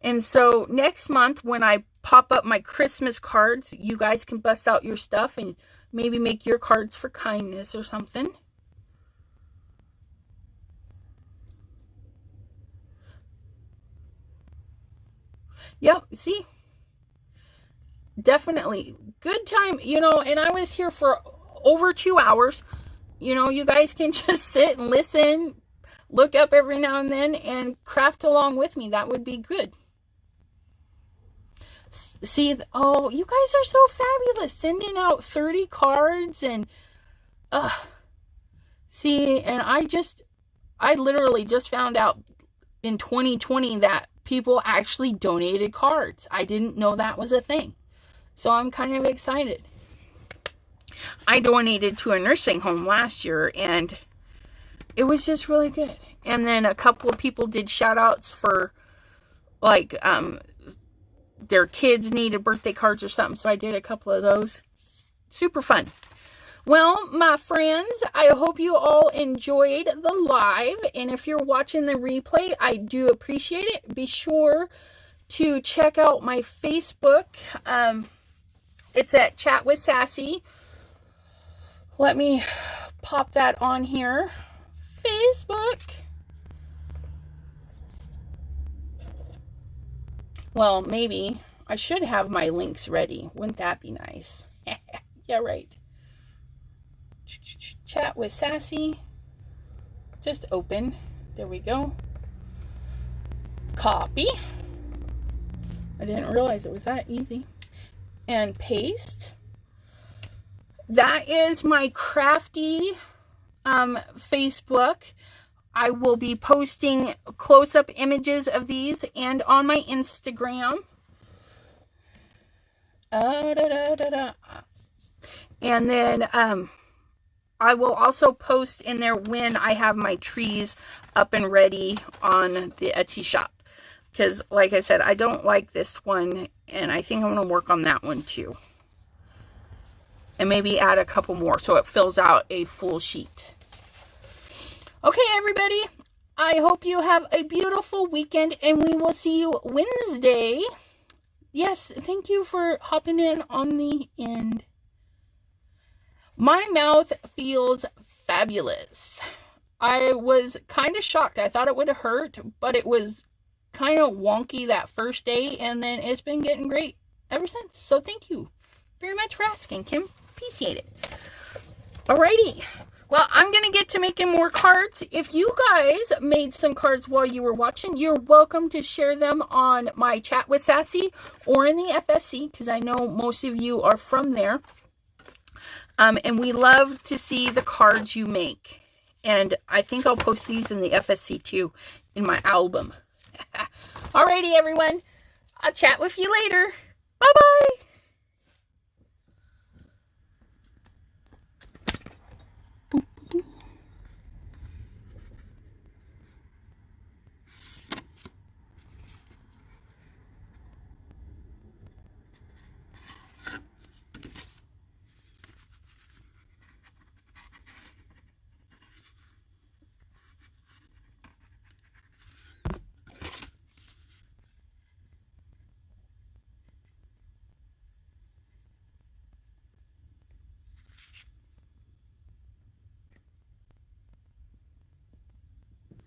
Speaker 1: And so next month when I pop up my Christmas cards, you guys can bust out your stuff and maybe make your cards for kindness or something. Yep, see? Definitely. Good time, you know, and I was here for over 2 hours. You know, you guys can just sit and listen, look up every now and then, and craft along with me. That would be good. See, oh, you guys are so fabulous, sending out 30 cards, and see, and I literally just found out in 2020 that people actually donated cards. I didn't know that was a thing, so I'm kind of excited. I donated to a nursing home last year, and it was just really good. And then a couple of people did shout outs for, like, their kids needed birthday cards or something, so I did a couple of those. Super fun. Well, my friends, I hope you all enjoyed the live, and if you're watching the replay, I do appreciate it. Be sure to check out my Facebook. It's at Chat with Sassy. Let me pop that on here. Facebook. Well, maybe I should have my links ready. Wouldn't that be nice? Yeah, right. Chat with Sassy. Just open. There we go. Copy. I didn't realize it was that easy. And paste. That is my crafty Facebook. I will be posting close-up images of these and on my Instagram. And then I will also post in there when I have my trees up and ready on the Etsy shop. Because, like I said, I don't like this one, and I think I'm going to work on that one too. And maybe add a couple more so it fills out a full sheet. Okay, everybody. I hope you have a beautiful weekend, and we will see you Wednesday. Yes, thank you for hopping in on the end. My mouth feels fabulous. I was kind of shocked. I thought it would have hurt, but it was kind of wonky that first day, and then it's been getting great ever since. So thank you very much for asking, Kim. Appreciate it. Alrighty. Well, I'm going to get to making more cards. If you guys made some cards while you were watching, you're welcome to share them on my Chat with Sassy or in the FSC, because I know most of you are from there. And we love to see the cards you make. And I think I'll post these in the FSC too, in my album. Alrighty, everyone. I'll chat with you later. Bye-bye.